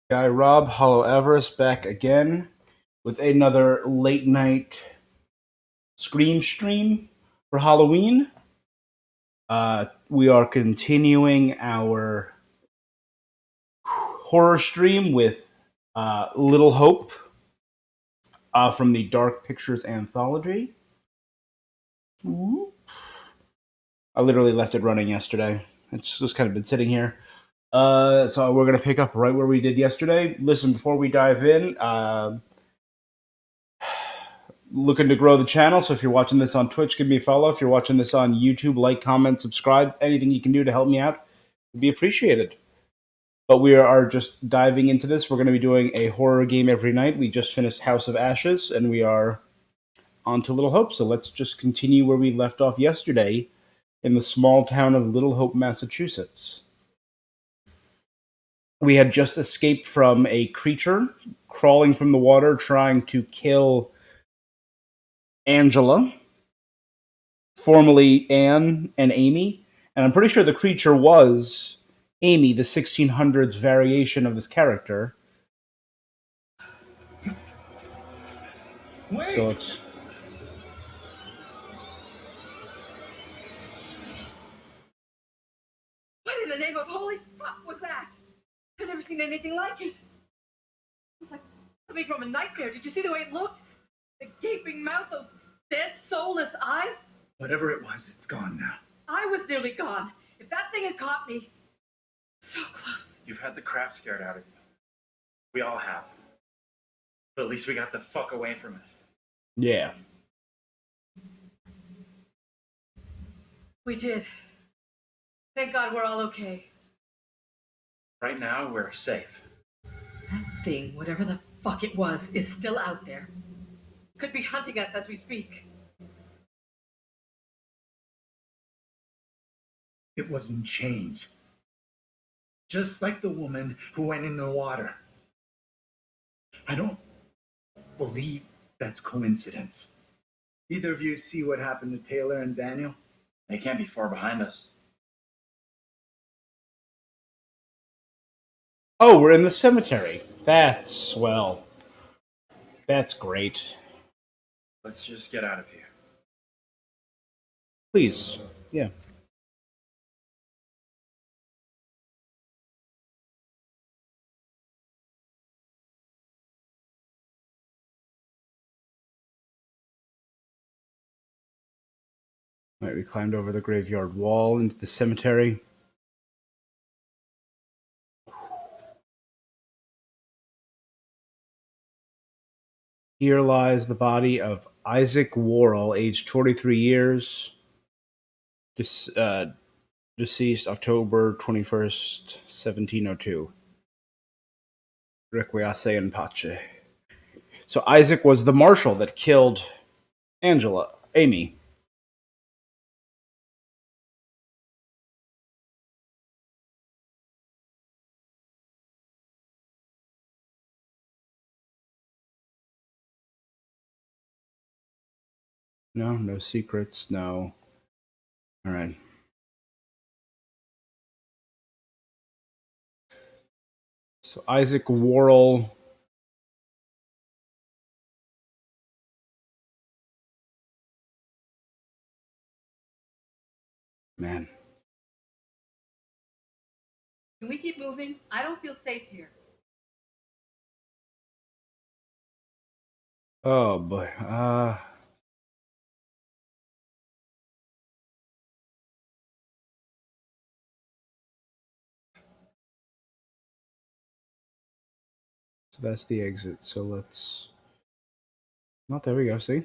Guy Rob, Hollow Everest, back again with another late night Scream stream for Halloween. We are continuing our horror stream with Little Hope from the Dark Pictures anthology. I literally left it running yesterday. It's just kind of been sitting here. So we're going to pick up right where we did yesterday. Listen, before we dive in, looking to grow the channel. So if you're watching this on Twitch, give me a follow. If you're watching this on YouTube, like, comment, subscribe. Anything you can do to help me out would be appreciated. But we are just diving into this. We're going to be doing a horror game every night. We just finished House of Ashes, and we are on to Little Hope. So let's just continue where we left off yesterday in the small town of Little Hope, Massachusetts. We had just escaped from a creature crawling from the water trying to kill Angela, formerly Anne and Amy. And I'm pretty sure the creature was Amy, the 1600s variation of this character. Wait. So it's What in the name of holy fuck was that? I've never seen anything like it. It was like something from a nightmare. Did you see the way it looked? The gaping mouth, those dead, soulless eyes. Whatever it was, it's gone now. I was nearly gone. If that thing had caught me, so close. You've had the crap scared out of you. We all have. But at least we got the fuck away from it. yeah. We did. Thank God we're all okay. Right now, we're safe. That thing, whatever the fuck it was, is still out there. Could be hunting us as we speak. It was in chains. Just like the woman who went in the water. I don't believe that's coincidence. Either of you see what happened to Taylor and Daniel? They can't be far behind us. Oh, we're in the cemetery. That's great. Let's just get out of here. Please. Yeah. All right, we climbed over the graveyard wall into the cemetery. Here lies the body of Isaac Worrell, aged 43 years, deceased October 21st, 1702. Requiesce in pace. So Isaac was the marshal that killed Amy. No secrets, no. All right. So Isaac Worrell. Man. Can we keep moving? I don't feel safe here. Oh boy. So that's the exit. So let's. Not there we go. See.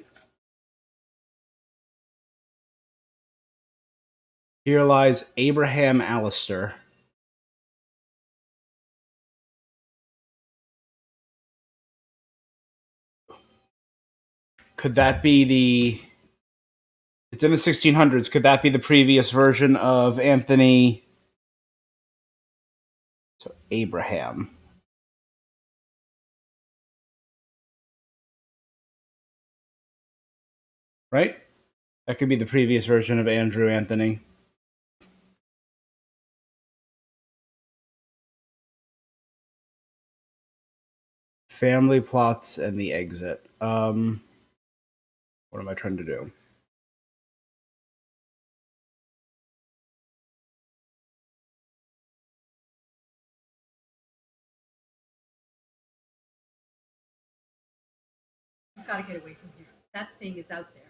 Here lies Abraham Allister. Could that be the? It's in the 1600s. Could that be the previous version of Anthony? So Abraham. Right? That could be the previous version of Andrew Anthony. Family plots and the exit. What am I trying to do? I've got to get away from here. That thing is out there.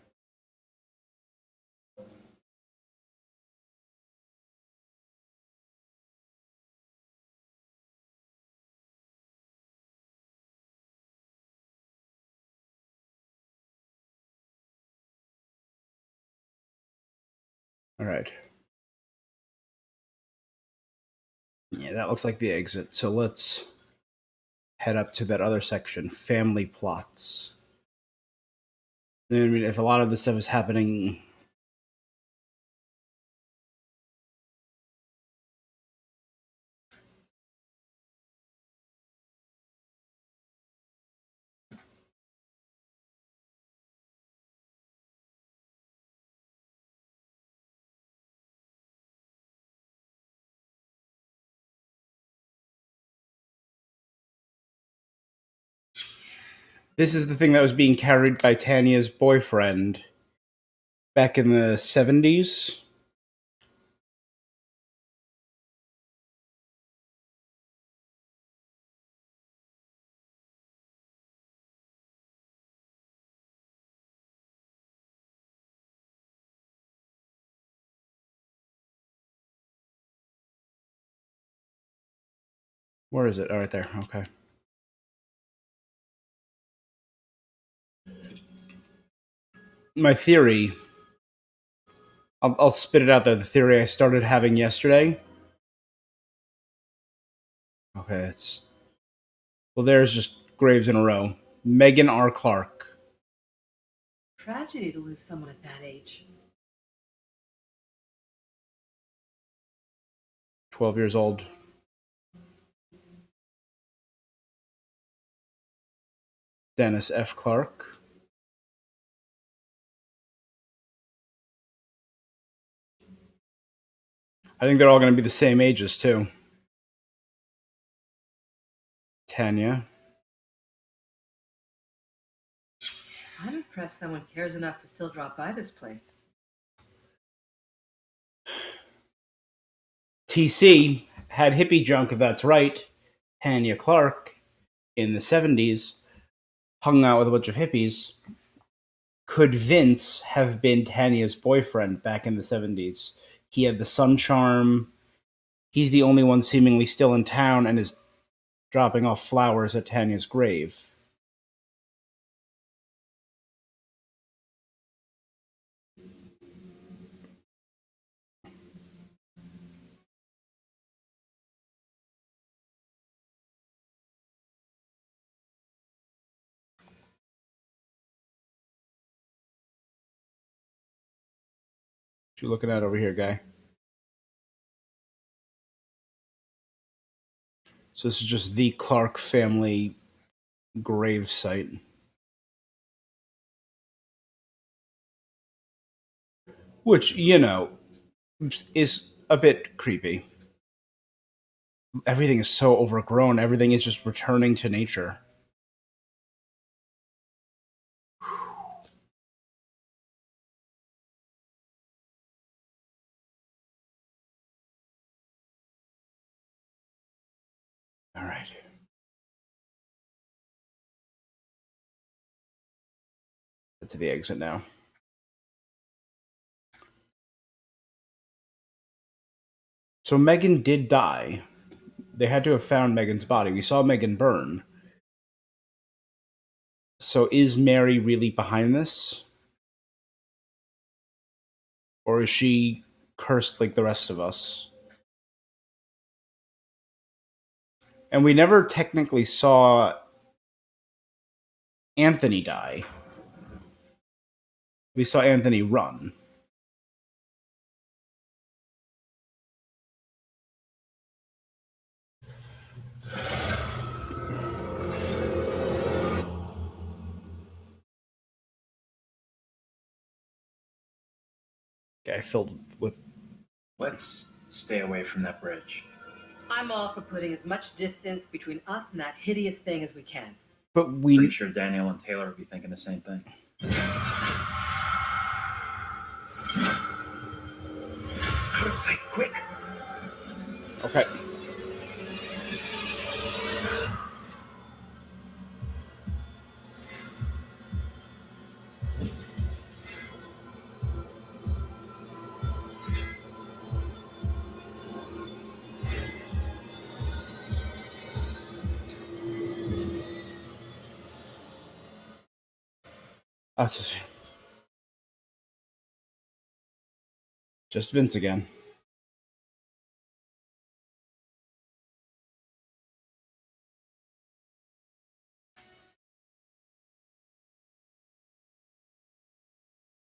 All right. Yeah, that looks like the exit. So let's head up to that other section, family plots. I mean, if a lot of this stuff is happening, this is the thing that was being carried by Tanya's boyfriend back in the 70s. Where is it? Oh, right there. Okay. My theory, I'll spit it out there. The theory I started having yesterday. Okay, it's well. There's just graves in a row. Megan R. Clark, Tragedy to lose someone at that age. 12 years old. Dennis F. Clark. I think they're all going to be the same ages too. Tanya. I'm impressed someone cares enough to still drop by this place. TC had hippie junk, that's right. Tanya Clark in the 70s hung out with a bunch of hippies. Could Vince have been Tanya's boyfriend back in the 70s? He had the sun charm. He's the only one seemingly still in town and is dropping off flowers at Tanya's grave. What you looking at over here, guy? So this is just the Clark family grave site. Which, you know, is a bit creepy. Everything is so overgrown. Everything is just returning to nature. All right. To the exit now. So Megan did die. They had to have found Megan's body. We saw Megan burn. So is Mary really behind this? Or is she cursed like the rest of us? And we never technically saw Anthony die. We saw Anthony run. Guy filled with. Let's stay away from that bridge. I'm all for putting as much distance between us and that hideous thing as we can. But Pretty sure Daniel and Taylor would be thinking the same thing. Out of sight, quick. Okay. Oh, it's just Vince again.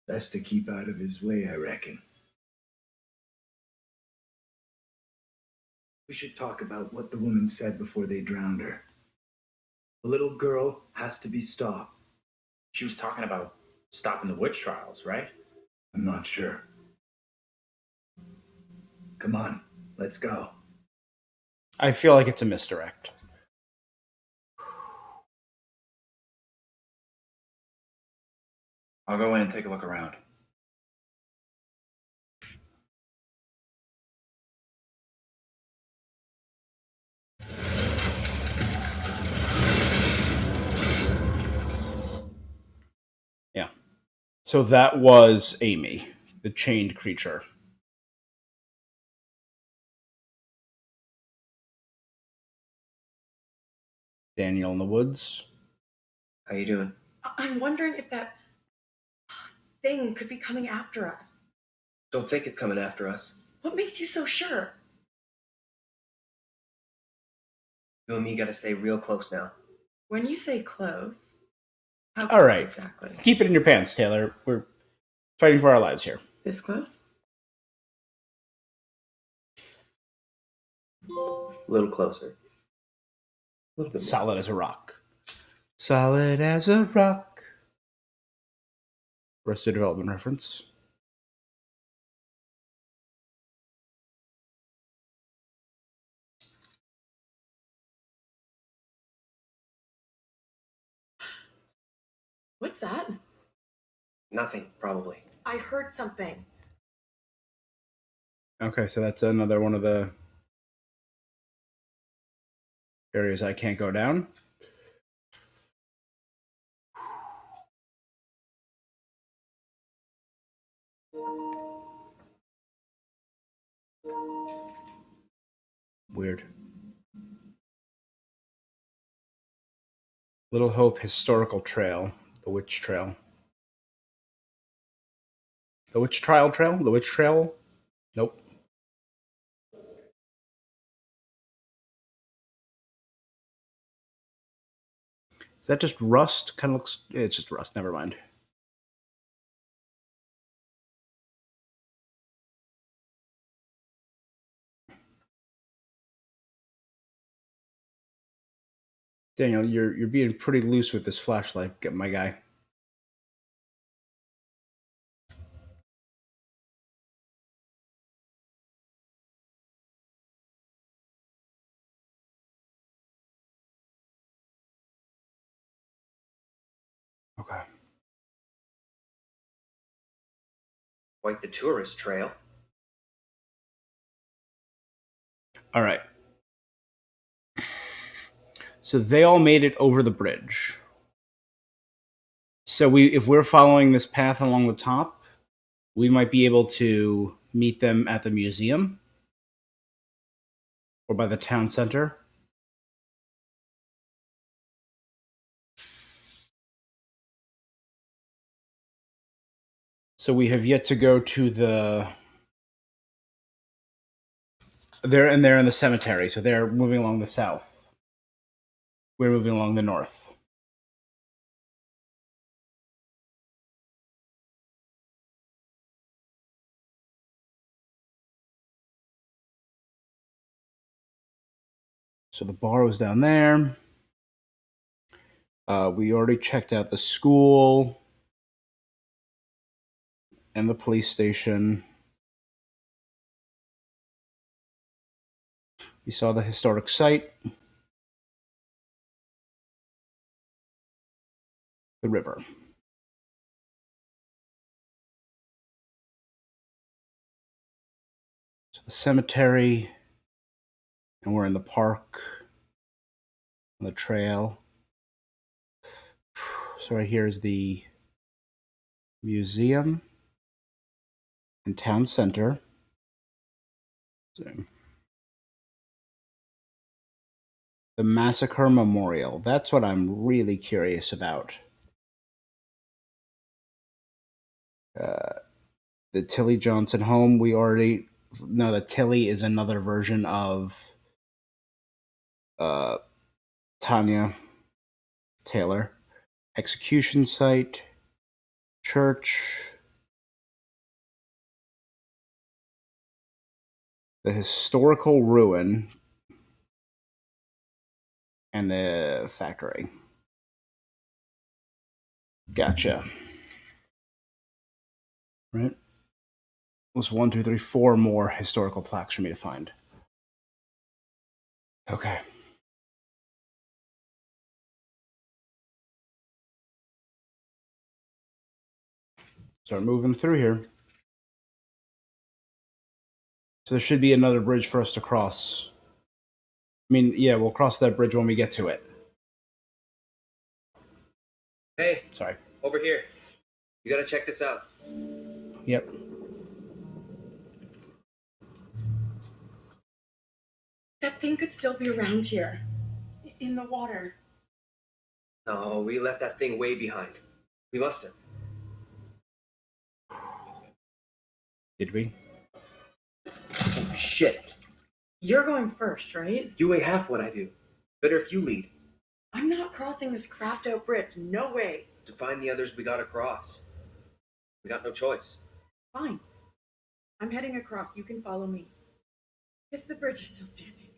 Best to keep out of his way, I reckon. We should talk about what the woman said before they drowned her. The little girl has to be stopped. She was talking about stopping the witch trials, right? I'm not sure. Come on, let's go. I feel like it's a misdirect. I'll go in and take a look around. Yeah. So that was Amy, the chained creature. Daniel in the woods. How you doing? I'm wondering if that thing could be coming after us. Don't think it's coming after us. What makes you so sure? You and me gotta stay real close now. When you say close, how All close right. exactly? Keep it in your pants, Taylor. We're fighting for our lives here. This close? A little closer. A little bit more. Solid as a rock. Solid as a rock. Arrested Development reference. What's that? Nothing, probably. I heard something. Okay, so that's another one of the areas I can't go down. Weird. Little Hope Historical Trail. The Witch Trail. The Witch Trial Trail? The Witch Trail? Nope. Is that just rust? Kind of looks... It's just rust. Never mind. Daniel, you're being pretty loose with this flashlight, my guy. Okay. Quite the tourist trail. All right. So they all made it over the bridge. So if we're following this path along the top, we might be able to meet them at the museum or by the town center. So we have yet to go to the... They're in the cemetery, so they're moving along the south. We're moving along the north. So the bar was down there. We already checked out the school and the police station. We saw the historic site. the river. So the cemetery, and we're in the park, on the trail. So right here is the museum and town center. So, the Massacre Memorial. That's what I'm really curious about. The Tilly Johnson home. We already know that Tilly is another version of Tanya Taylor. Execution site, church, the historical ruin, and the factory. Gotcha. Right. There's 1, 2, 3, 4 more historical plaques for me to find. Okay. Start moving through here. So there should be another bridge for us to cross. I mean, yeah, we'll cross that bridge when we get to it. Hey, Sorry. over here. You gotta check this out. Yep. That thing could still be around here. In the water. No, we left that thing way behind. We must have. Did we? Oh, shit. You're going first, right? You weigh half what I do. Better if you lead. I'm not crossing this crapped out bridge. No way. To find the others we gotta cross. We got no choice. Fine. I'm heading across. You can follow me. If the bridge is still standing.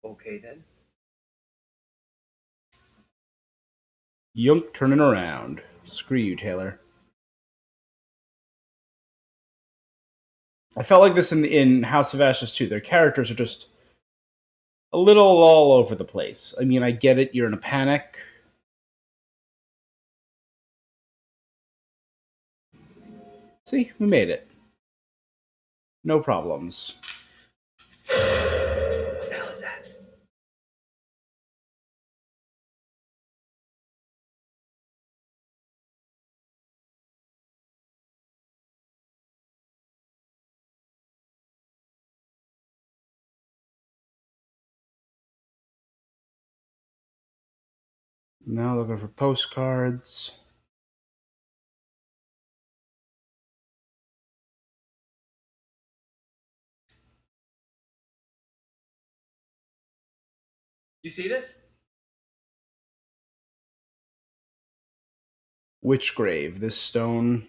Okay, then. Yunk turning around. Screw you, Taylor. I felt like this in House of Ashes too. Their characters are just a little all over the place. I mean, I get it. You're in a panic. See, we made it. No problems. What the hell is that? Now looking for postcards. You see this? Witch grave. This stone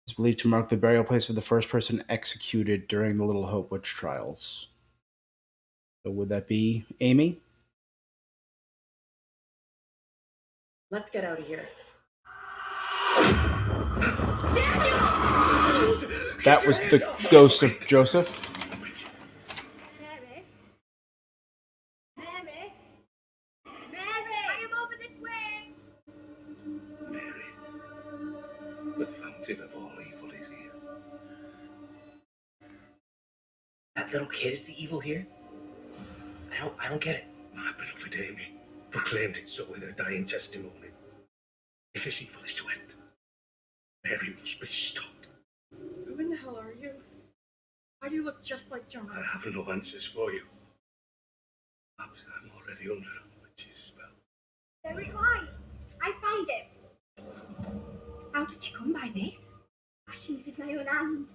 is believed to mark the burial place of the first person executed during the Little Hope witch trials. So would that be Amy? Let's get out of here. That was the ghost of Joseph. Mary? Mary? Mary! I am over this way! Mary, the fountain of all evil is here. That little kid is the evil here? I don't get it. My beloved Amy proclaimed it so with her dying testimony. If his evil is to end, Mary must be stopped. Who in the hell are you? Why do you look just like John? I have no answers for you. Perhaps I'm already under a witch's spell. There it lies. I found it. How did you come by this? Fashioned with my own hand.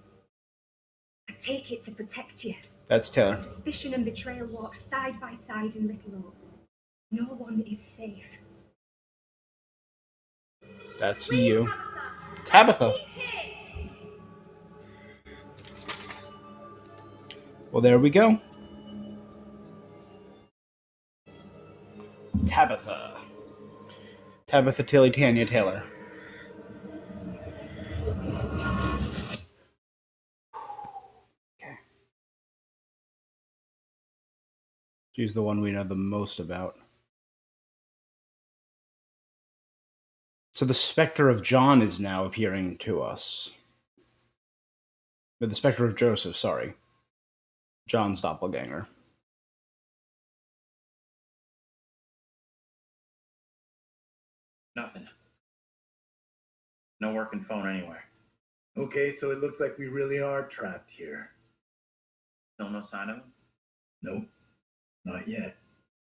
I take it to protect you. That's Taylor. Suspicion and betrayal walk side by side in Little Hope. No one is safe. That's Please, you. Tabitha. Tabitha. Well, there we go. Tabitha. Tabitha Tilly Tanya Taylor. Okay. She's the one we know the most about. So the specter of John is now appearing to us. The specter of Joseph, sorry. John's doppelganger. Nothing. No working phone anywhere. Okay, so it looks like we really are trapped here. Still no sign of him? Nope, not yet.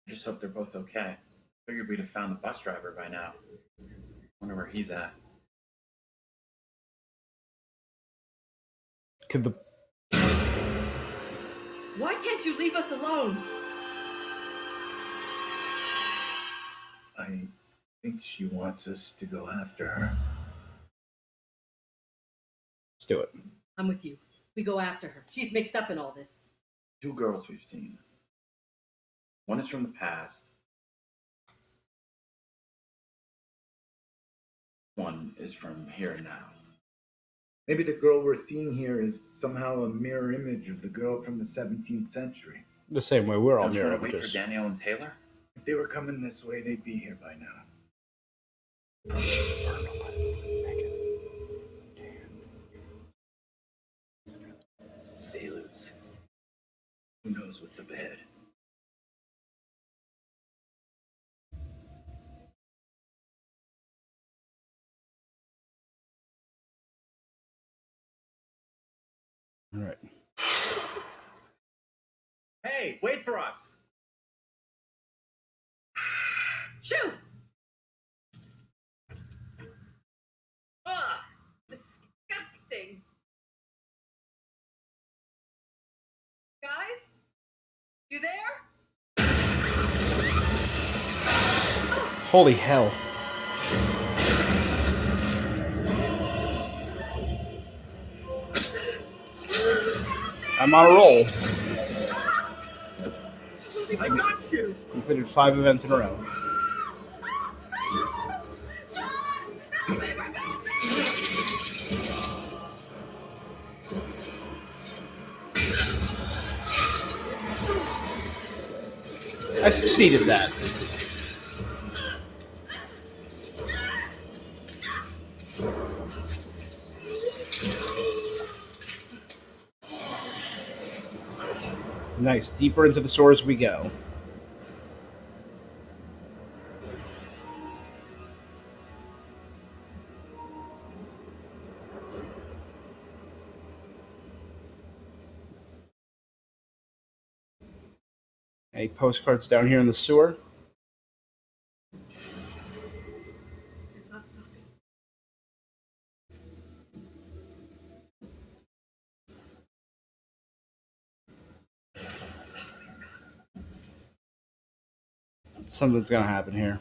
I just hope they're both okay. Figured we'd have found the bus driver by now. Wonder where he's at. Could the Why can't you leave us alone? I think she wants us to go after her. Let's do it. I'm with you. We go after her. She's mixed up in all this. 2 girls we've seen. One is from the past. One is from here and now. Maybe the girl we're seeing here is somehow a mirror image of the girl from the 17th century. The same way we're all Don't you mirror want to wait for images. Danielle and Taylor? If they were coming this way, they'd be here by now. Stay loose. Who knows what's up ahead? All right. Hey, wait for us! Shoot! Ugh! Disgusting! Guys? You there? Holy hell. I'm on a roll. I got you! Completed 5 events in a row. I succeeded that. Nice. Deeper into the sores we go. Any postcards down here in the sewer? It's not stopping. Something's gonna happen here.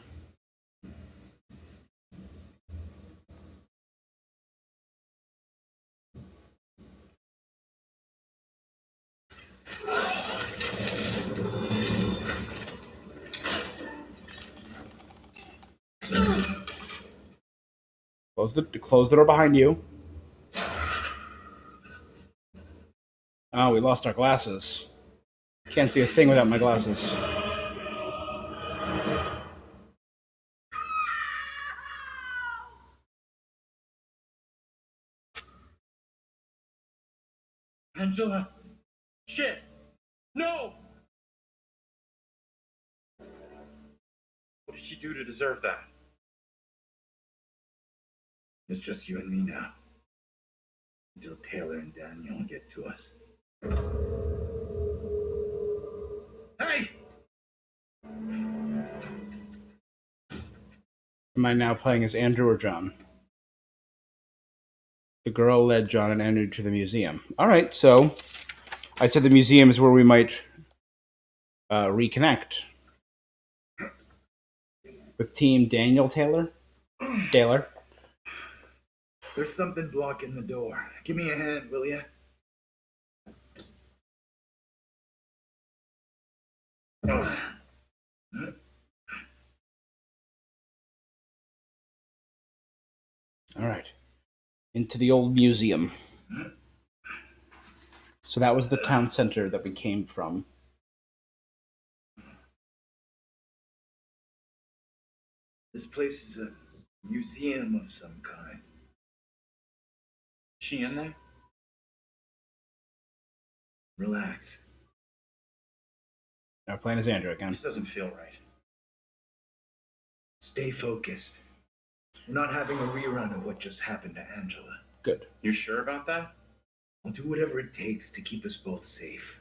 Close the door behind you. Oh, we lost our glasses. Can't see a thing without my glasses. Angela! Shit! No! What did she do to deserve that? It's just you and me now. Until Taylor and Daniel get to us. Hey! Am I now playing as Andrew or John? The girl led John and Andrew to the museum. All right, so I said the museum is where we might reconnect with Team Daniel Taylor. Taylor. There's something blocking the door. Give me a hand, will ya? All right. Into the old museum. So that was the town center that we came from. This place is a Museum of some kind. Is she in there? Relax. Our plan is Andrew again. This doesn't feel right. Stay focused. We're not having a rerun of what just happened to Angela. Good. You sure about that? I'll do whatever it takes to keep us both safe.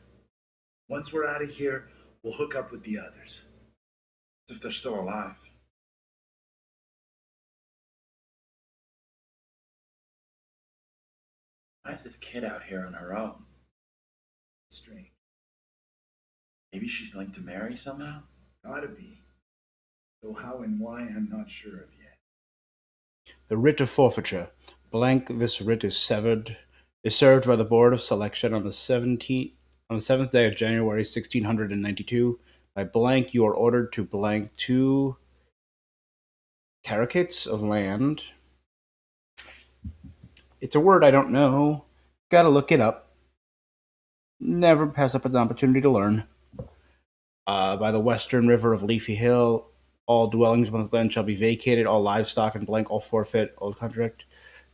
Once we're out of here, we'll hook up with the others. As if they're still alive. Why is this kid out here on her own? Strange. Maybe she's linked to Mary somehow? Gotta be. Though how and why, I'm not sure of yet. The writ of forfeiture. Blank. This writ is served by the Board of Selection on the 7th day of January 1692. By blank, you are ordered to blank 2 caracates of land. It's a word I don't know. Gotta look it up. Never pass up an opportunity to learn. By the western river of Leafy Hill, all dwellings upon this land shall be vacated, all livestock and blank, all forfeit, old contract.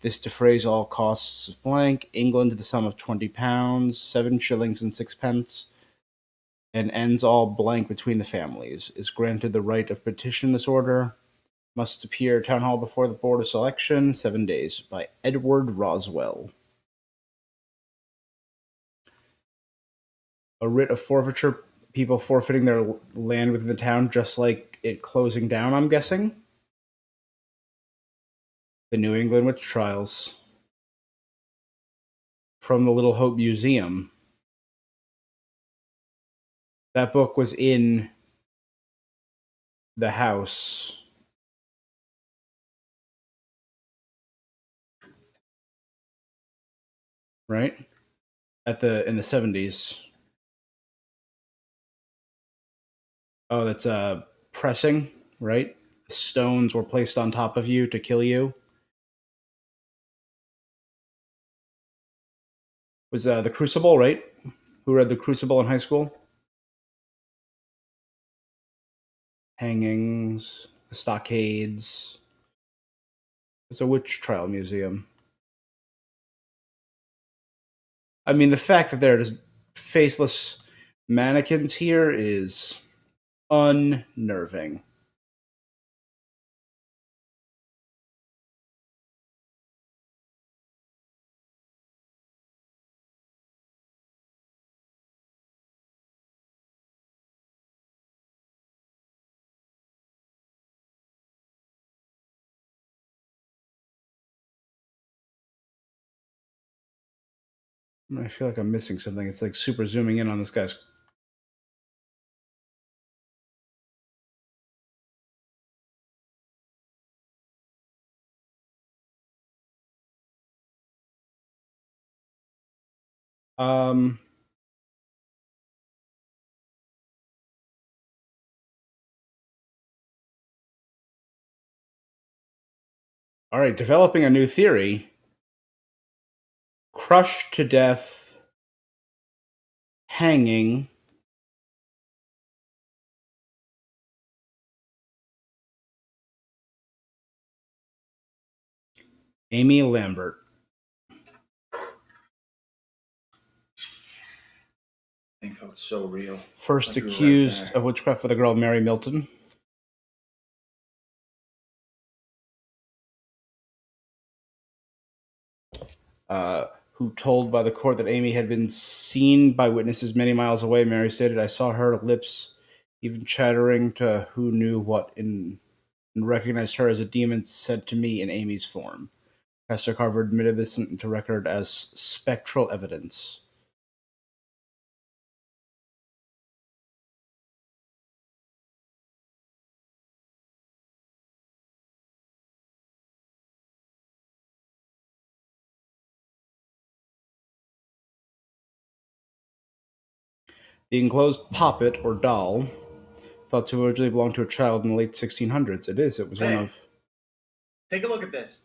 This defrays all costs of blank, England to the sum of £20, 7 shillings and 6 pence, and ends all blank between the families. Is granted the right of petition this order. Must appear town hall before the Board of Selection, 7 days. By Edward Roswell. A writ of forfeiture, people forfeiting their land within the town, just like it closing down, I'm guessing. The New England Witch Trials. From the Little Hope Museum. That book was in the house. Right? In the 70s. Oh, that's pressing, right? Stones were placed on top of you to kill you. Was the Crucible, right? Who read the Crucible in high school? Hangings, the stockades. It's a witch trial museum. I mean, the fact that there's faceless mannequins here is unnerving. I feel like I'm missing something. It's like super zooming in on this guy's. Um. All right, developing a new theory. Crushed to death, hanging. Amy Lambert. Thing felt so real. First Like we were right accused there. of witchcraft for the girl Mary Milton. Who told by the court that Amy had been seen by witnesses many miles away. Mary stated, I saw her lips even chattering to who knew what and recognized her as a demon sent to me in Amy's form. Pastor Carver admitted this into record as spectral evidence. The enclosed poppet, or doll, thought to originally belong to a child in the late 1600s. It is. It was one Hey. of... Take a look at this.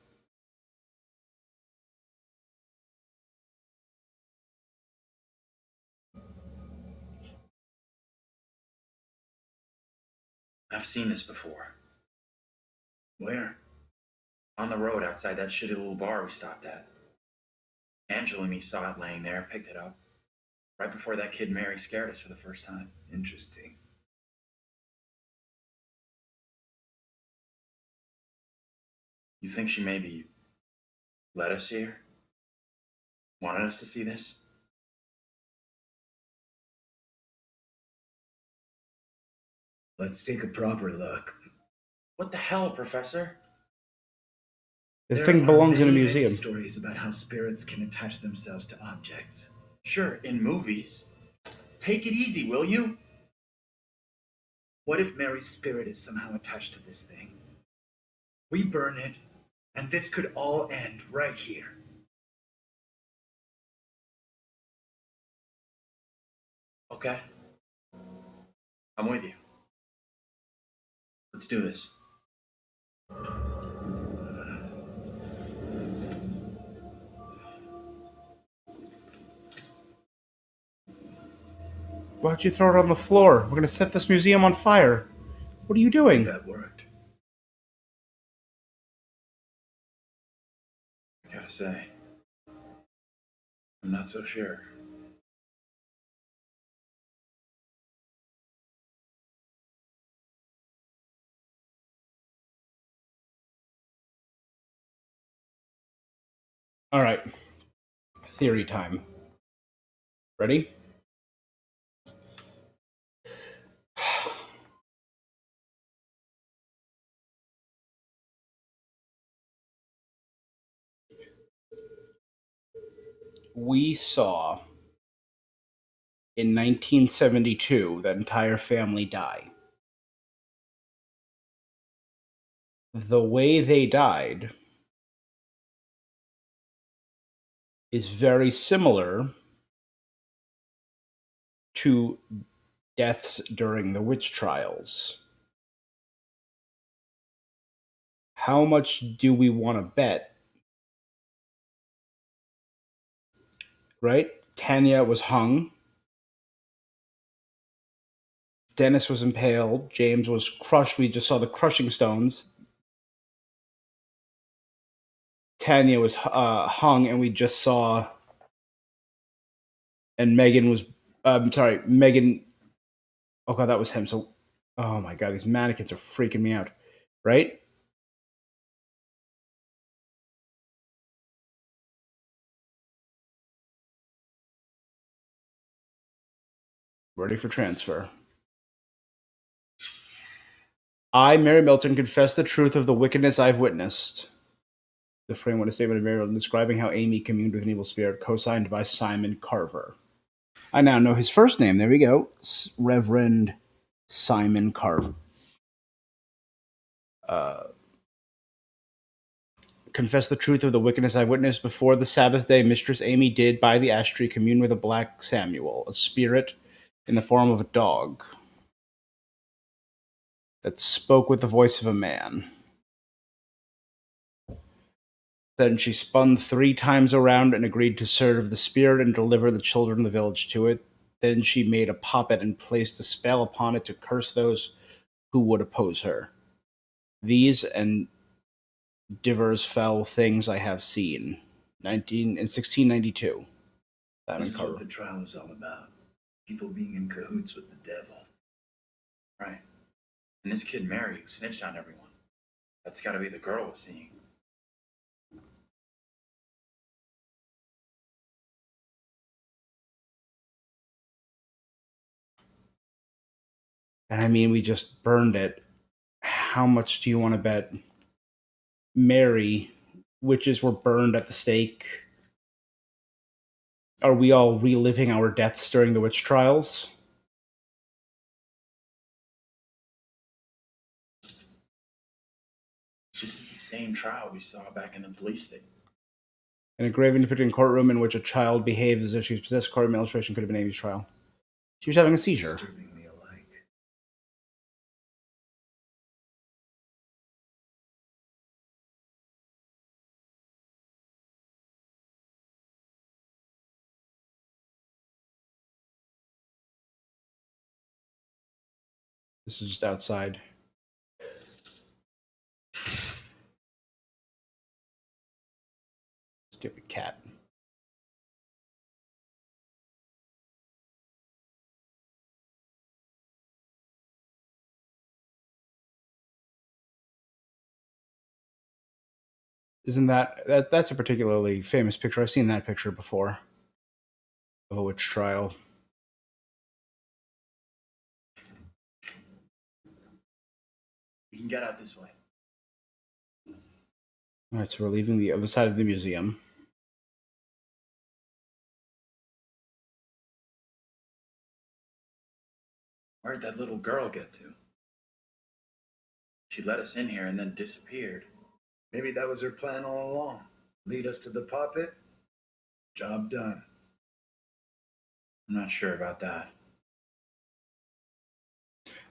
I've seen this before. Where? On the road outside that shitty little bar we stopped at. Angela and me saw it laying there, picked it up. Right before that kid Mary scared us for the first time. Interesting. You think she maybe let us see her? Wanted us to see this? Let's take a proper look. What the hell, Professor? The There thing are belongs in a many museum. stories about how spirits can attach themselves to objects. Sure, in movies. Take it easy, will you? What if Mary's spirit is somehow attached to this thing? We burn it, and this could all end right here. Okay. I'm with you. Let's do this. Why'd you throw it on the floor? We're gonna set this museum on fire. What are you doing? That worked. I gotta say, I'm not so sure. All right. Theory time. Ready? We saw in 1972 that entire family die. The way they died is very similar to deaths during the witch trials. How much do we want to bet? Right? Tanya was hung. Dennis was impaled. James was crushed. We just saw the crushing stones. Tanya was hung, and we just saw. And Megan was. Sorry, Megan. Oh god, that was him. So, oh my god, these mannequins are freaking me out. Right? Ready for transfer. I, Mary Milton, confess the truth of the wickedness I've witnessed. The frame what a statement of Mary Milton describing how Amy communed with an evil spirit, co-signed by Simon Carver. I now know his first name. There we go. Reverend Simon Carver. Confess the truth of the wickedness I've witnessed. Before the Sabbath day, Mistress Amy did, by the ash tree, commune with a black Samuel, a spirit in the form of a dog that spoke with the voice of a man. Then she spun 3 times around and agreed to serve the spirit and deliver the children of the village to it. Then she made a puppet and placed a spell upon it to curse those who would oppose her. These and divers fell things I have seen. 1692. This Simon is what Carver. the trial is all about. People being in cahoots with the devil. Right. And this kid Mary who snitched on everyone. That's gotta be the girl we're seeing. And I mean, we just burned it. How much do you want to bet Mary, witches were burned at the stake? Are we all reliving our deaths during the witch trials? This is the same trial we saw back in the police station. An engraving depicting a courtroom in which a child behaves as if she was possessed. Courtroom illustration could have been Amy's trial. She was having a seizure. Disturbingly alike. This is just outside. Stupid cat. Isn't that's a particularly famous picture? I've seen that picture before of a witch trial. We can get out this way. All right, so we're leaving the other side of the museum. Where'd that little girl get to? She let us in here and then disappeared. Maybe that was her plan all along. Lead us to the puppet. Job done. I'm not sure about that.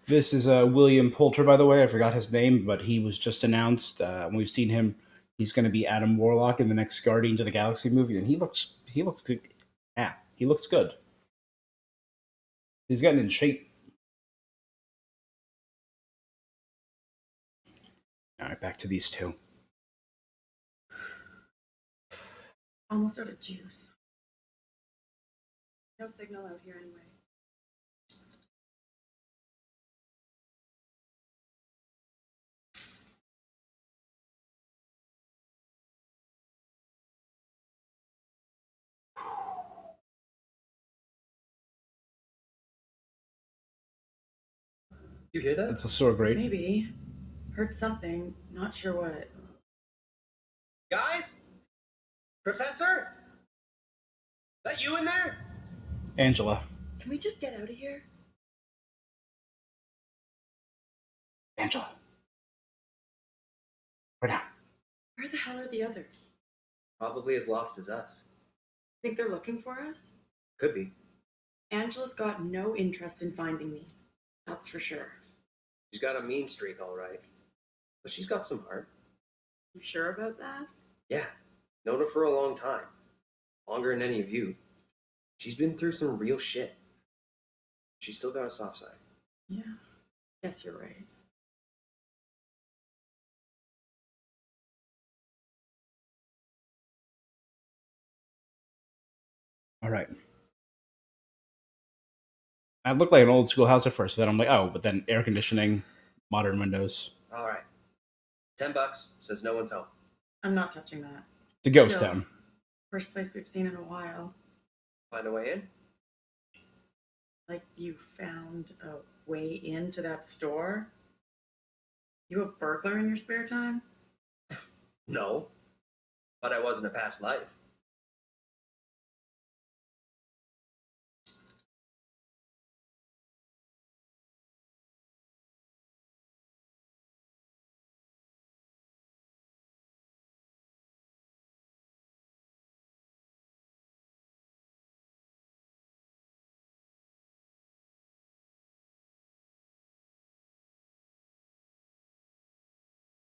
This is William Poulter, by the way. I forgot his name, but he was just announced. We've seen him. He's going to be Adam Warlock in the next Guardians of the Galaxy movie, and he looks good. Yeah, he looks good. He's getting in shape. All right, back to these two. Almost out of juice. No signal out here anyway. You hear that? It's a so great. Maybe. Heard something. Not sure what. Guys? Professor? That you in there? Angela. Can we just get out of here? Angela. Right now. Where the hell are the others? Probably as lost as us. Think they're looking for us? Could be. Angela's got no interest in finding me. That's for sure. She's got a mean streak, all right. But she's got some heart. You sure about that? Yeah. Known her for a long time. Longer than any of you. She's been through some real shit. She's still got a soft side. Yeah. Guess you're right. All right. I looked like an old school house at first. Then I'm like, oh, but then air conditioning, modern windows. All right. $10 says no one's home. I'm not touching that. It's a ghost Jill. town. First place we've seen in a while. Find a way in? Like you found a way into that store? You a burglar in your spare time? No. But I was in a past life.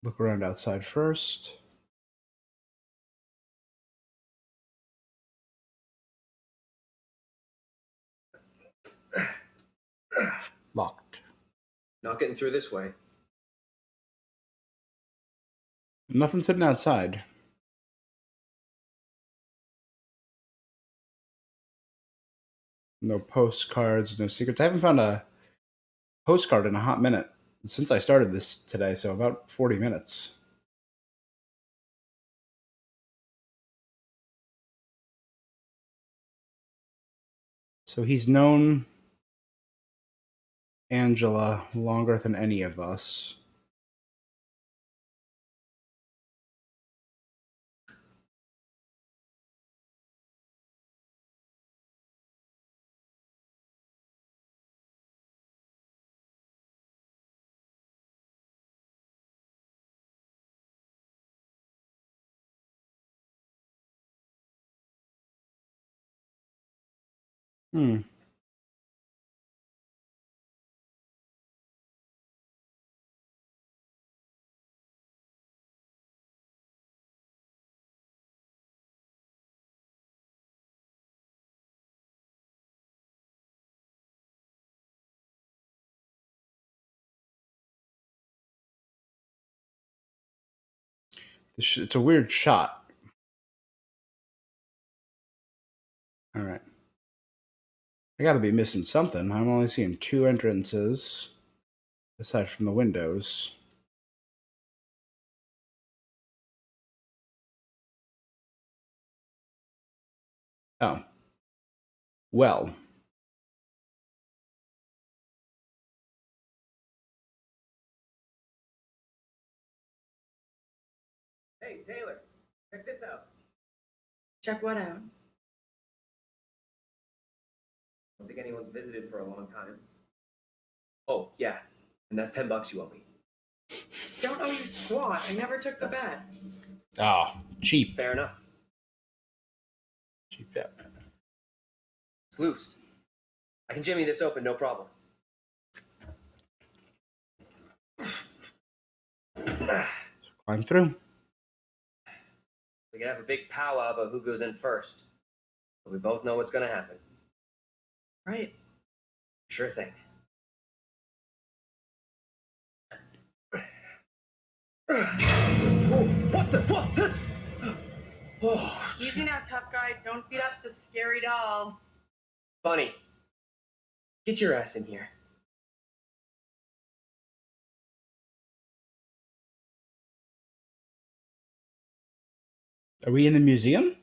Look around outside first. Locked. Not getting through this way. Nothing sitting outside. No postcards, no secrets. I haven't found a postcard in a hot minute since I started this today, so about 40 minutes. So he's known Angela longer than any of us. Hmm. It's a weird shot. All right. I got to be missing something. I'm only seeing 2 entrances aside from the windows. Oh. Well. Hey, Taylor, check this out. Check what out? Don't think anyone's visited for a long time. Oh, yeah. And that's $10 you owe me. Don't owe you squat. I never took the bet. Oh, cheap. Fair enough. Cheap, yeah. It's loose. I can jimmy this open, no problem. Climb through. We can have a big powwow about who goes in first. But we both know what's going to happen. Right. Sure thing. Oh, what the? What? That's... Oh, Easy now, tough guy. Don't beat up the scary doll. Bunny, get your ass in here. Are we in the museum?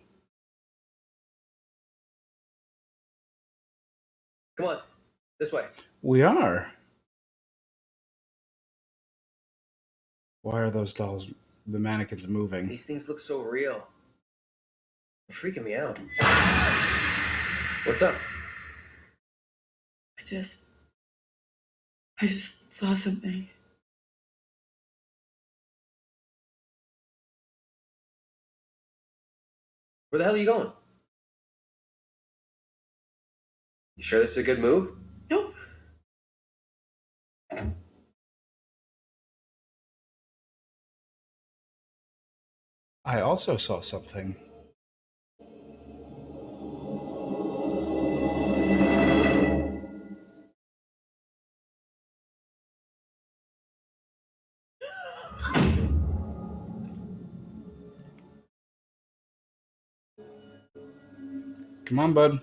Come on, this way. We are. Why are those dolls, the mannequins, moving? These things look so real. They're freaking me out. What's up? I just saw something. Where the hell are you going? You sure this is a good move? Nope. I also saw something. Come on, bud.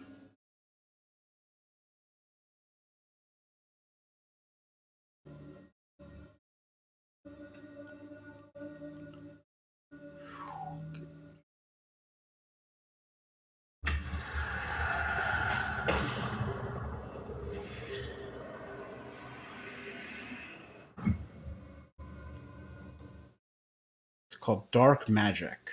It's called Dark Magic.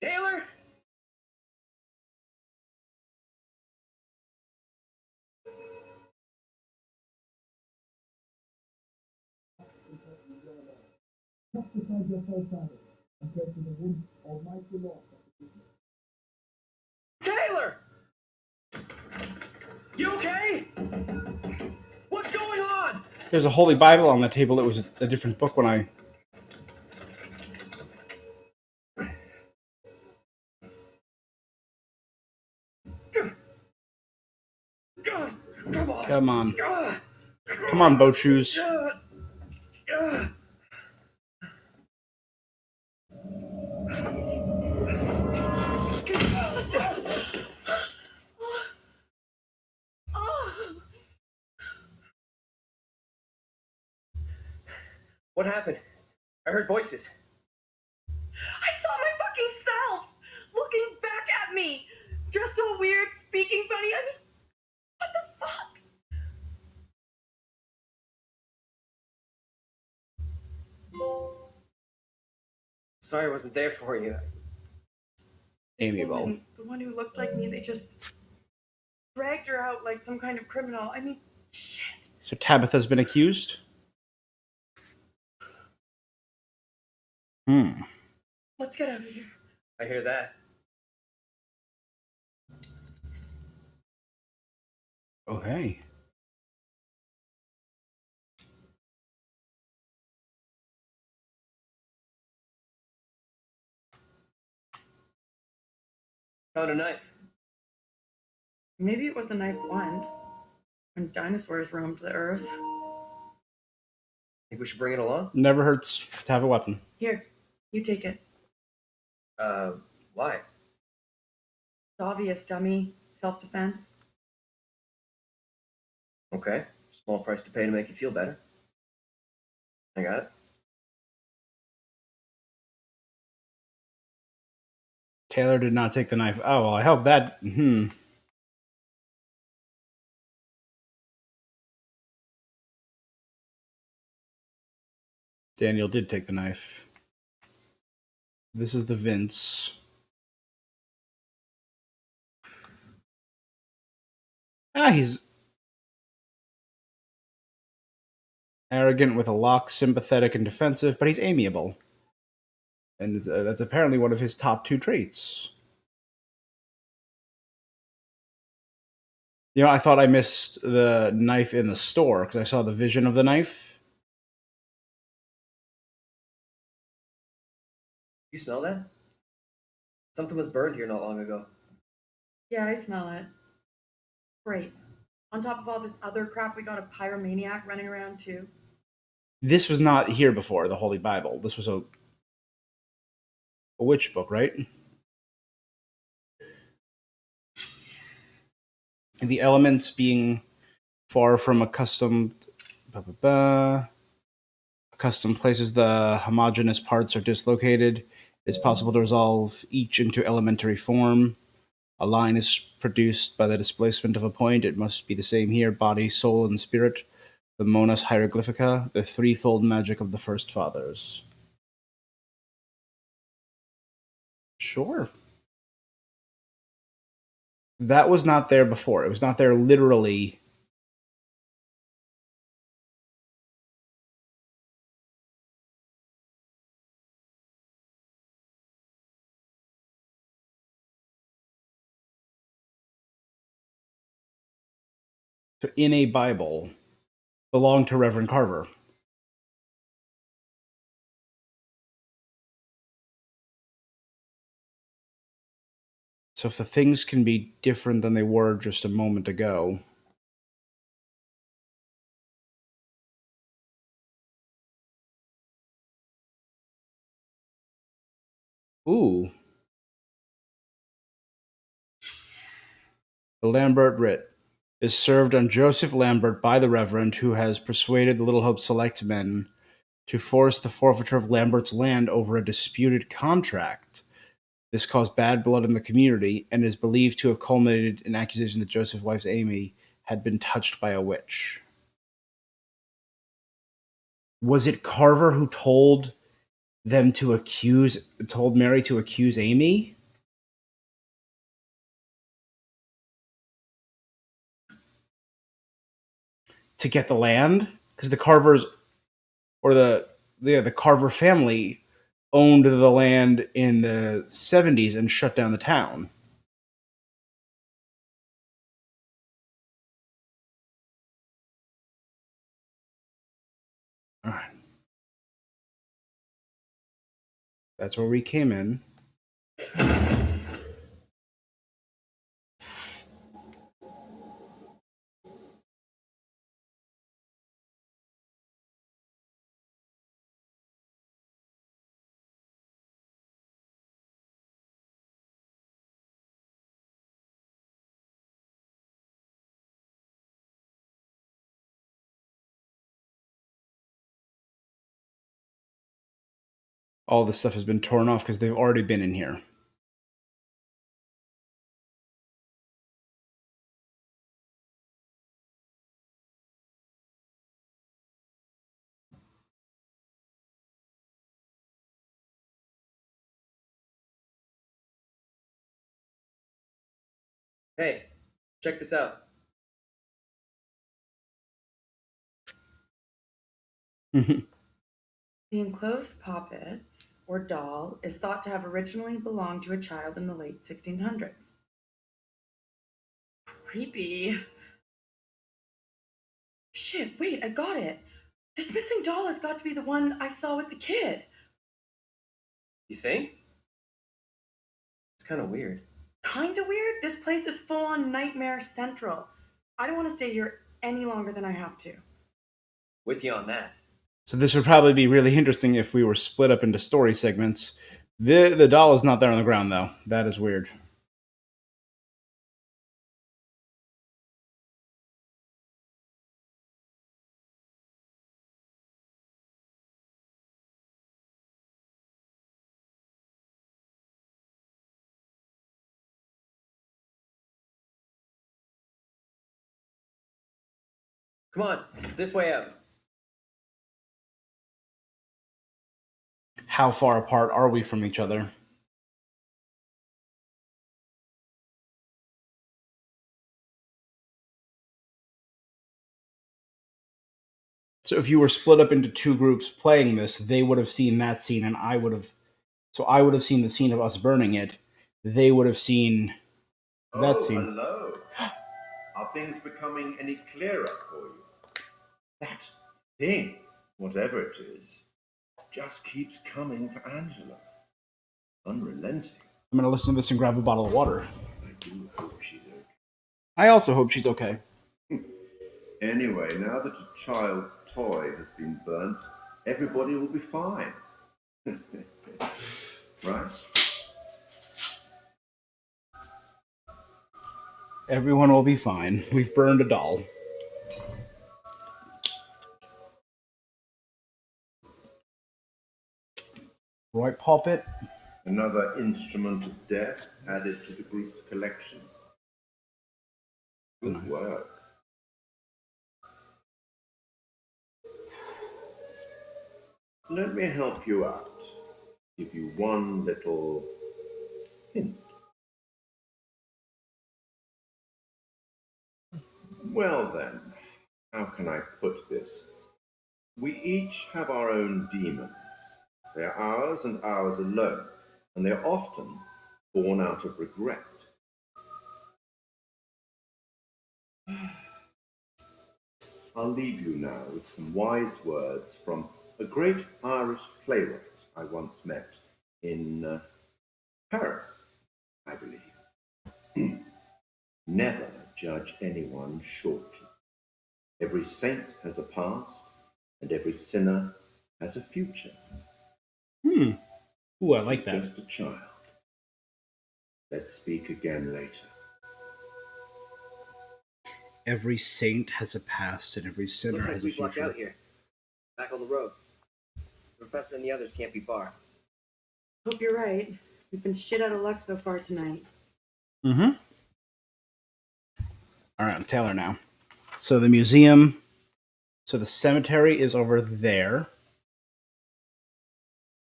Taylor? Taylor! You okay? What's going on? There's a Holy Bible on the table. It was a different book when I... Come on. Come on, boat shoes. What happened? I heard voices. I saw my fucking self looking back at me. Dressed so weird, speaking funny. I mean, what the fuck? Sorry I wasn't there for you. Amiable. The one who looked like me, they just dragged her out like some kind of criminal. I mean, shit. So Tabitha's been accused? Let's get out of here. I hear that. Oh, hey. Found a knife. Maybe it was a knife once. when dinosaurs roamed the earth. Think we should bring it along? Never hurts to have a weapon. Here, you take it. Why? It's obvious, dummy. Self-defense. Okay. Small price to pay to make you feel better. I got it. Taylor did not take the knife. Oh, well, I hope that... Daniel did take the knife. This is the Vince. He's arrogant with a lock, sympathetic and defensive, but he's amiable. And that's apparently one of his top 2 traits. You know, I thought I missed the knife in the store because I saw the vision of the knife. You smell that? Something was burned here not long ago. Yeah, I smell it. Great. On top of all this other crap, we got a pyromaniac running around too. This was not here before, the Holy Bible. This was a witch book, right? And the elements being far from accustomed places, the homogeneous parts are dislocated. It's possible to resolve each into elementary form. A line is produced by the displacement of a point. It must be the same here: body, soul, and spirit. The Monas Hieroglyphica, the threefold magic of the First Fathers. Sure. That was not there before. It was not there literally. In a Bible belonged to Reverend Carver. So if the things can be different than they were just a moment ago. Ooh. The Lambert writ is served on Joseph Lambert by the Reverend, who has persuaded the Little Hope Select Men to force the forfeiture of Lambert's land over a disputed contract. This caused bad blood in the community and is believed to have culminated in accusation that Joseph's wife Amy had been touched by a witch. Was it Carver who told Mary to accuse Amy? To get the land? Because the Carvers, or the Carver family, owned the land in the 70s and shut down the town. All right. That's where we came in. All this stuff has been torn off because they've already been in here. Hey, check this out. The enclosed poppet, or doll, is thought to have originally belonged to a child in the late 1600s. Creepy. Shit, wait, I got it. This missing doll has got to be the one I saw with the kid. You think? It's kind of weird. Kinda weird? This place is full on Nightmare Central. I don't want to stay here any longer than I have to. With you on that. So this would probably be really interesting if we were split up into story segments. The doll is not there on the ground, though. That is weird. Come on, this way up. How far apart are we from each other? So if you were split up into two groups playing this, they would have seen that scene, and I would have. So I would have seen the scene of us burning it. They would have seen that scene. Hello. Are things becoming any clearer for you? That thing, whatever it is, just keeps coming for Angela. Unrelenting. I'm going to listen to this and grab a bottle of water. I do hope she's okay. I also hope she's okay. Anyway, now that a child's toy has been burnt, everybody will be fine. Right? Everyone will be fine. We've burned a doll. Right, Poppet? Another instrument of death added to the group's collection. Good work. Let me help you out. Give you one little hint. Well then, how can I put this? We each have our own demons. They are ours and ours alone, and they are often born out of regret. I'll leave you now with some wise words from a great Irish playwright I once met in Paris, I believe. Never judge anyone shortly. Every saint has a past, and every sinner has a future. Ooh, I like She's that. just a child. Let's speak again later. Every saint has a past, and every sinner Looks like has a we lucked future. out here. Back on the road. The professor and the others can't be far. Hope you're right. We've been shit out of luck so far tonight. Mm-hmm. All right, I'm Taylor now. So the museum. So the cemetery is over there.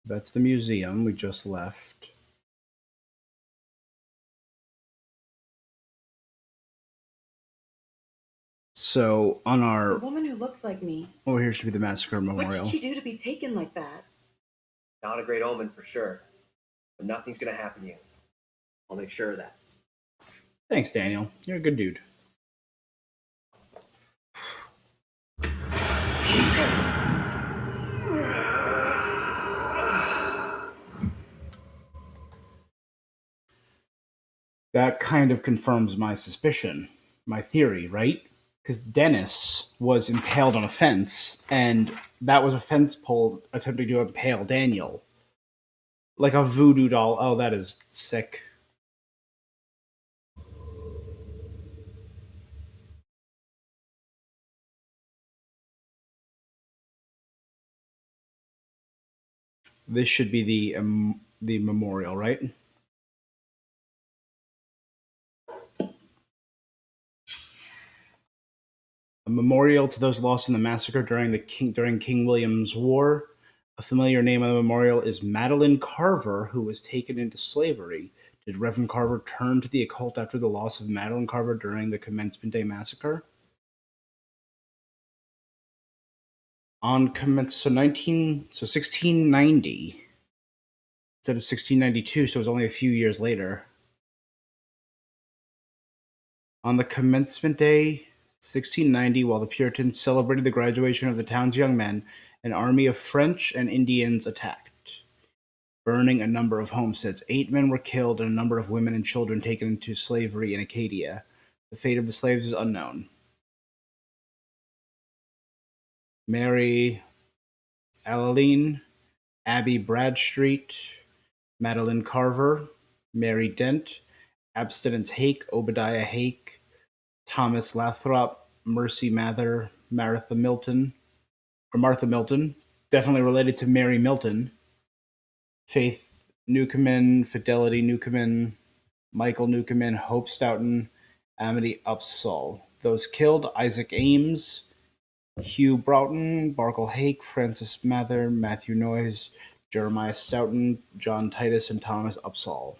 That's the museum we just left. So on The our woman who looks like me. over here should be the massacre What memorial. did she do to be taken like that? Not a great omen for sure. But nothing's gonna happen to you. I'll make sure of that. Thanks, Daniel. You're a good dude. That kind of confirms my suspicion, my theory, right? Because Dennis was impaled on a fence, and that was a fence pole attempting to impale Daniel. Like a voodoo doll. Oh, that is sick. This should be the memorial, right? A memorial to those lost in the massacre during King William's War. A familiar name on the memorial is Madeline Carver, who was taken into slavery. Did Reverend Carver turn to the occult after the loss of Madeline Carver during the Commencement Day massacre? So 1690 instead of 1692, so it was only a few years later. On the Commencement Day, 1690, while the Puritans celebrated the graduation of the town's young men, an army of French and Indians attacked, burning a number of homesteads. 8 men were killed and a number of women and children taken into slavery in Acadia. The fate of the slaves is unknown. Mary Alaline, Abby Bradstreet, Madeline Carver, Mary Dent, Abstinence Hake, Obadiah Hake, Thomas Lathrop, Mercy Mather, Martha Milton, definitely related to Mary Milton, Faith Newcomen, Fidelity Newcomen, Michael Newcomen, Hope Stoughton, Amity Upsall. Those killed: Isaac Ames, Hugh Broughton, Barkle Hake, Francis Mather, Matthew Noyes, Jeremiah Stoughton, John Titus, and Thomas Upsall.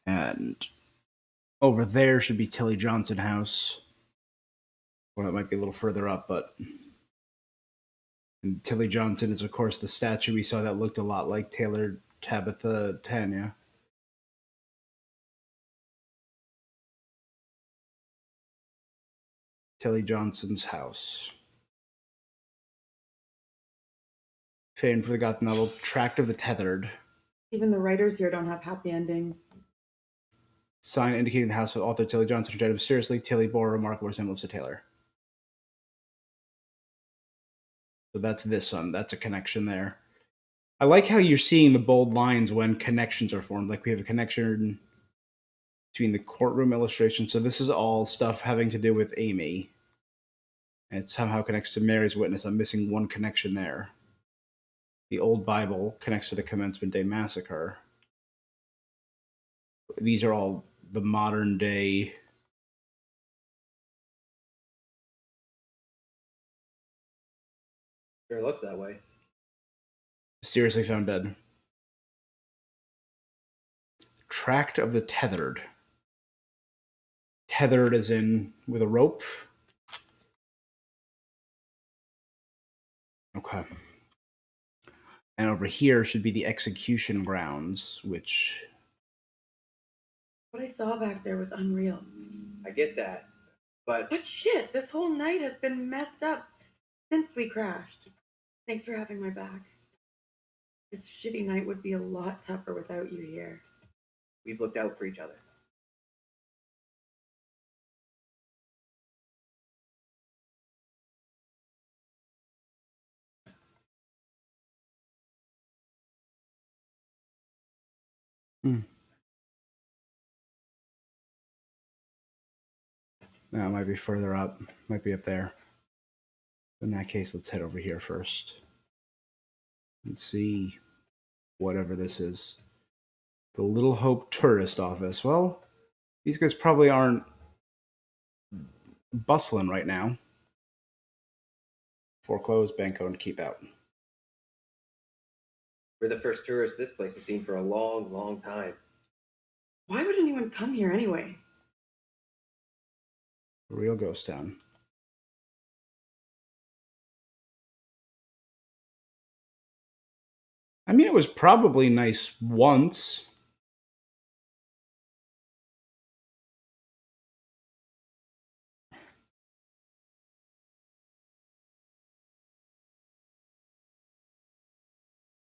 And over there should be Tilly Johnson House. Well, it might be a little further up, but and Tilly Johnson is, of course, the statue we saw that looked a lot like Taylor Tabitha Tanya. Tilly Johnson's house. Famed for the Goth novel Tract of the Tethered. Even the writers here don't have happy endings. Sign indicating the house of author Tilly Johnson died mysteriously. Tilly bore a remarkable resemblance to Taylor. So that's this one. That's a connection there. I like how you're seeing the bold lines when connections are formed. Like we have a connection between the courtroom illustration. So this is all stuff having to do with Amy. And it somehow connects to Mary's witness. I'm missing one connection there. The old Bible connects to the Commencement Day Massacre. These are all the modern day. Sure looks that way. Mysteriously found dead. Tract of the Tethered. Tethered as in with a rope. Okay. And over here should be the execution grounds, which... What I saw back there was unreal. I get that, but But shit, this whole night has been messed up since we crashed. Thanks for having my back. This shitty night would be a lot tougher without you here. we've looked out for each other. No, it might be further up. Might be up there. In that case, let's head over here first. And see whatever this is. The Little Hope Tourist Office. Well, these guys probably aren't bustling right now. Foreclose, bank owned, keep out. We're the first tourists this place has seen for a long, long time. Why would anyone come here anyway? A real ghost town. I mean, it was probably nice once.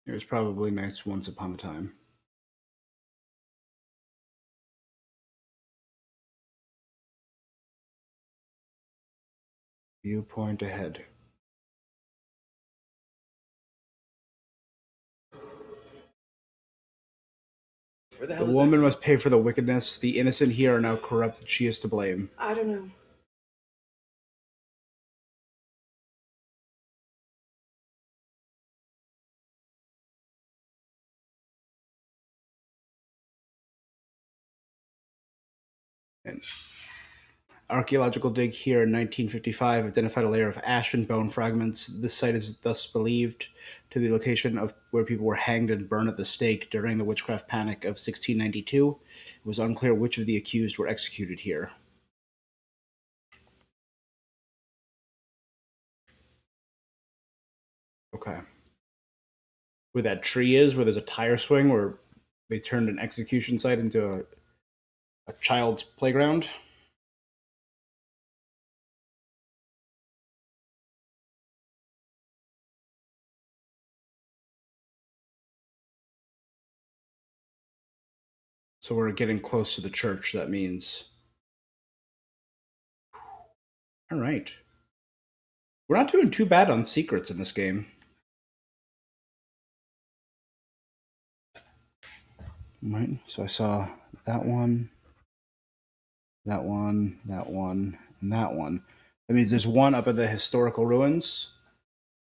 It was probably nice once upon a time. Viewpoint ahead. Where the The hell is woman that? must pay for the wickedness. The innocent here are now corrupted. She is to blame. I don't know. And archaeological dig here in 1955 identified a layer of ash and bone fragments. This site is thus believed to the location of where people were hanged and burned at the stake during the witchcraft panic of 1692. It was unclear which of the accused were executed here. Okay. Where that tree is, where there's a tire swing, where they turned an execution site into a child's playground. So we're getting close to the church, that means. All right. We're not doing too bad on secrets in this game. Right, so I saw that one, that one, that one, and that one. That means there's one up at the historical ruins,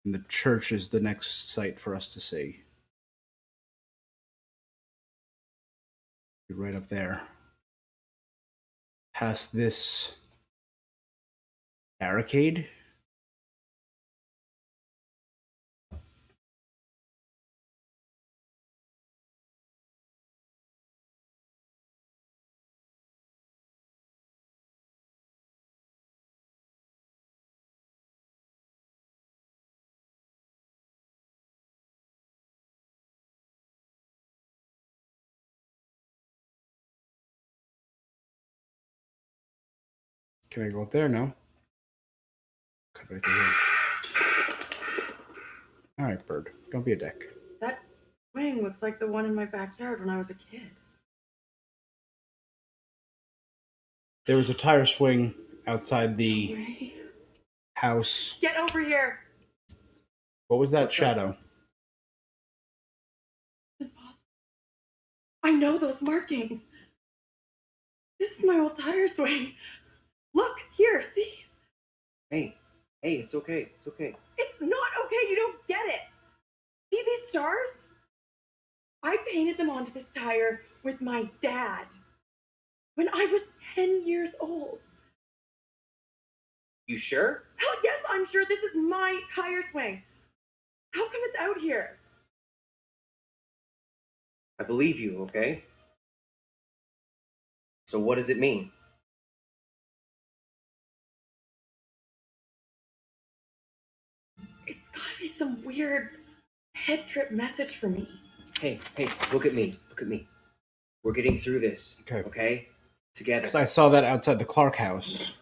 and the church is the next site for us to see. Right up there. Past this barricade. Can I go up there? No. Cut right through here. All right, bird. Don't be a dick. That swing looks like the one in my backyard when I was a kid. There was a tire swing outside the house. Get over here! What was that What's shadow? It's impossible. I know those markings. This is my old tire swing. Look, here, see? Hey, it's okay. It's okay. It's not okay, you don't get it. See these stars? I painted them onto this tire with my dad when I was 10 years old. You sure? Hell yes, I'm sure this is my tire swing. How come it's out here? I believe you, okay? So what does it mean? It's gotta be some weird head trip message for me. Hey, look at me. Look at me. We're getting through this. Okay? Together. Because I saw that outside the Clark house.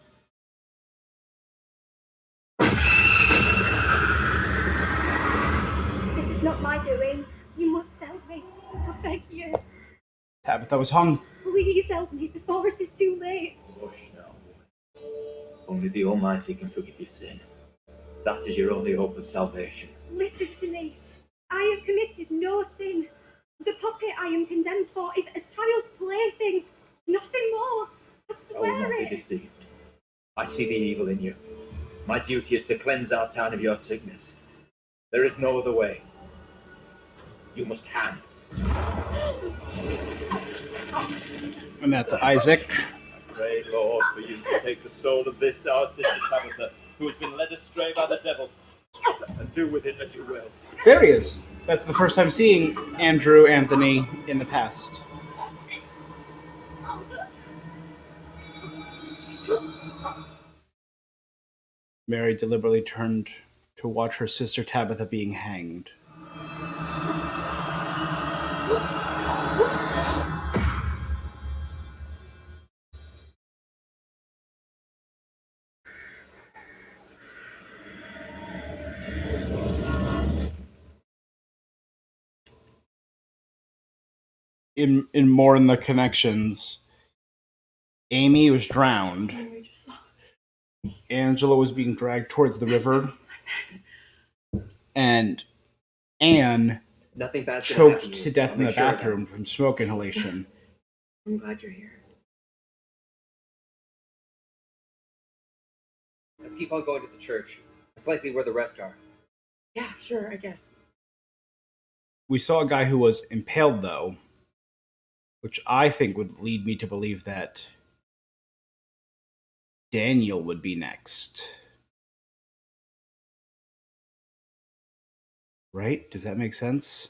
This is not my doing. You must help me. I beg you. Tabitha was hung. Please help me before it is too late. Hush now. Only the Almighty can forgive your sin. That is your only hope of salvation. Listen to me. I have committed no sin. The puppet I am condemned for is a child's plaything. Nothing more. I I will not swear be it. deceived. I see the evil in you. My duty is to cleanse our town of your sickness. There is no other way. You must hang. And that's Isaac. I pray, Lord, for you to take the soul of this, our sister Tabitha, who has been led astray by the devil, and do with it as you will. There he is. That's the first time seeing Andrew Anthony in the past. Mary deliberately turned to watch her sister Tabitha being hanged. In more in the connections, Amy was drowned. Angela was being dragged towards the river, and Anne Nothing bad's gonna choked happen to you. to death I'll in the make sure of that. bathroom from smoke inhalation. I'm glad you're here. Let's keep on going to the church. It's likely where the rest are. Yeah, sure, I guess. We saw a guy who was impaled, though, which I think would lead me to believe that Daniel would be next. Right? Does that make sense?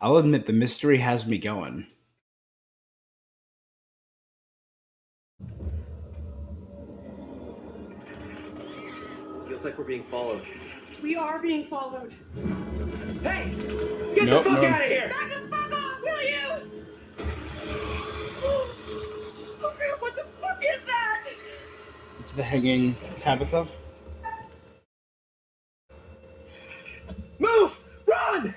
I'll admit the mystery has me going. Feels like we're being followed. We are being followed. Hey! Get Nope, the fuck no. out of here! Back the fuck off, will you? Oh, crap, what the fuck is that? It's the hanging Tabitha. Move! Run!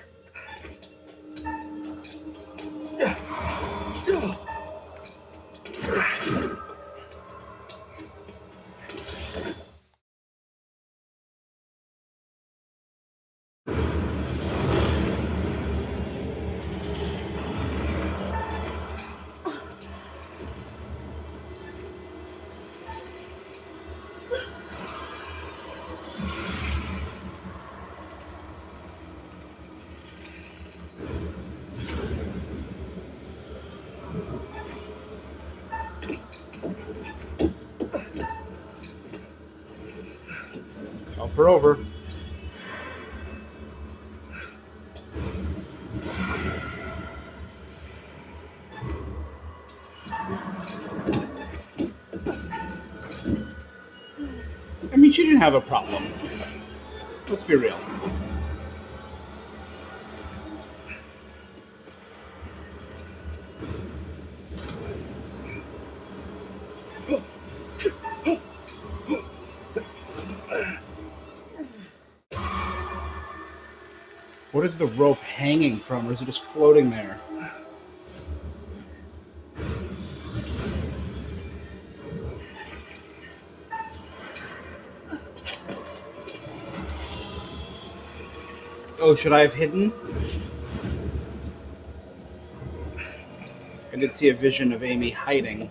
Help her over. I mean, she didn't have a problem. Let's be real. What is the rope hanging from, or is it just floating there? Oh, should I have hidden? I did see a vision of Amy hiding.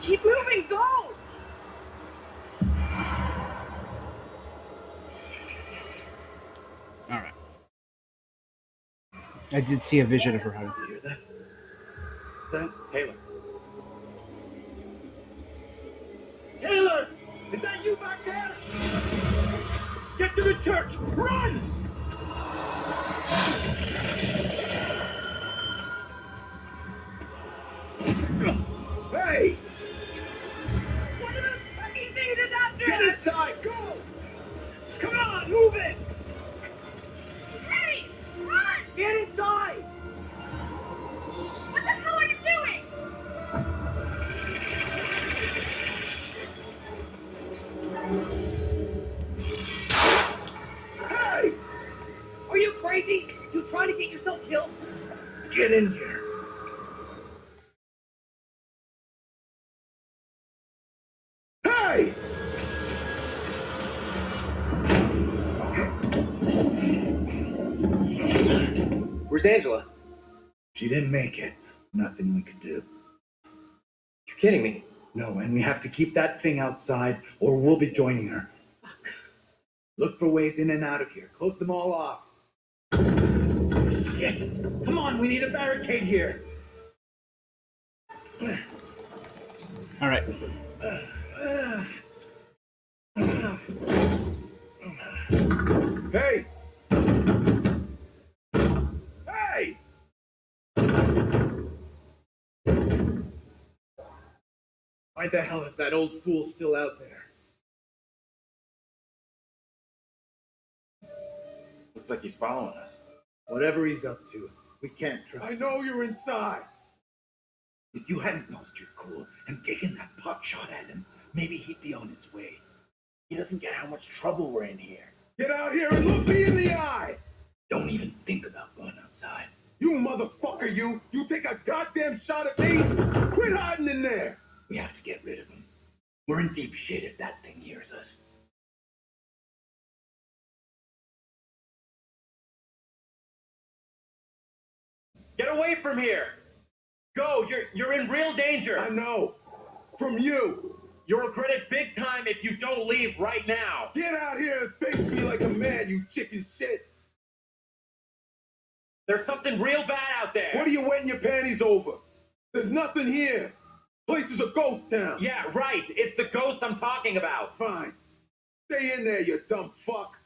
Keep moving, go! Alright. I did see a vision of her hiding. You hear that? Is that Taylor? Taylor! Is that you back there? Get to the church! Run! Hey! What are those fucking things is after Get us? inside! Go! Come on, move it! Hey! Run! Get inside! What the hell are you doing? Hey! Are you crazy? You trying to get yourself killed? Get in here. Hey! Where's Angela? She didn't make it. Nothing we could do. You're kidding me. No, and we have to keep that thing outside, or we'll be joining her. Fuck. Look for ways in and out of here. Close them all off. Shit! Come on, we need a barricade here. Alright. Hey! Hey! Why the hell is that old fool still out there? Looks like he's following us. Whatever he's up to, we can't trust I him. know you're inside. If you hadn't lost your cool and taken that pot shot at him, maybe he'd be on his way. He doesn't get how much trouble we're in here. Get out here and look me in the eye. Don't even think about going outside. You motherfucker, you. You take a goddamn shot at me? Quit hiding in there. We have to get rid of him. We're in deep shit if that thing hears us. Get away from here! Go! You're in real danger! I know. From you. You'll regret it big time if you don't leave right now! Get out here and face me like a man, you chicken shit. There's something real bad out there! What are you wetting your panties over? There's nothing here. Place is a ghost town. Yeah, right! It's the ghosts I'm talking about! Fine. Stay in there, you dumb fuck.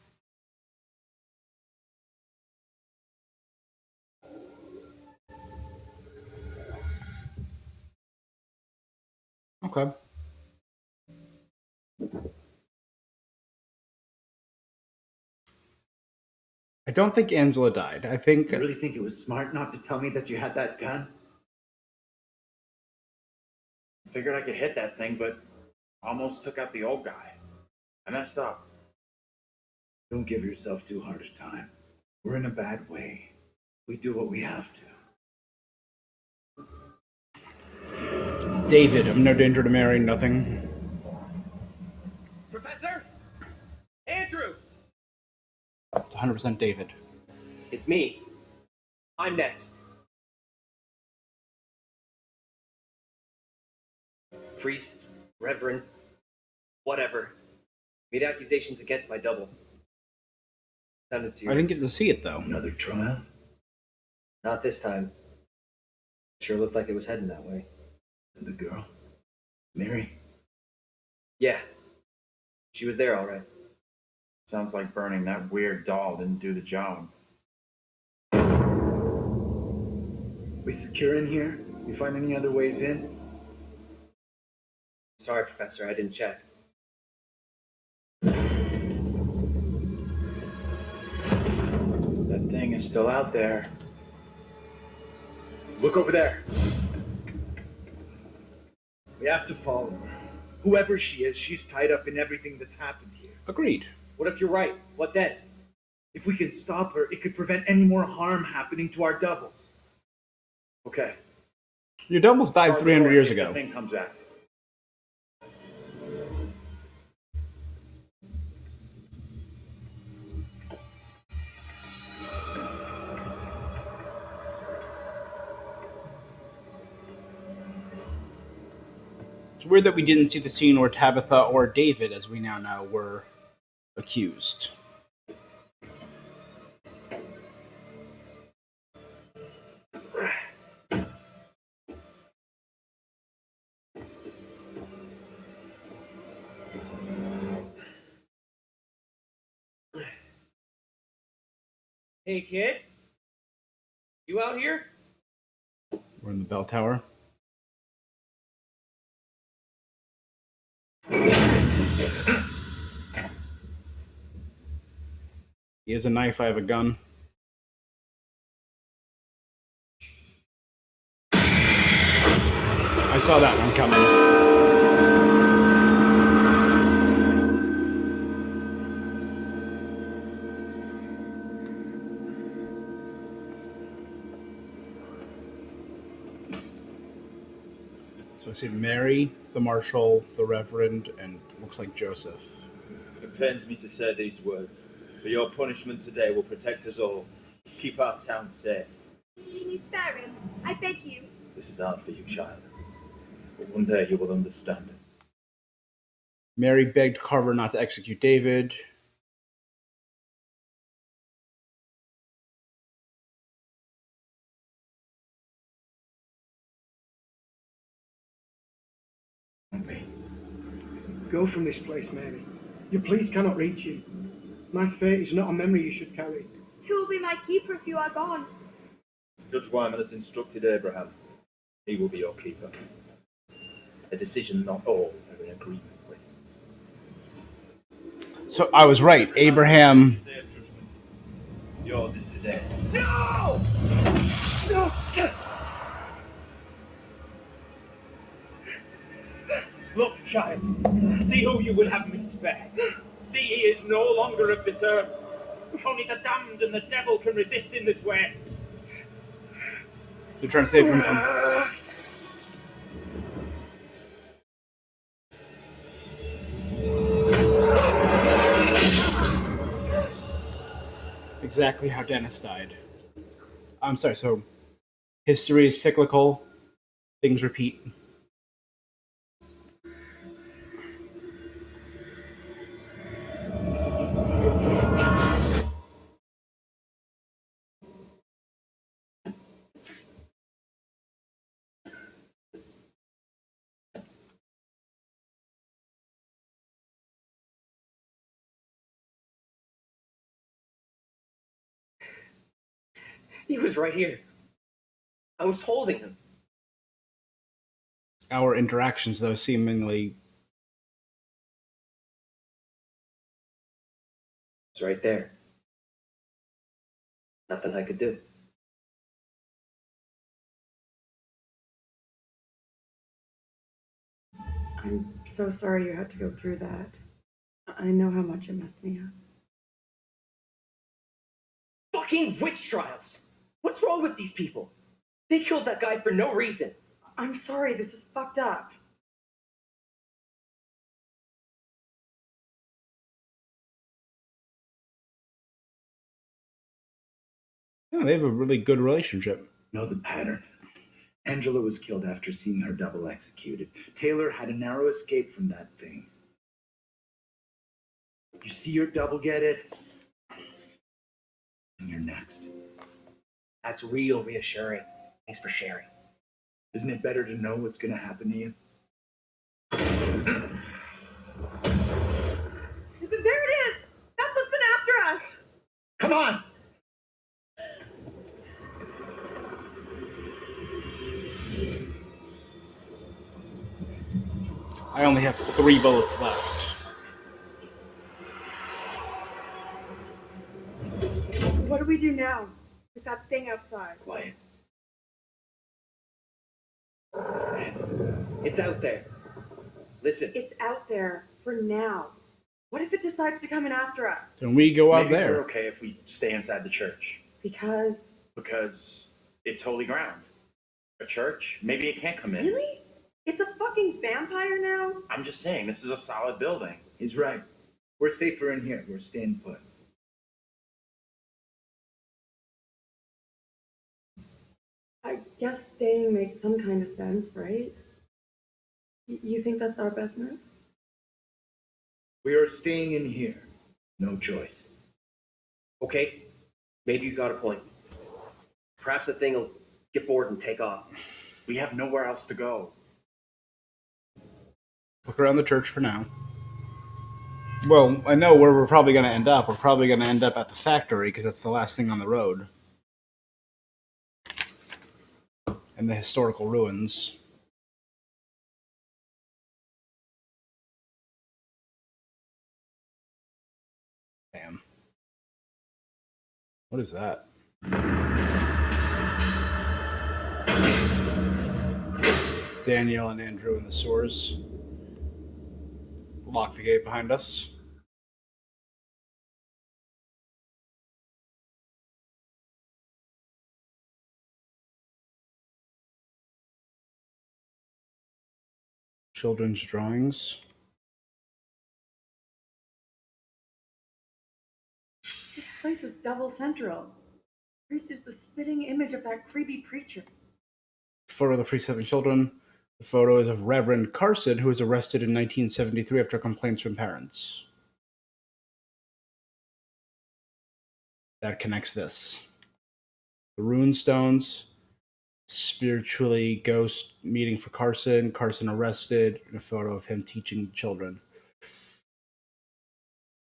Okay. I don't think Angela died. I think You really think it was smart not to tell me that you had that gun? Figured I could hit that thing, but almost took out the old guy. I messed up. Don't give yourself too hard a time. We're in a bad way. We do what we have to. David. I'm no danger to Mary. Nothing. Professor? Andrew! It's 100% David. It's me. I'm next. Priest, reverend, whatever. Made accusations against my double. Sounded serious. I didn't get to see it though. Another trial? Not this time. Sure looked like it was heading that way. And the girl? Mary? Yeah. She was there all right. Sounds like burning that weird doll didn't do the job. We secure in here? You find any other ways in? Sorry, Professor, I didn't check. That thing is still out there. Look over there. We have to follow her. Whoever she is, she's tied up in everything that's happened here. Agreed. What if you're right? What then? If we can stop her, it could prevent any more harm happening to our doubles. Okay. Your doubles died 300 years ago. The thing comes back. It's weird that we didn't see the scene where Tabitha or David, as we now know, were accused. Hey, kid? You out here? We're in the bell tower. He has a knife, I have a gun. I saw that one coming. So I see Mary, the Marshal, the Reverend, and looks like Joseph. It pains me to say these words, but your punishment today will protect us all. Keep our town safe. Can you spare him? I beg you. This is hard for you, child. But one day you will understand. Mary begged Carver not to execute David. Go from this place, Mary. Your pleas cannot reach you. My fate is not a memory you should carry. Who will be my keeper if you are gone? Judge Wyman has instructed Abraham. He will be your keeper. A decision not all are in agreement with. So I was right. Abraham. Day of judgment. Yours is today. No! No! Look, child. See who you will have me spare. See he is no longer of this earth. Only the damned and the devil can resist in this way. They're trying to save him from. Exactly how Dennis died. I'm sorry, so history is cyclical, things repeat. He was right here. I was holding him. Our interactions, though, seemingly He was right there. Nothing I could do. I'm so sorry you had to go through that. I know how much it messed me up. Fucking witch trials! What's wrong with these people? They killed that guy for no reason. I'm sorry, this is fucked up. they have a really good relationship. Know the pattern. Angela was killed after seeing her double executed. Taylor had a narrow escape from that thing. You see your double get it, and you're next. That's real reassuring. Thanks for sharing. Isn't it better to know what's going to happen to you? There it is! That's what's been after us! Come on! I only have 3 bullets left. What do we do now with that thing outside? Quiet. It's out there. Listen. It's out there for now. What if it decides to come in after us? Then we go out Maybe there. we're okay if we stay inside the church. Because... Because it's holy ground. A church? Maybe it can't come in. Really? It's a fucking vampire now? I'm just saying, this is a solid building. He's right. We're safer in here. We're staying put. I guess staying makes some kind of sense, right? You think that's our best move? We are staying in here. No choice. Okay, maybe you got a point. Perhaps the thing will get bored and take off. We have nowhere else to go. Look around the church for now. Well, I know where we're probably going to end up. We're probably going to end up at the factory because that's the last thing on the road. And the historical ruins. Damn. What is that? Daniel and Andrew in the sewers. Lock the gate behind us. Children's drawings. This place is double central. Priest is the spitting image of that creepy preacher. Photo of the priest having children. The photo is of Reverend Carson, who was arrested in 1973 after complaints from parents. That connects this. The rune stones, spiritually ghost meeting for Carson, Carson arrested, and a photo of him teaching children.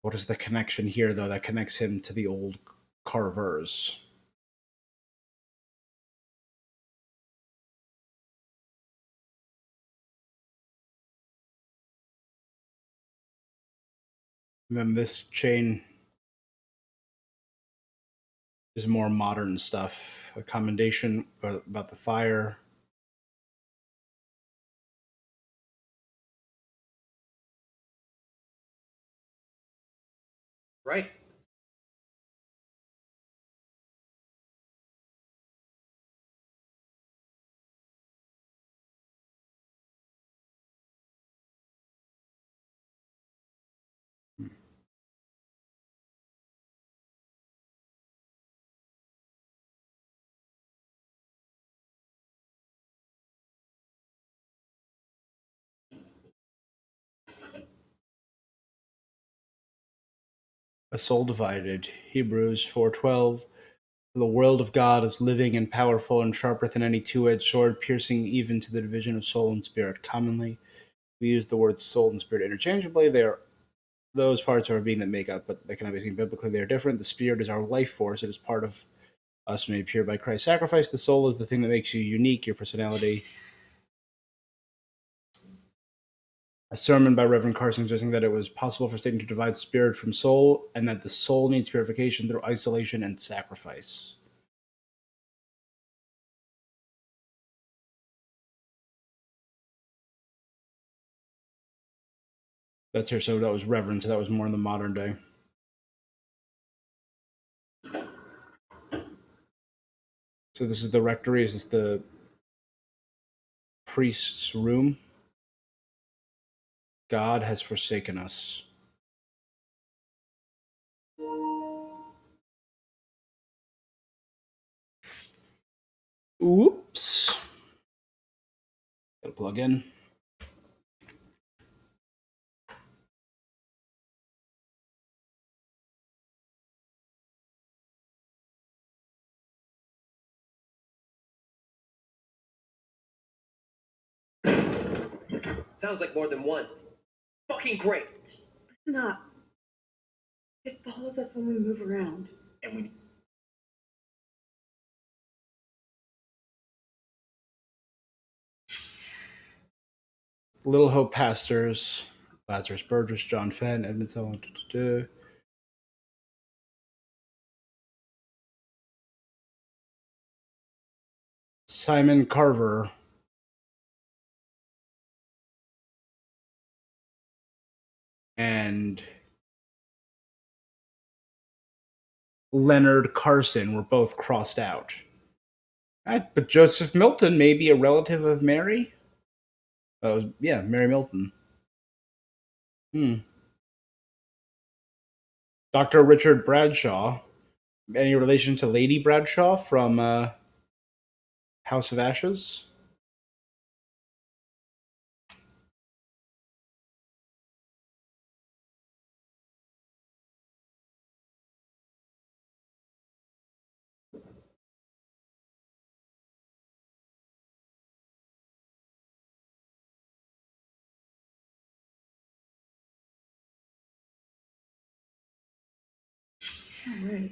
What is the connection here, though, that connects him to the old carvers? And then this chain is more modern stuff. A commendation about the fire. Right. A soul divided. Hebrews 4:12. The world of God is living and powerful and sharper than any two-edged sword, piercing even to the division of soul and spirit. Commonly, we use the words soul and spirit interchangeably. They are those parts of our being that make up, but they cannot be seen biblically. They are different. The spirit is our life force. It is part of Us made pure by Christ's sacrifice. The soul is the thing that makes you unique, your personality. A sermon by Reverend Carson suggesting that it was possible for Satan to divide spirit from soul, and that the soul needs purification through isolation and sacrifice. That's here, so that was Reverend, so that was more in the modern day. So this is the rectory. Is this the priest's room? God has forsaken us. Oops. Gotta plug in. Sounds like more than one. Fucking great. Listen up. It follows us when we move around. And we Little Hope pastors, Lazarus Burgess, John Fenn, Edmund Sullivan. Simon Carver. And Leonard Carson were both crossed out. But Joseph Milton may be a relative of Mary? Mary Milton. Dr. Richard Bradshaw. Any relation to Lady Bradshaw from House of Ashes? Yeah, right.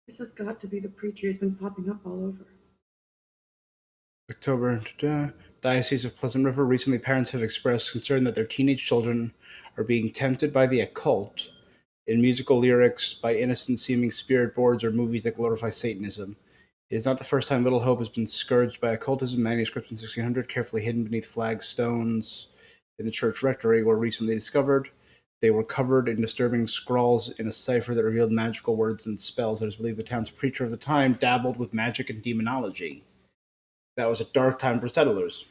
This has got to be the preacher who's been popping up all over. October. Diocese of Pleasant River. Recently, parents have expressed concern that their teenage children are being tempted by the occult in musical lyrics, by innocent-seeming spirit boards, or movies that glorify Satanism. It is not the first time Little Hope has been scourged by occultism. Manuscripts in 1600, carefully hidden beneath flagstones in the church rectory, were recently discovered. They were covered in disturbing scrawls in a cipher that revealed magical words and spells. It is believed the town's preacher of the time dabbled with magic and demonology. That was a dark time for settlers.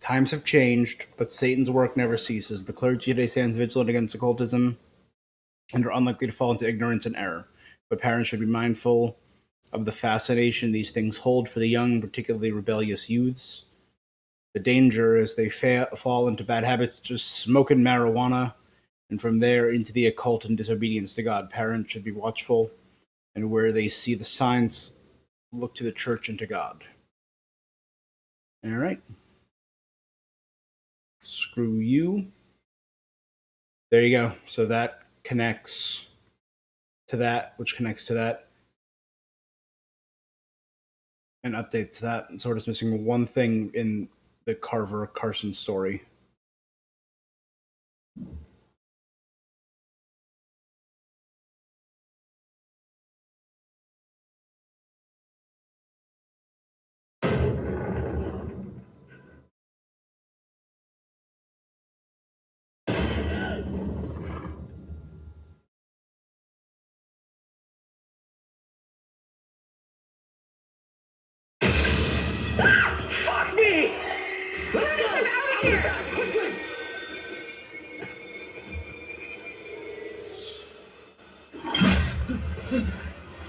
Times have changed, but Satan's work never ceases. The clergy today stands vigilant against occultism and are unlikely to fall into ignorance and error. But parents should be mindful of the fascination these things hold for the young, particularly rebellious youths. The danger is they fall into bad habits, just smoking marijuana, and from there into the occult and disobedience to God. Parents should be watchful, and where they see the signs, look to the church and to God. All right. Screw you. There you go. So that connects to that, which connects to that, and updates that. So we're just missing one thing in the Carver Carson story. Fuck me! Let's go! Out of here! Quickly!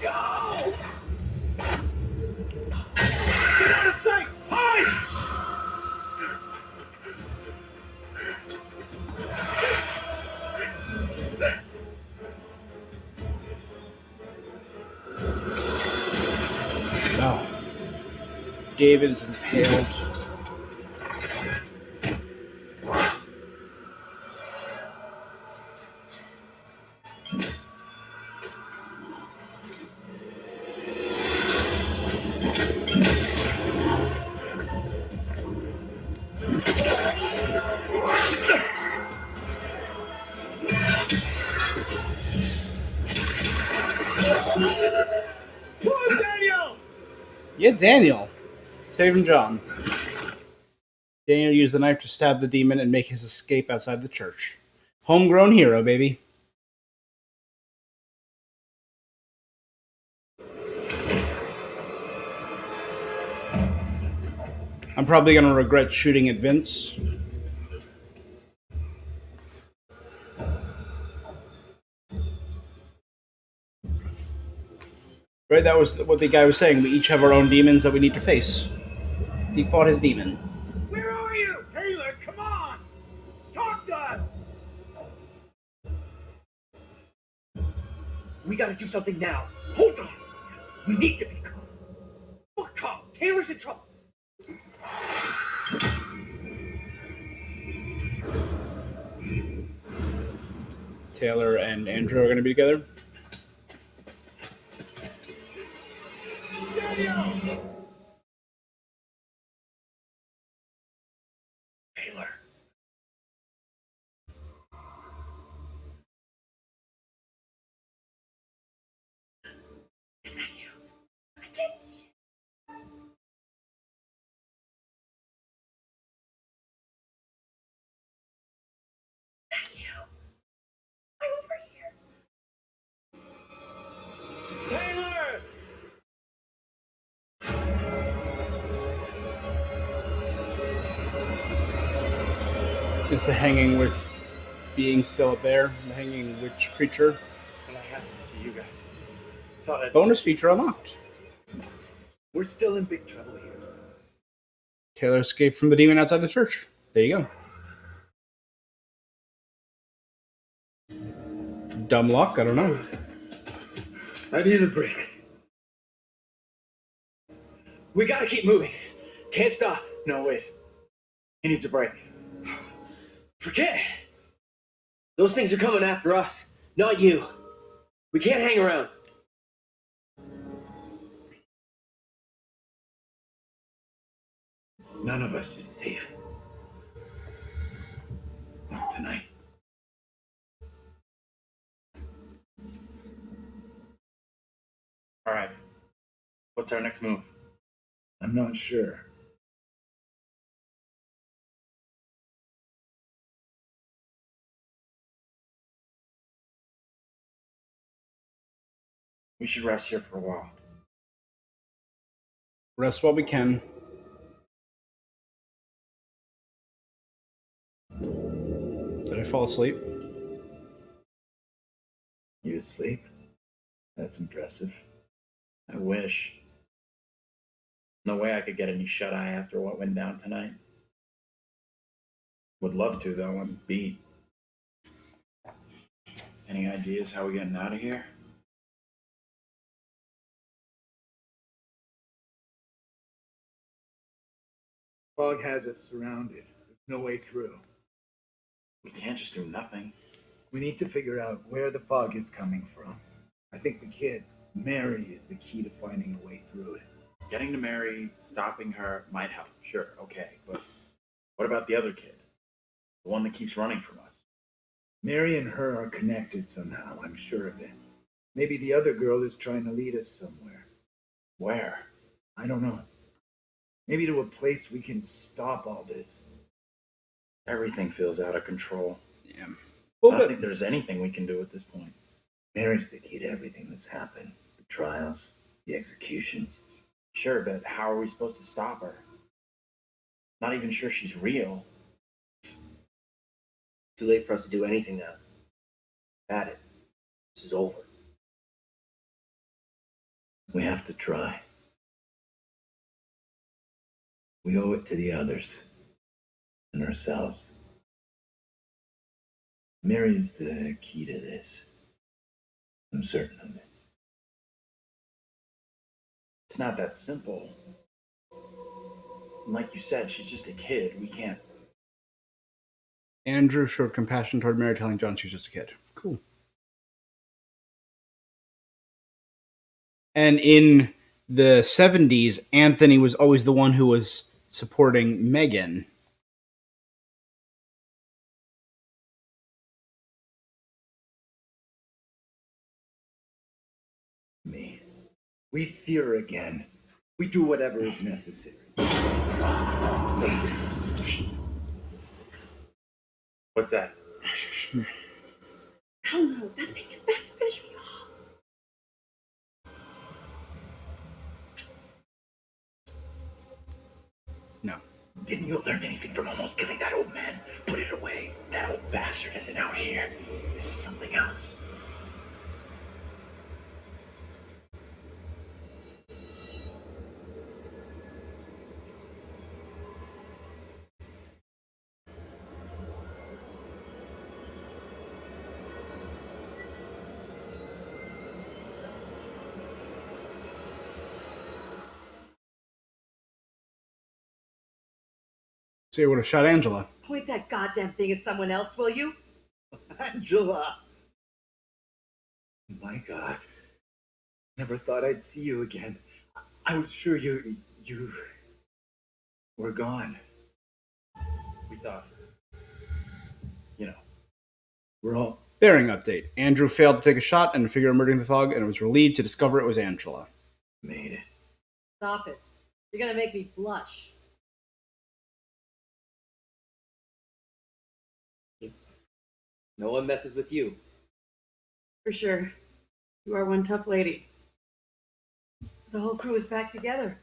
Go! Get out of sight! Hide! Oh. David is impaled. Daniel! Yeah, Daniel. Saving John. Daniel used the knife to stab the demon and make his escape outside the church. Homegrown hero, baby. I'm probably going to regret shooting at Vince. Right, that was what the guy was saying. We each have our own demons that we need to face. He fought his demon. Where are you? Taylor, come on! Talk to us! We gotta do something now. Hold on! We need to be calm. What calm? Taylor's in trouble. Taylor and Andrew are going to be together. Daniel! Taylor. Is that you? I can't. Is that you? I'm over here. Taylor! Is the hanging witch being still up there? The hanging witch creature? But I have to see you guys. Thought I'd... Bonus feature unlocked. We're still in big trouble here. Taylor escaped from the demon outside the church. There you go. Dumb luck? I don't know. I need a break. We gotta keep moving. Can't stop. No, wait. He needs a break. Forget it. Those things are coming after us, not you. We can't hang around. None of us is safe. Not tonight. All right. What's our next move? I'm not sure. We should rest here for a while. Rest while we can. Did I fall asleep? You asleep? That's impressive. I wish. No way I could get any shut-eye after what went down tonight. Would love to, though. I'm beat. Any ideas how we're getting out of here? Fog has us surrounded. There's no way through. We can't just do nothing. We need to figure out where the fog is coming from. I think the kid, Mary, is the key to finding a way through it. Getting to Mary, stopping her might help. Sure, okay. But what about the other kid? The one that keeps running from us? Mary and her are connected somehow, I'm sure of it. Maybe the other girl is trying to lead us somewhere. Where? I don't know. Maybe to a place we can stop all this. Everything feels out of control. Yeah. I don't think there's anything we can do at this point. Mary's the key to everything that's happened. The trials, the executions. Sure, but how are we supposed to stop her? Not even sure she's real. Too late for us to do anything now. Had it. This is over. We have to try. We owe it to the others and ourselves. Mary's the key to this. I'm certain of it. It's not that simple. And like you said, she's just a kid. We can't. Andrew showed compassion toward Mary, telling John she's just a kid. Cool. And in the 70s, Anthony was always the one who was supporting Megan. Me. We see her again. We do whatever is necessary. What's that? Hell no, that thing is back to finish me off. No. Didn't you learn anything from almost killing that old man? Put it away. That old bastard isn't out here. This is something else. So you would have shot Angela. Point that goddamn thing at someone else, will you? Angela! My God. Never thought I'd see you again. I was sure you were gone. We thought, We're all... Bearing update. Andrew failed to take a shot and a figure emerging in the fog, and was relieved to discover it was Angela. made it. Stop it. You're gonna make me blush. No one messes with you. For sure. You are one tough lady. The whole crew is back together.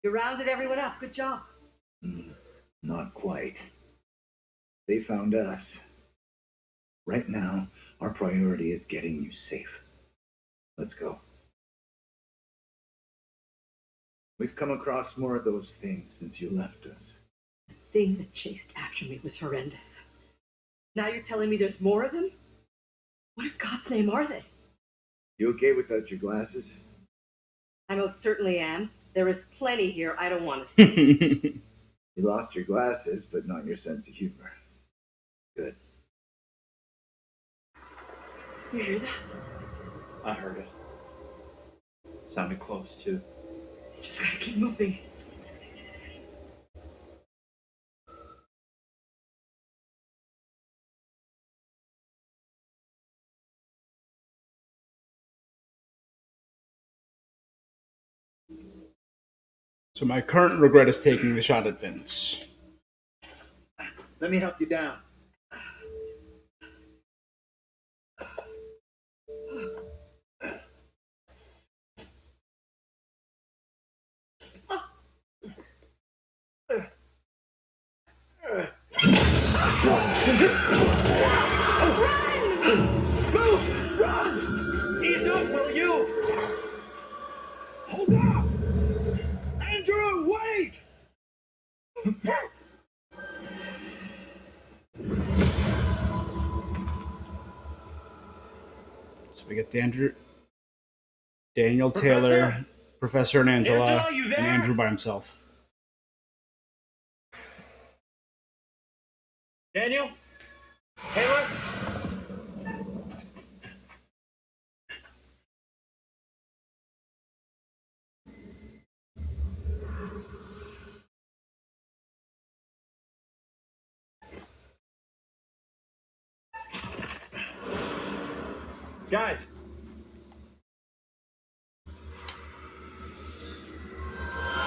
You rounded everyone up. Good job. Not quite. They found us. Right now, our priority is getting you safe. Let's go. We've come across more of those things since you left us. The thing that chased after me was horrendous. Now you're telling me there's more of them? What in God's name are they? You okay without your glasses? I most certainly am. There is plenty here I don't want to see. You lost your glasses, but not your sense of humor. Good. You hear that? I heard it. Sounded close, too. You just gotta keep moving. So my current regret is taking the shot at Vince. Let me help you down. Move! Run! Ease up, will you? Hold up! Andrew, wait! So we get Daniel Taylor, Professor and Angela, Angela, you there? and Andrew by himself. Daniel? Taylor? Guys!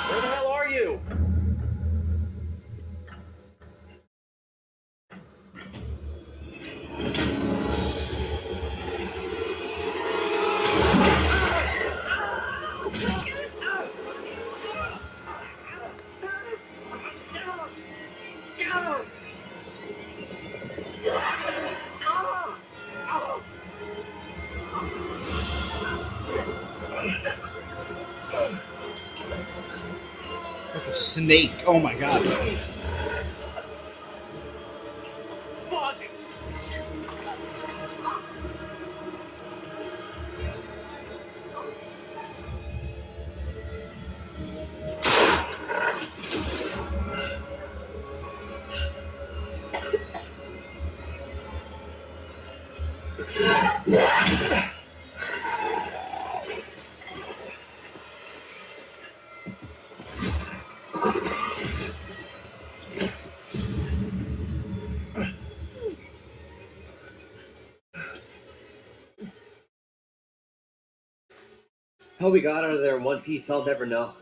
Where the hell are you? That's a snake. Oh my god. Fuck! How we got out of there in one piece, I'll never know.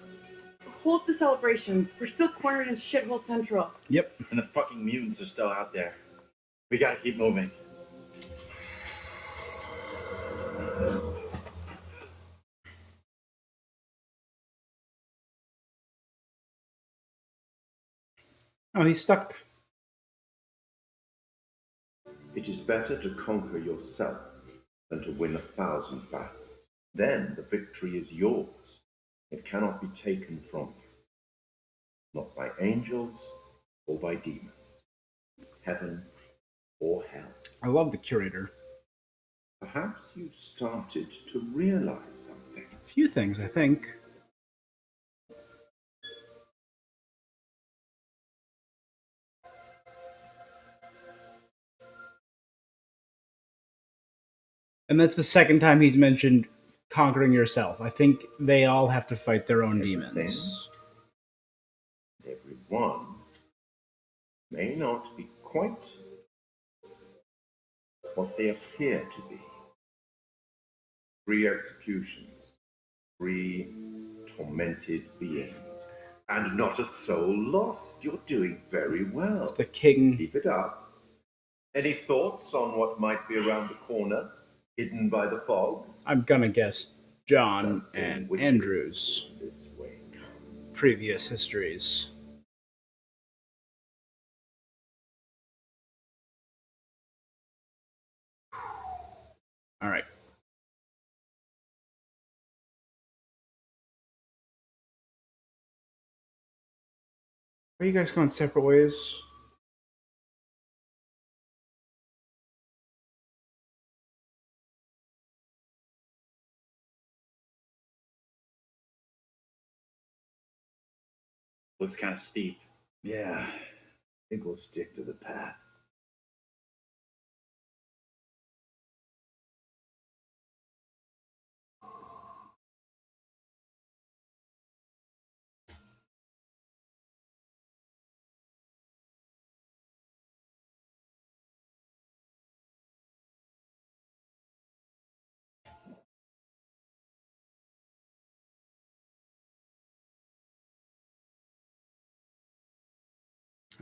Hold the celebrations. We're still cornered in shithole central. Yep. And the fucking mutants are still out there. We gotta keep moving. Oh, he's stuck. It is better to conquer yourself than to win 1,000 battles. Then the victory is yours. It cannot be taken from you, not by angels or by demons, heaven or hell. I love the curator. Perhaps you've started to realize something. A few things, I think. And that's the second time he's mentioned conquering yourself. I think they all have to fight their own demons. Everyone may not be quite what they appear to be. 3 executions, 3 tormented beings, and not a soul lost. You're doing very well. It's the king. Keep it up. Any thoughts on what might be around the corner, hidden by the fog? I'm gonna guess John and Andrew's This way. previous histories. All right. Are you guys going separate ways? Looks kind of steep. Yeah, I think we'll stick to the path.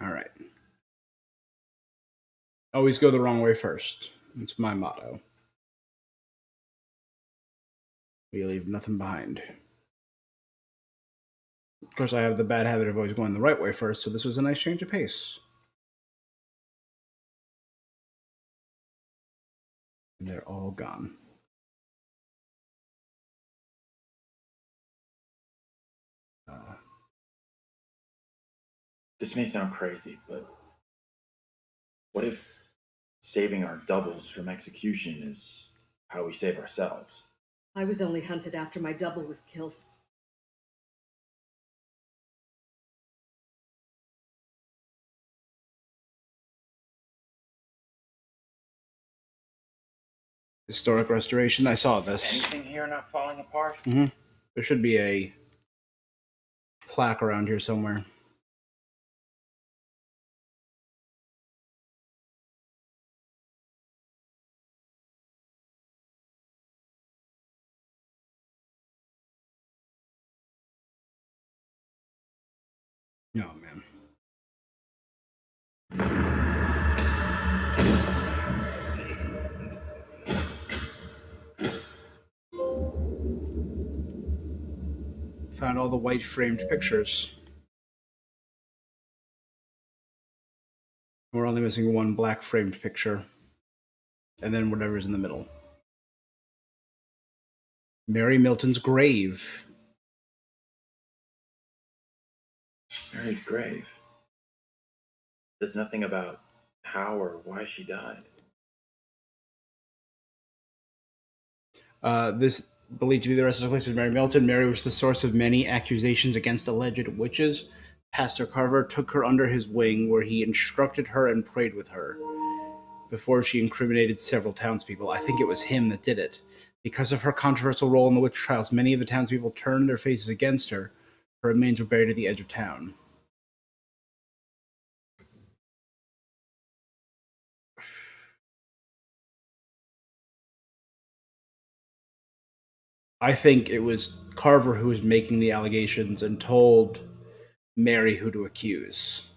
All right. Always go the wrong way first. It's my motto. We leave nothing behind. Of course, I have the bad habit of always going the right way first, so this was a nice change of pace. And they're all gone. This may sound crazy, but what if saving our doubles from execution is how we save ourselves? I was only hunted after my double was killed. Historic restoration. I saw this. Anything here not falling apart? Mm-hmm. There should be a plaque around here somewhere. Oh, man. Found all the white framed pictures. We're only missing one black framed picture. And then whatever's in the middle. Mary Milton's grave. Mary's grave. There's nothing about how or why she died. This believed to be the rest of the place of Mary Milton. Mary was the source of many accusations against alleged witches. Pastor Carver took her under his wing, where he instructed her and prayed with her before she incriminated several townspeople. I think it was him that did it. Because of her controversial role in the witch trials, many of the townspeople turned their faces against her. Her remains were buried at the edge of town. I think it was Carver who was making the allegations and told Mary who to accuse.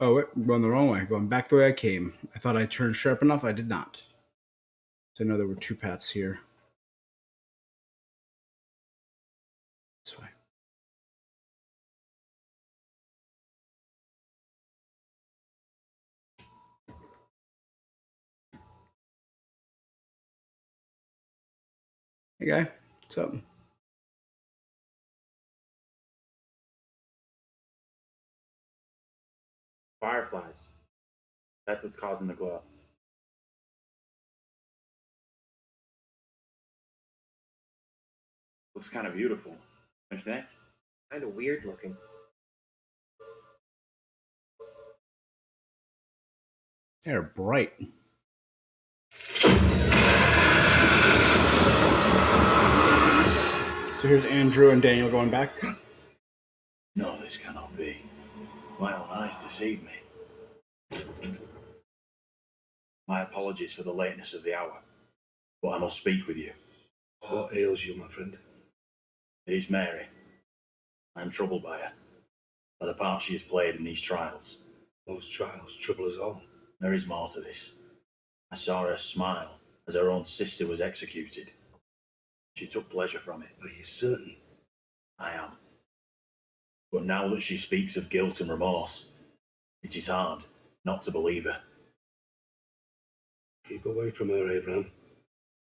Oh, wait, I'm going the wrong way. Going back the way I came. I thought I turned sharp enough. I did not. So I know there were two paths here. This way. Hey, guy. What's up? Fireflies. That's what's causing the glow. Looks kind of beautiful, don't you think? Kind of weird looking. They're bright. So here's Andrew and Daniel going back. No, this cannot be. My own eyes deceive me. My apologies for the lateness of the hour, but I must speak with you. What ails you, my friend? It is Mary. I am troubled by her, by the part she has played in these trials. Those trials trouble us all. There is more to this. I saw her smile as her own sister was executed. She took pleasure from it. Are you certain? I am. But now that she speaks of guilt and remorse, it is hard not to believe her. Keep away from her, Abraham.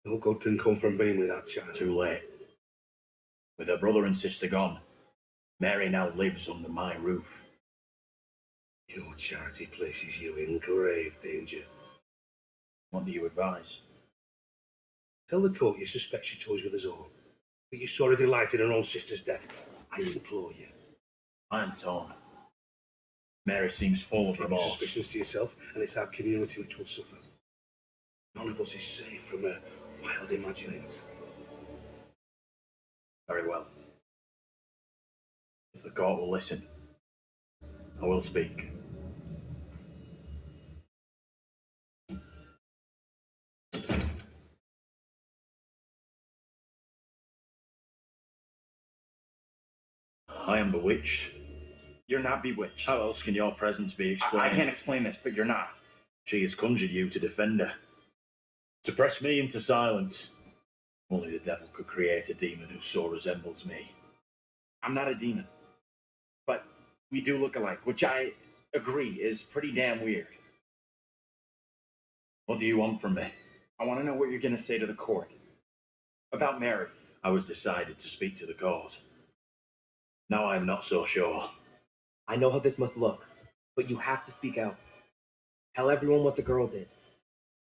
No good can come from being with that child. Too late. With her brother and sister gone, Mary now lives under my roof. Your charity places you in grave danger. What do you advise? Tell the court you suspect she toys with us all, but you saw her delight in her own sister's death. I implore you. I am torn. Mary seems full of Keep your remorse. suspicions to yourself, and it's our community which will suffer. None of us is safe from her wild imaginings. Very well. If the court will listen, I will speak. I am bewitched. You're not bewitched. How else can your presence be explained? I can't explain this, but you're not. She has conjured you to defend her. To press me into silence. Only the devil could create a demon who so resembles me. I'm not a demon. But we do look alike, which I agree is pretty damn weird. What do you want from me? I want to know what you're going to say to the court. About Mary. I was decided to speak to the cause. Now I am not so sure. I know how this must look, but you have to speak out. Tell everyone what the girl did.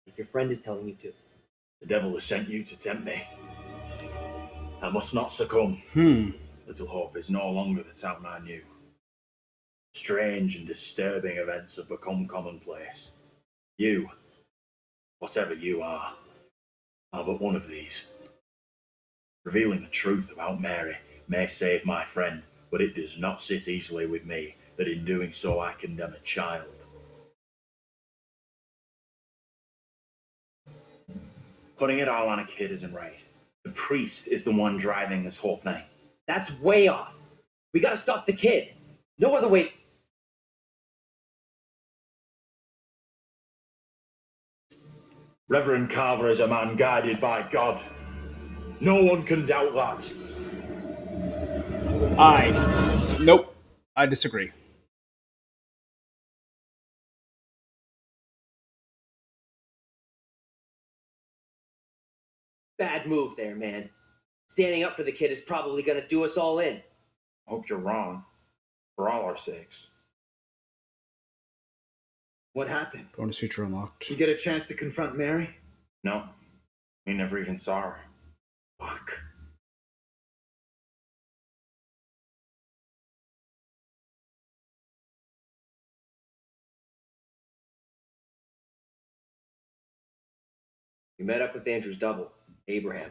If your friend is telling you to. The devil has sent you to tempt me. I must not succumb. Little Hope is no longer the town I knew. Strange and disturbing events have become commonplace. You, whatever you are but one of these. Revealing the truth about Mary may save my friend, but it does not sit easily with me that in doing so I condemn a child. Putting it all on a kid isn't right. The priest is the one driving this whole thing. That's way off. We gotta stop the kid. No other way. Reverend Carver is a man guided by God. No one can doubt that. Nope. I disagree. Bad move there, man. Standing up for the kid is probably gonna do us all in. I hope you're wrong. For all our sakes. What happened? Bonus feature unlocked. You get a chance to confront Mary? No. We never even saw her. Fuck. We met up with Andrew's double, Abraham.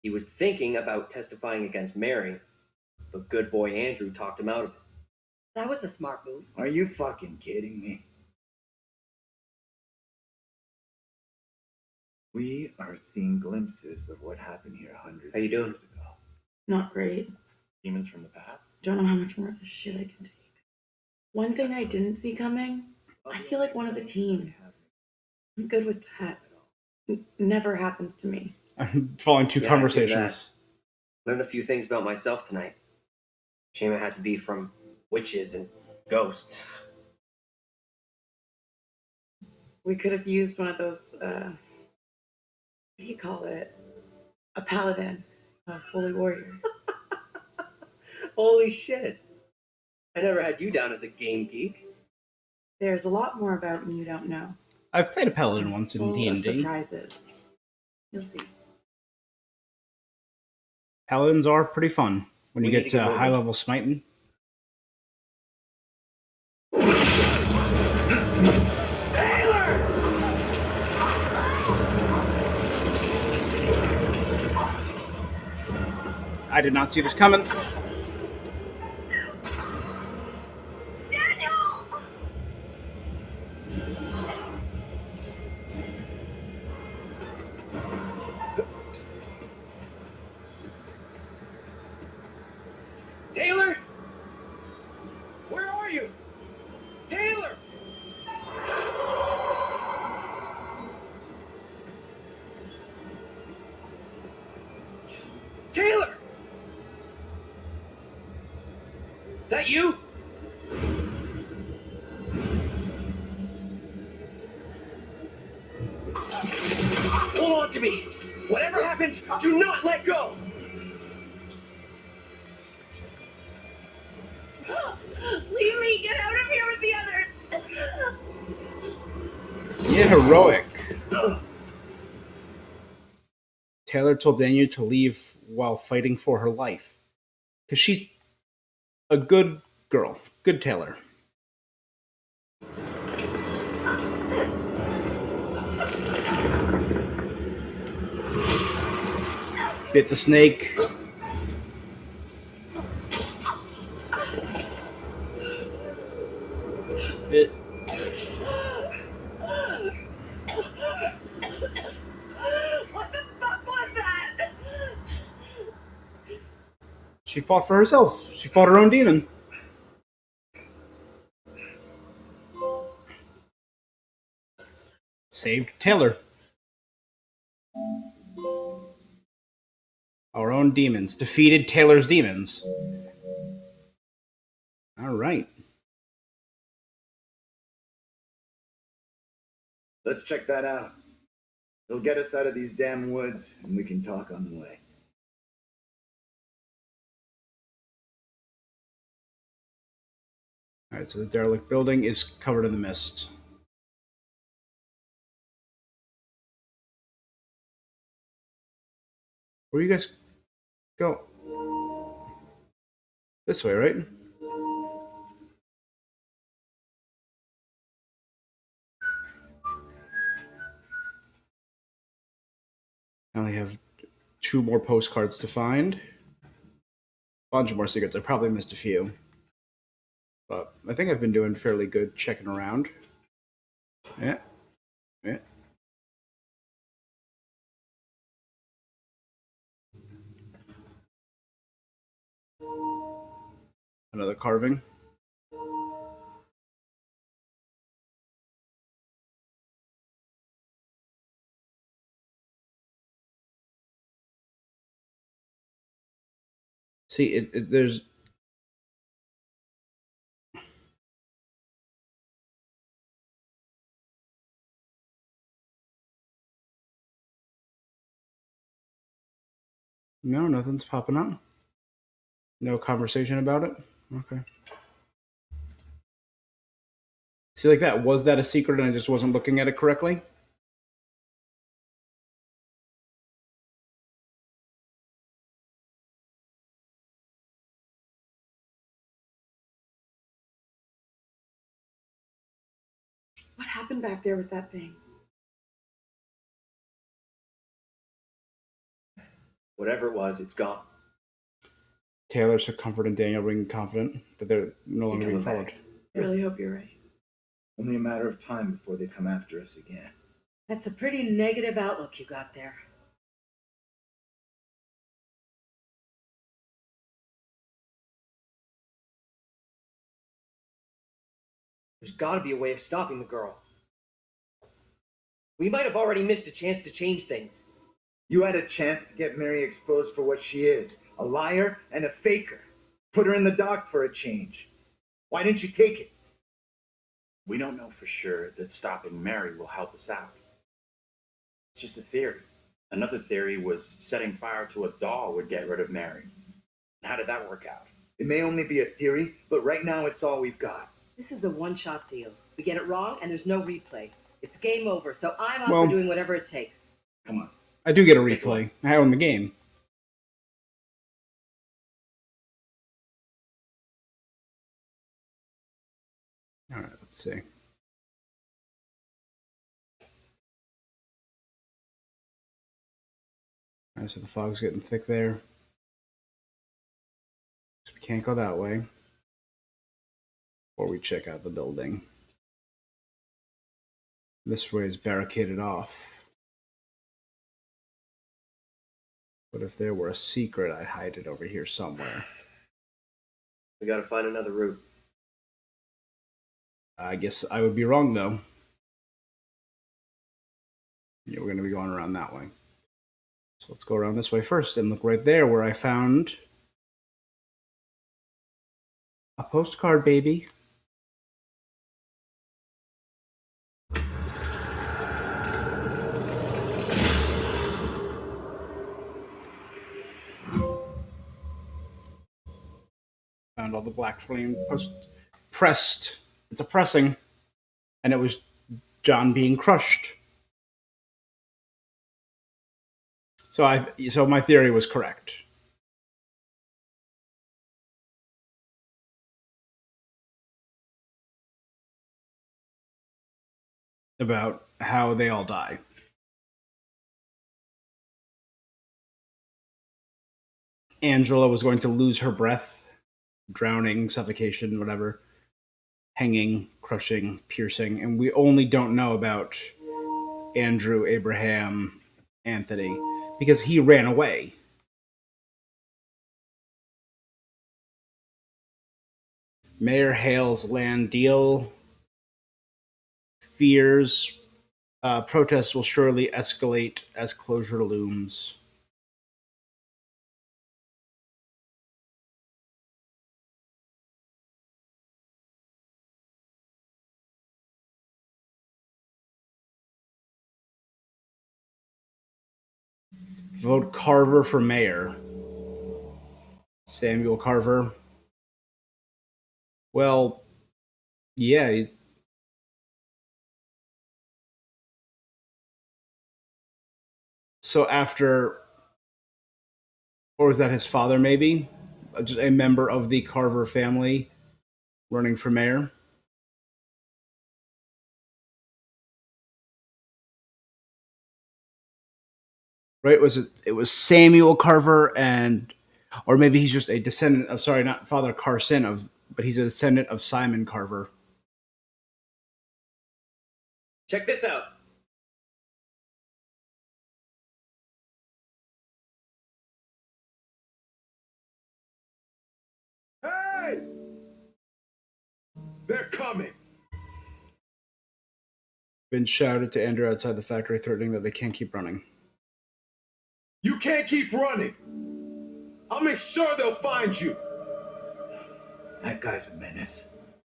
He was thinking about testifying against Mary, but good boy Andrew talked him out of it. That was a smart move. Are you fucking kidding me? We are seeing glimpses of what happened here hundreds How you of doing? years ago. Not great. Demons from the past? Don't know how much more of this shit I can take. One thing I didn't see coming, I feel like one of the team. I'm good with that. Never happens to me. I'm following two Yeah, conversations. Learned a few things about myself tonight. Shame it had to be from witches and ghosts. We could have used one of those, what do you call it? A paladin. A holy warrior. Holy shit. I never had you down as a game geek. There's a lot more about me you don't know. I've played a paladin once in Full of D&D. surprises. You'll see. Paladins are pretty fun when you We need get to to get moving. high-level smiting. I did not see this coming. Taylor? Where are you? Taylor! Taylor! That you? Hold on to me. Whatever happens, do not let go. Leave me! Get out of here with the others! Yeah, heroic. Taylor told Daniel to leave while fighting for her life. Because she's a good girl. Good Taylor. Bit the snake. Bit. What the fuck was that? She fought for herself. She fought her own demon. Saved Taylor. Our own demons. Defeated Taylor's demons. All right. Let's check that out. It'll get us out of these damn woods, and we can talk on the way. All right, so the derelict building is covered in the mist. Where you guys go? This way, right? I only have 2 more postcards to find. Bunch more secrets. I probably missed a few. But I think I've been doing fairly good checking around. Yeah. Yeah. Another carving. See, there's... No, nothing's popping up. No conversation about it? Okay. See, like that. Was that a secret and I just wasn't looking at it correctly? What happened back there with that thing? Whatever it was, it's gone. Taylor took comfort in Daniel being confident that they're no longer being coming followed. back. Really hope you're right. Only a matter of time before they come after us again. That's a pretty negative outlook you got there. There's gotta be a way of stopping the girl. We might have already missed a chance to change things. You had a chance to get Mary exposed for what she is, a liar and a faker. Put her in the dock for a change. Why didn't you take it? We don't know for sure that stopping Mary will help us out. It's just a theory. Another theory was setting fire to a doll would get rid of Mary. How did that work out? It may only be a theory, but right now it's all we've got. This is a one-shot deal. We get it wrong, and there's no replay. It's game over, so I'm up Well- for doing whatever it takes. Come on. I do get a replay. I own the game. All right, let's see. All right, so the fog's getting thick there. So we can't go that way. Or we check out the building. This way is barricaded off. But if there were a secret, I'd hide it over here somewhere. We gotta find another route. I guess I would be wrong, though. Yeah, we're going to be going around that way. So let's go around this way first and look right there where I found a postcard, baby. Found all the black flame pressed. It's a pressing. And it was John being crushed. So my theory was correct. About how they all die. Angela was going to lose her breath, drowning, suffocation, whatever, hanging, crushing, piercing, and we only don't know about Andrew, Abraham, Anthony, because he ran away. Mayor Hale's land deal fears protests will surely escalate as closure looms. Vote Carver for mayor. Samuel Carver. Well, yeah. So after, or was that his father maybe? Just a member of the Carver family running for mayor? Right? It was Samuel Carver and, or maybe he's just a descendant of, sorry, not Father Carson but he's a descendant of Simon Carver. Check this out. Hey! They're coming! Been shouted to Andrew outside the factory, threatening that they can't keep running. You can't keep running! I'll make sure they'll find you! That guy's a menace.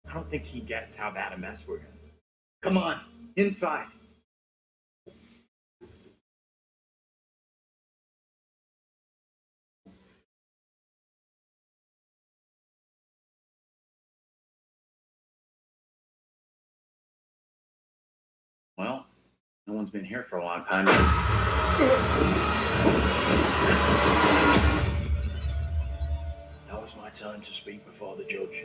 I don't think he gets how bad a mess we're in. Come on, inside. Well, no one's been here for a long time. Now is my time to speak before the judge.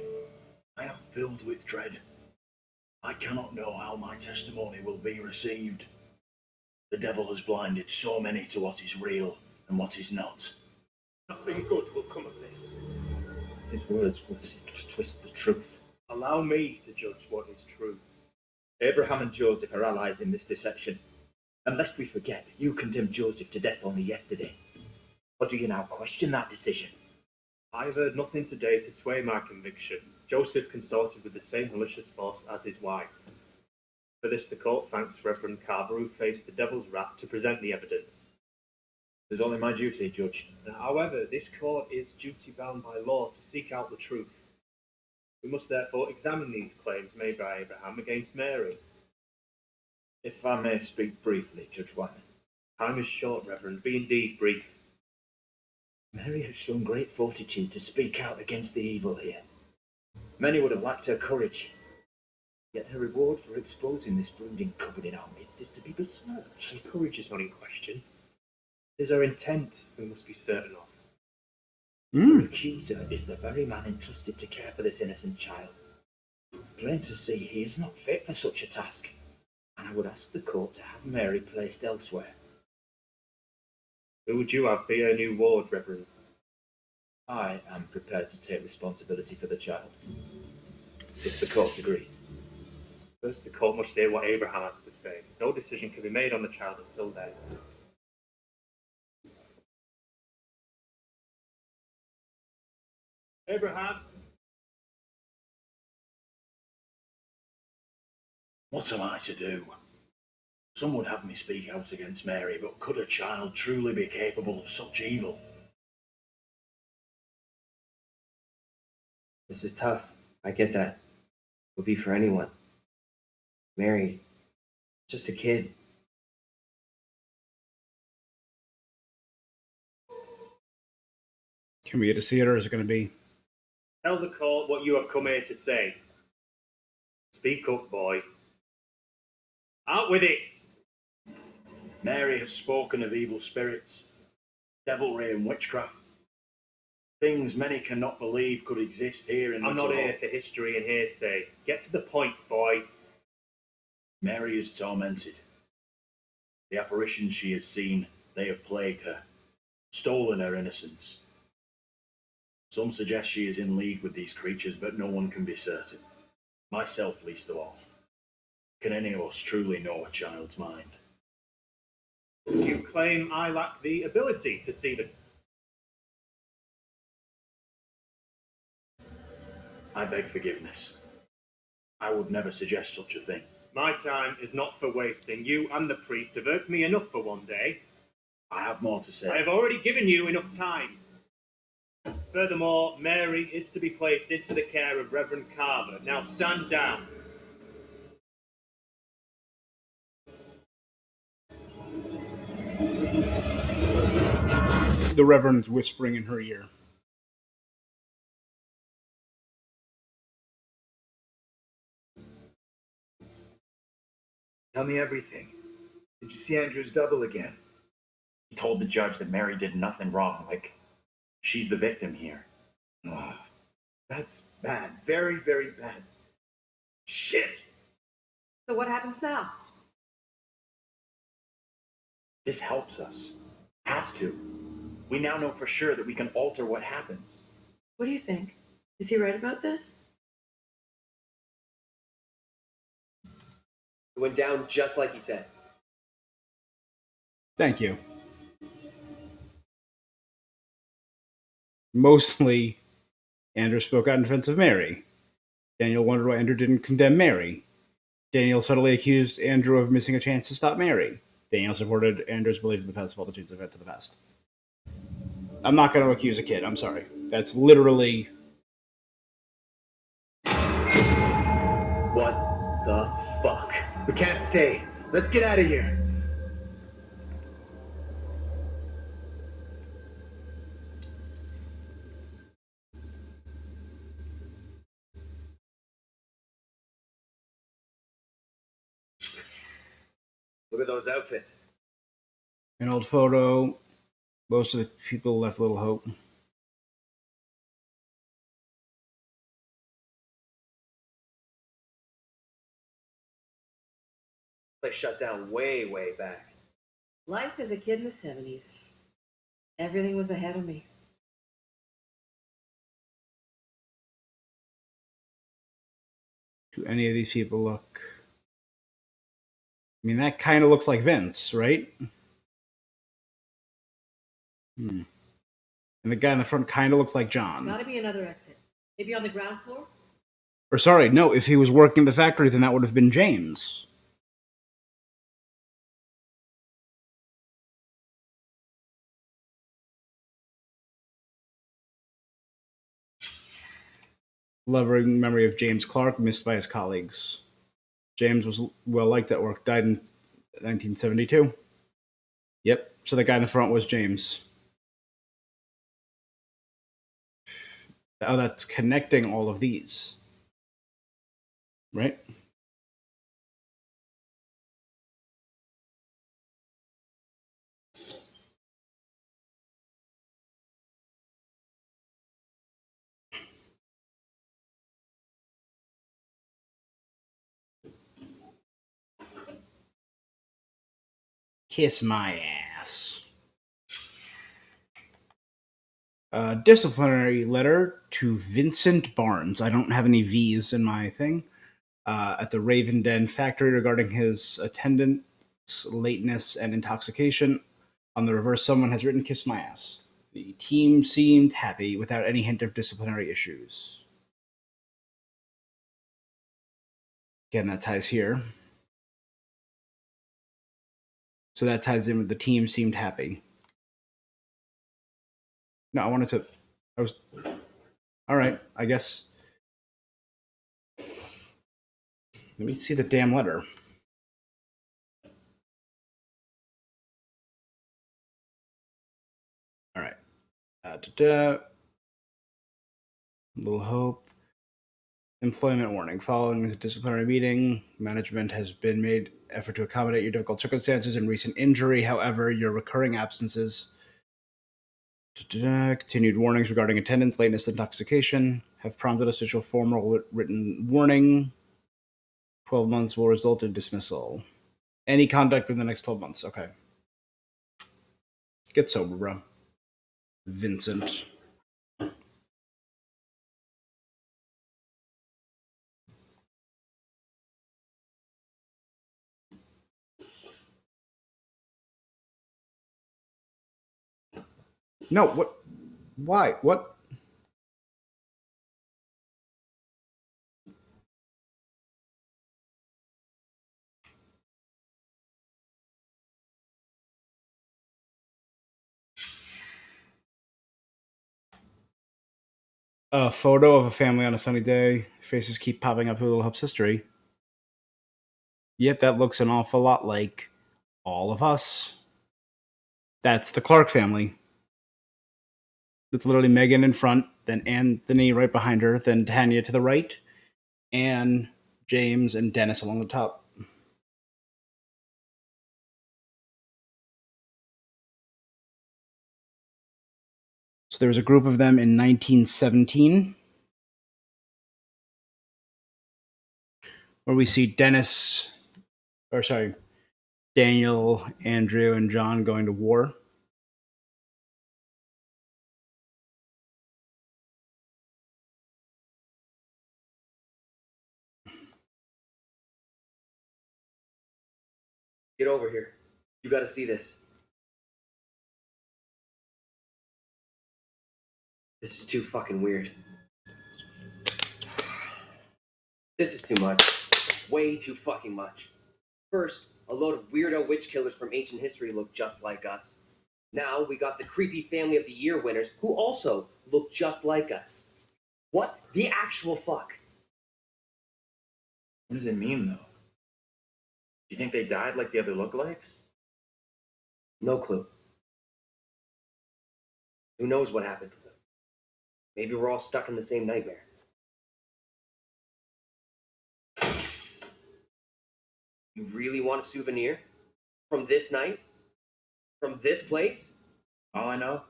I am filled with dread. I cannot know how my testimony will be received. The devil has blinded so many to what is real, and what is not. Nothing good will come of this. His words will seek to twist the truth. Allow me to judge what is true. Abraham and Joseph are allies in this deception. And lest we forget, you condemned Joseph to death only yesterday. Or do you now question that decision? I've heard nothing today to sway my conviction. Joseph consorted with the same malicious force as his wife. For this the court thanks Reverend Carver, who faced the devil's wrath to present the evidence. It is only my duty, Judge. However, this court is duty-bound by law to seek out the truth. We must therefore examine these claims made by Abraham against Mary. If I may speak briefly, Judge Wyman. Time is short, Reverend. Be indeed brief. Mary has shown great fortitude to speak out against the evil here. Many would have lacked her courage. Yet her reward for exposing this brooding cupboard in our midst is to be besmirched. Her courage is not in question. It is her intent we must be certain of. Her accuser is the very man entrusted to care for this innocent child. Plain to see, he is not fit for such a task, and I would ask the court to have Mary placed elsewhere. Who would you have be her new ward, Reverend? I am prepared to take responsibility for the child, if the court agrees. First, the court must hear what Abraham has to say. No decision can be made on the child until then. Abraham? What am I to do? Some would have me speak out against Mary, but could a child truly be capable of such evil? This is tough. I get that. It would be for anyone. Mary, just a kid. Can we get to see it, or is it going to be? Tell the court what you have come here to say. Speak up, boy. Out with it! Mary has spoken of evil spirits, devilry and witchcraft. Things many cannot believe could exist here in the I'm not here for history and hearsay. Get to the point, boy. Mary is tormented. The apparitions she has seen, they have plagued her, stolen her innocence. Some suggest she is in league with these creatures, but no one can be certain. Myself least of all. Can any of us truly know a child's mind? You claim I lack the ability to see the... I beg forgiveness. I would never suggest such a thing. My time is not for wasting. You and the priest have irked me enough for one day. I have more to say. I have already given you enough time. Furthermore, Mary is to be placed into the care of Reverend Carver. Now stand down. The Reverend's whispering in her ear. Tell me everything. Did you see Andrew's double again? He told the judge that Mary did nothing wrong, like she's the victim here. Oh, that's bad. Very, very bad. Shit! So what happens now? This helps us. Has to. We now know for sure that we can alter what happens. What do you think? Is he right about this? It went down just like he said. Thank you. Mostly, Andrew spoke out in defense of Mary. Daniel wondered why Andrew didn't condemn Mary. Daniel subtly accused Andrew of missing a chance to stop Mary. Daniel supported Andrew's belief in the past multitudes of events of the past. I'm not going to accuse a kid. I'm sorry. That's literally... What the fuck? We can't stay. Let's get out of here. Look at those outfits. An old photo. Most of the people left little hope. Place shut down way, way back. Life as a kid in the 70s. Everything was ahead of me. Do any of these people look... I mean, that kind of looks like Vince, right? And the guy in the front kind of looks like John. Gotta be another exit. Maybe on the ground floor? Or sorry, no, if he was working the factory, then that would have been James. Loving memory of James Clark, missed by his colleagues. James was well liked at work, died in 1972. Yep, so the guy in the front was James. Oh, that's connecting all of these. Right? Kiss my ass. Disciplinary letter to Vincent Barnes. I don't have any V's in my thing. At the Raven Den factory regarding his attendance, lateness, and intoxication. On the reverse, someone has written "Kiss my ass." The team seemed happy without any hint of disciplinary issues. Again, that ties here. So that ties in with the team seemed happy. No, I wanted to... I was... Alright, I guess... Let me see the damn letter. Alright. Little hope. Employment warning. Following the disciplinary meeting, management has been made effort to accommodate your difficult circumstances and recent injury. However, your recurring absences, continued warnings regarding attendance, lateness, and intoxication have prompted us to issue a formal written warning. 12 months will result in dismissal. Any conduct within the next 12 months. Okay. Get sober, bro. Vincent. No, what? Why? What? A photo of a family on a sunny day. Faces keep popping up in Little Hope's history. Yep, that looks an awful lot like all of us. That's the Clark family. It's literally Megan in front, then Anthony right behind her, then Tanya to the right, and James and Dennis along the top. So there was a group of them in 1917, where we see Daniel, Andrew, and John going to war. Get over here. You gotta see this. This is too fucking weird. This is too much. Way too fucking much. First, a load of weirdo witch killers from ancient history look just like us. Now we got the creepy Family of the Year winners who also look just like us. What the actual fuck? What does it mean, though? Do you think they died like the other lookalikes? No clue. Who knows what happened to them? Maybe we're all stuck in the same nightmare. You really want a souvenir? From this night? From this place? All I know,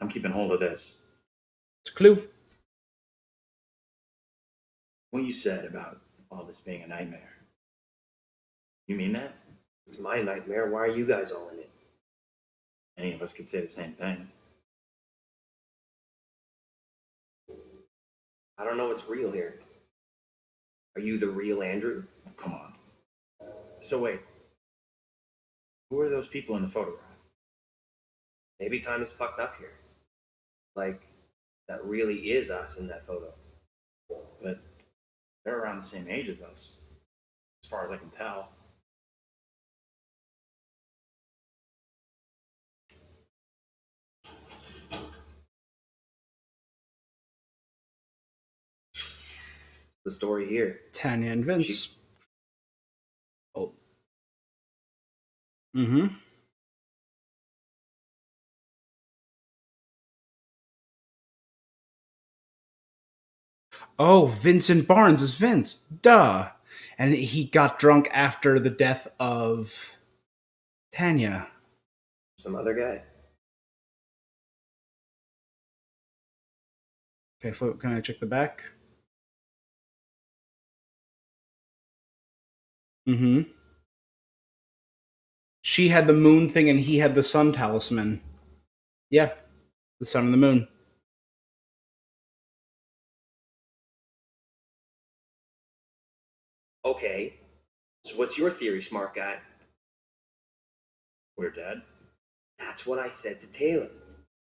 I'm keeping hold of this. It's a clue. What you said about all this being a nightmare. You mean that? It's my nightmare. Why are you guys all in it? Any of us could say the same thing. I don't know what's real here. Are you the real Andrew? Come on. So wait, who are those people in the photograph? Maybe time is fucked up here. Like, that really is us in that photo. But they're around the same age as us, as far as I can tell. The story here. Tanya and Vince. Oh. Mm-hmm. Oh, Vincent Barnes is Vince. Duh. And he got drunk after the death of Tanya. Some other guy. Okay, can I check the back? Mm-hmm. She had the moon thing and he had the sun talisman. Yeah, the sun and the moon. Okay. So what's your theory, smart guy? We're dead. That's what I said to Taylor.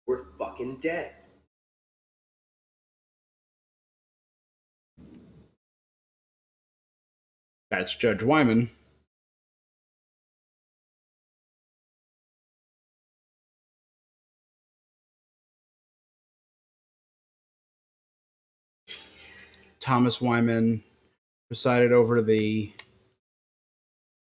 We're fucking dead. That's Judge Wyman. Thomas Wyman presided over the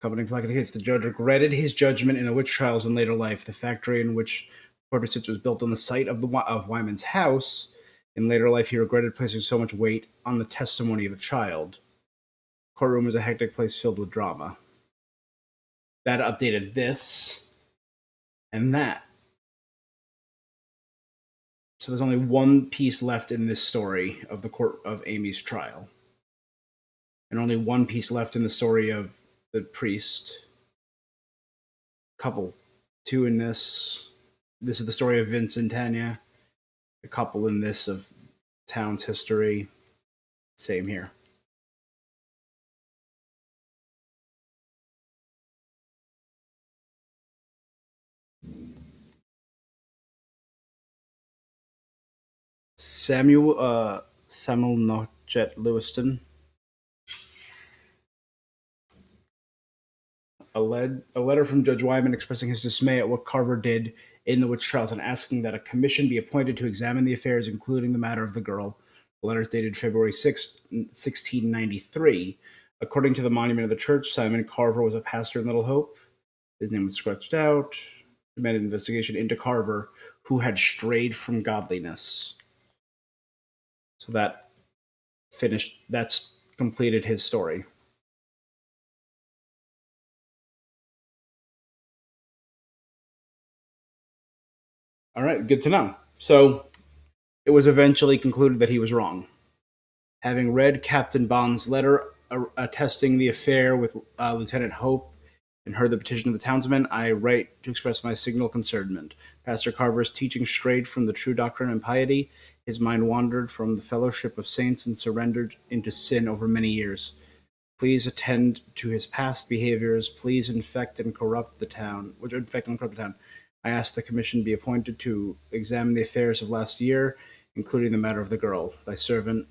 company for kids. The judge regretted his judgment in the witch trials in later life. The factory in which Portishead was built on the site of Wyman's house. In later life, he regretted placing so much weight on the testimony of a child. Courtroom was a hectic place filled with drama. That updated this and that. So there's only one piece left in this story of the court of Amy's trial. And only one piece left in the story of the priest. Couple. Two in this. This is the story of Vince and Tanya. A couple in this of town's history. Same here. Samuel Notchet Lewiston. A letter from Judge Wyman expressing his dismay at what Carver did in the witch trials and asking that a commission be appointed to examine the affairs, including the matter of the girl. The letter is dated February 6, 1693. According to the monument of the church, Simon Carver was a pastor in Little Hope. His name was scratched out. Demanded an investigation into Carver, who had strayed from godliness. So that's completed his story. All right, good to know. So it was eventually concluded that he was wrong. Having read Captain Bond's letter attesting the affair with Lieutenant Hope and heard the petition of the townsmen, I write to express my signal concernment. Pastor Carver's teaching strayed from the true doctrine and piety. His mind wandered from the fellowship of saints and surrendered into sin over many years. Please attend to his past behaviors. Please infect and corrupt the town. I ask the commission be appointed to examine the affairs of last year, including the matter of the girl. Thy servant,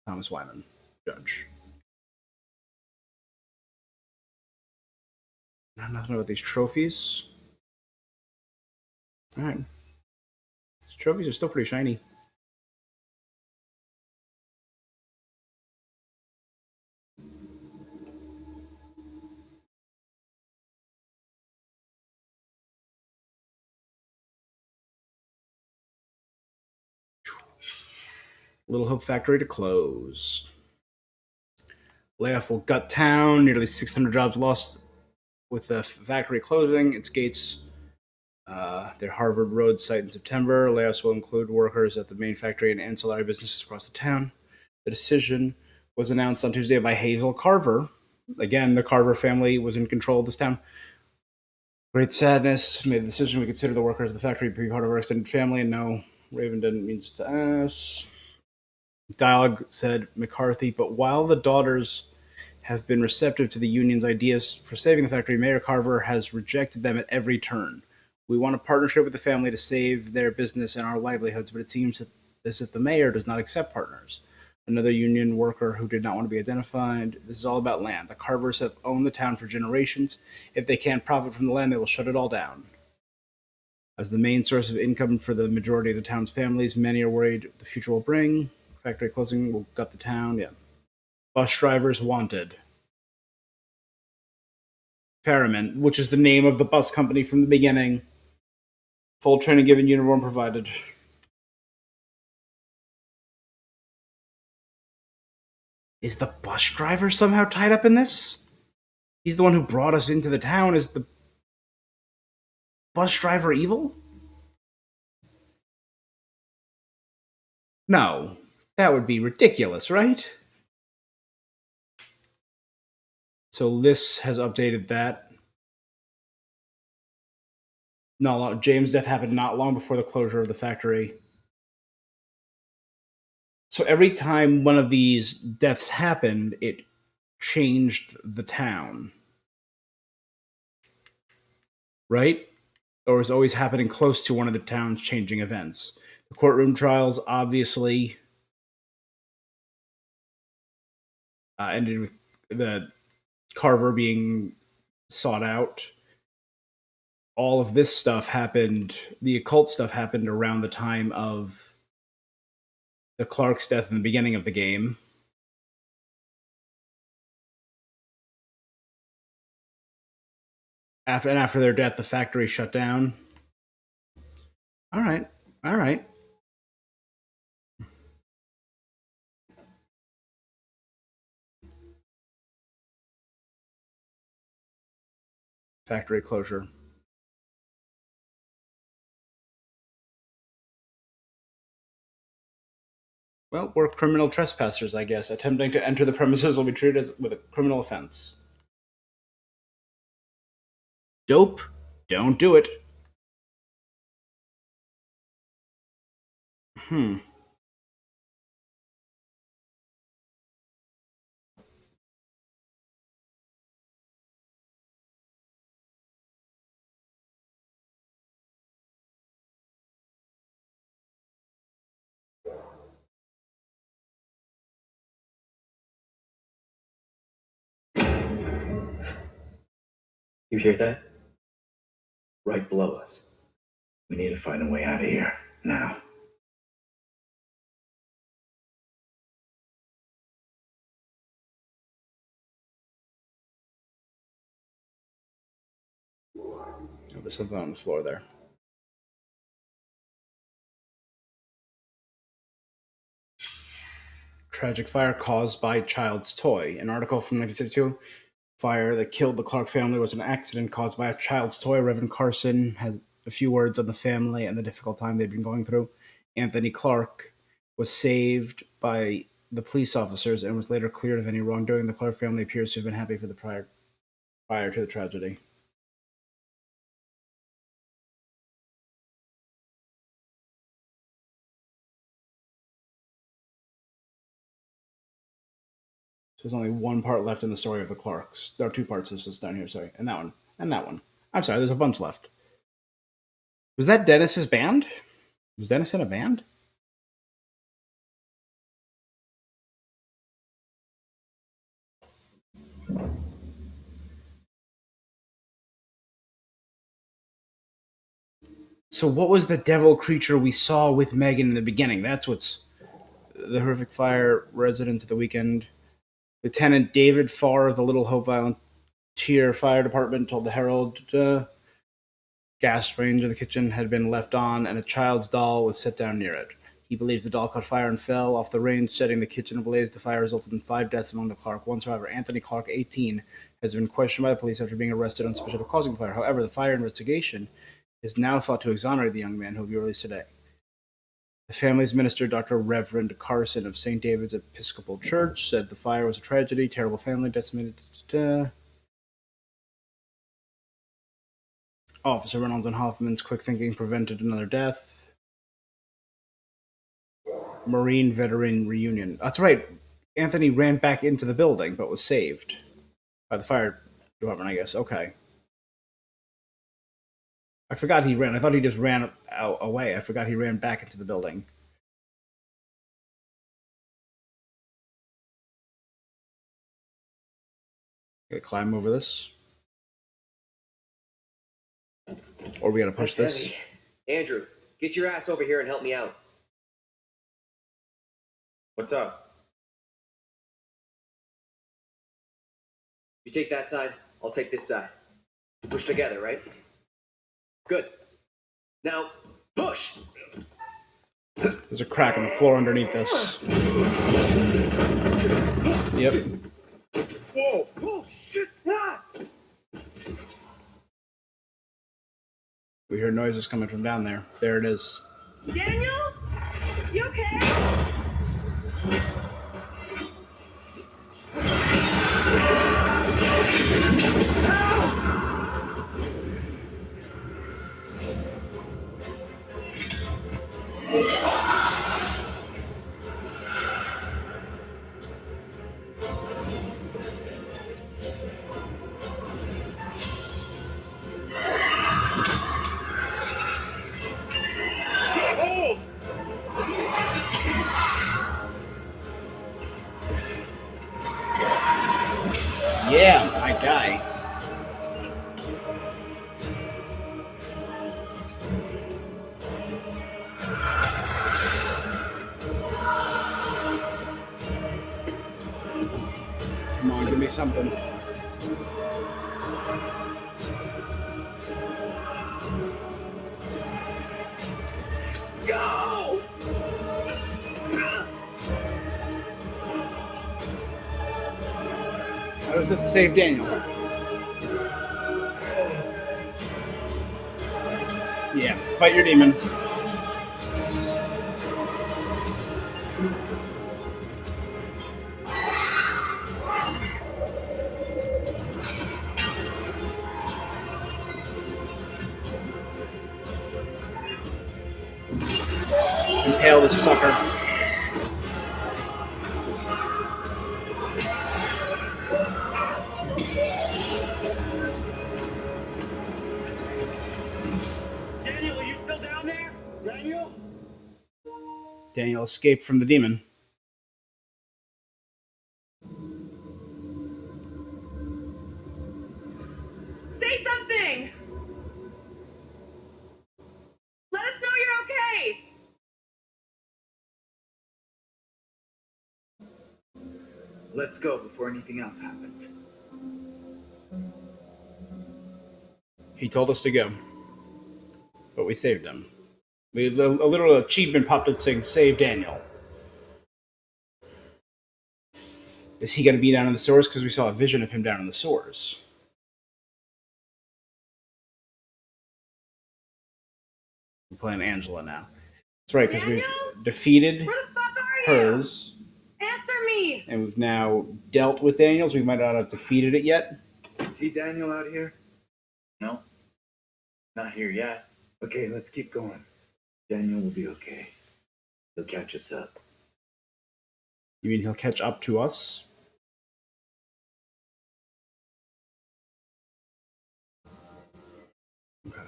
Thomas Wyman, Judge. Nothing about these trophies. All right. These trophies are still pretty shiny. Little Hope Factory to close. Layoff will gut town. Nearly 600 jobs lost with the factory closing its gates. Their Harvard Road site in September. Layoffs will include workers at the main factory and ancillary businesses across the town. The decision was announced on Tuesday by Hazel Carver. Again, the Carver family was in control of this town. Great sadness made the decision we consider the workers of the factory to be part of our extended family, and no, Raven didn't mean to us. Dialogue said McCarthy, but while the daughters have been receptive to the union's ideas for saving the factory, Mayor Carver has rejected them at every turn. We want a partnership with the family to save their business and our livelihoods, but it seems as if the mayor does not accept partners. Another union worker who did not want to be identified. This is all about land. The Carvers have owned the town for generations. If they can't profit from the land, they will shut it all down. As the main source of income for the majority of the town's families, many are worried the future will bring. Factory closing will gut the town. Yeah. Bus drivers wanted. Ferryman, which is the name of the bus company from the beginning. Full training given, uniform provided. Is the bus driver somehow tied up in this? He's the one who brought us into the town. Is the bus driver evil? No. That would be ridiculous, right? So this has updated that. No, James' death happened not long before the closure of the factory. So every time one of these deaths happened, it changed the town. Right? Or is always happening close to one of the town's changing events. The courtroom trials obviously ended with the Carver being sought out. All of this stuff happened, the occult stuff happened around the time of the Clark's death in the beginning of the game. After their death, the factory shut down. All right. Factory closure. Well, we're criminal trespassers, I guess. Attempting to enter the premises will be treated as with a criminal offense. Dope. Don't do it. You hear that? Right below us. We need to find a way out of here, now. Oh, there's something on the floor there. Tragic fire caused by child's toy. An article from 1962. Fire that killed the Clark family was an accident caused by a child's toy. Reverend Carson has a few words on the family and the difficult time they've been going through. Anthony Clark was saved by the police officers and was later cleared of any wrongdoing. The Clark family appears to have been happy for the prior to the tragedy. So there's only one part left in the story of the Clarks. There are two parts. This is down here, sorry, and that one, and that one. I'm sorry, there's a bunch left. Was that Dennis's band? Was Dennis in a band? So what was the devil creature we saw with Megan in the beginning? That's what's the horrific fire residents of the weekend. Lieutenant David Farr of the Little Hope Volunteer Fire Department told the Herald gas range in the kitchen had been left on and a child's doll was set down near it. He believes the doll caught fire and fell off the range, setting the kitchen ablaze. The fire resulted in 5 deaths among the Clark. One survivor, Anthony Clark, 18, has been questioned by the police after being arrested on suspicion of causing the fire. However, the fire investigation is now thought to exonerate the young man, who will be released today. The family's minister, Dr. Reverend Carson of St. David's Episcopal Church, said the fire was a tragedy, terrible family, decimated. Officer Reynolds and Hoffman's quick thinking prevented another death. Marine veteran reunion. That's right. Anthony ran back into the building, but was saved by the fire department, I guess. Okay. I forgot he ran. I thought he just ran away. I forgot he ran back into the building. Gotta climb over this. Or we gotta push That's this. heavy. Andrew, get your ass over here and help me out. What's up? You take that side, I'll take this side. Push together, right? Good. Now, push! There's a crack in the floor underneath this. Yep. Whoa! Oh, shit! Ah! We hear noises coming from down there. There it is. Daniel? You okay? Yeah, my guy. Come on, give me something. Go! How does it save Daniel? Yeah, fight your demon. Impale this sucker. Daniel, are you still down there? Daniel? Daniel escaped from the demon. Say something! Let us know you're okay! Let's go before anything else happens. He told us to go, but we saved him. A little achievement popped up saying, "Save Daniel." Is he going to be down in the sewers? Because we saw a vision of him down in the sewers. We're playing Angela now. That's right, because we've defeated Where the fuck are hers. you? Answer me! And we've now dealt with Daniel's. We might not have defeated it yet. See Daniel out here? No. Not here yet. Okay, let's keep going. Daniel will be okay. He'll catch us up. You mean he'll catch up to us? Okay.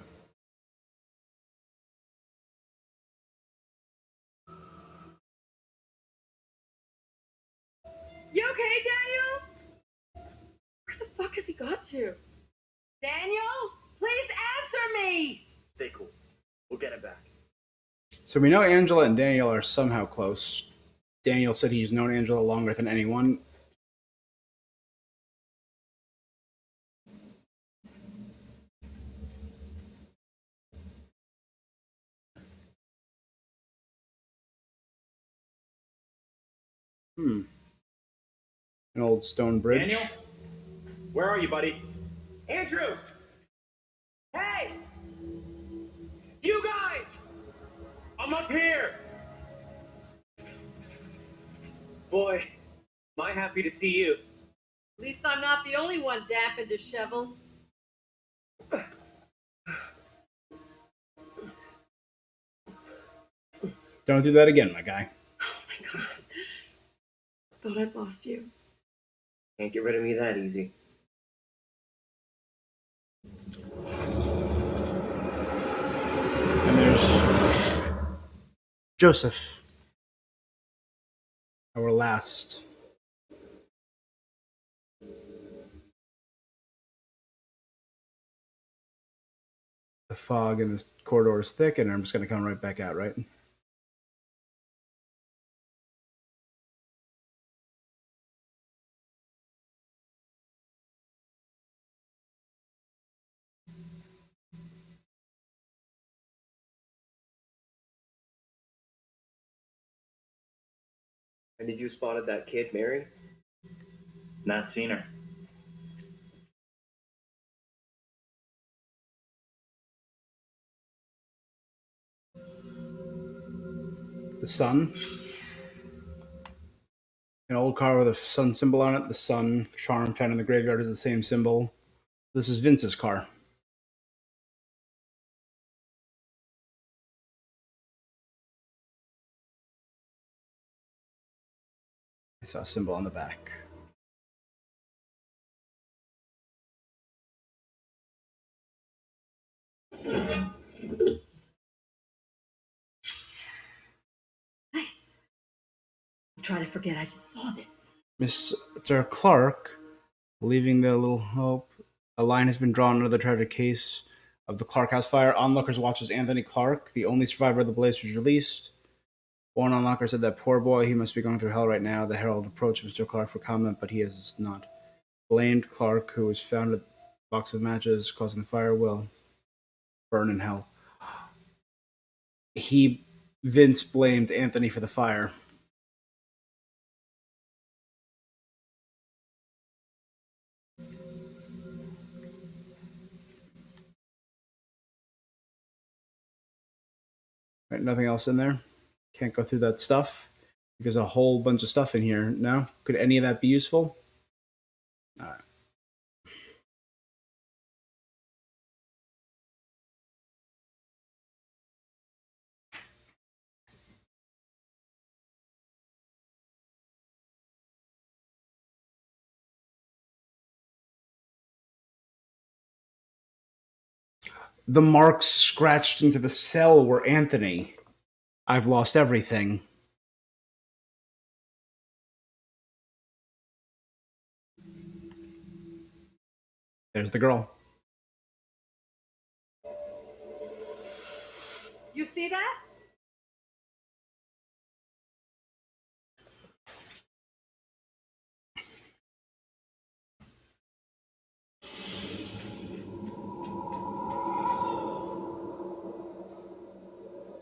You okay, Daniel? Where the fuck has he got to? Daniel, please answer me! Stay cool. We'll get it back. So we know Angela and Daniel are somehow close. Daniel said he's known Angela longer than anyone. An old stone bridge. Daniel? Where are you, buddy? Andrew! Hey! You guys! I'm up here! Boy, am I happy to see you. At least I'm not the only one damp and disheveled. Don't do that again, my guy. Oh my god. Thought I'd lost you. Can't get rid of me that easy. And there's Joseph, our last. The fog in this corridor is thick, and I'm just going to come right back out, right? And did you spotted that kid, Mary? Not seen her. The sun. An old car with a sun symbol on it. The sun charm found in the graveyard is the same symbol. This is Vince's car. I saw a symbol on the back. Nice. I'm trying to forget I just saw this. Mr. Clark, leaving the little hope. A line has been drawn under the tragic case of the Clark House fire. Onlookers watches Anthony Clark, the only survivor of the blaze, was released. One onlooker said, "That poor boy, he must be going through hell right now." The Herald approached Mr. Clark for comment, but he has not. Blamed Clark, who was found a box of matches causing the fire, will burn in hell. Vince blamed Anthony for the fire. Right, nothing else in there. Can't go through that stuff. There's a whole bunch of stuff in here. No? Could any of that be useful? All right. The marks scratched into the cell were Anthony. I've lost everything. There's the girl. You see that?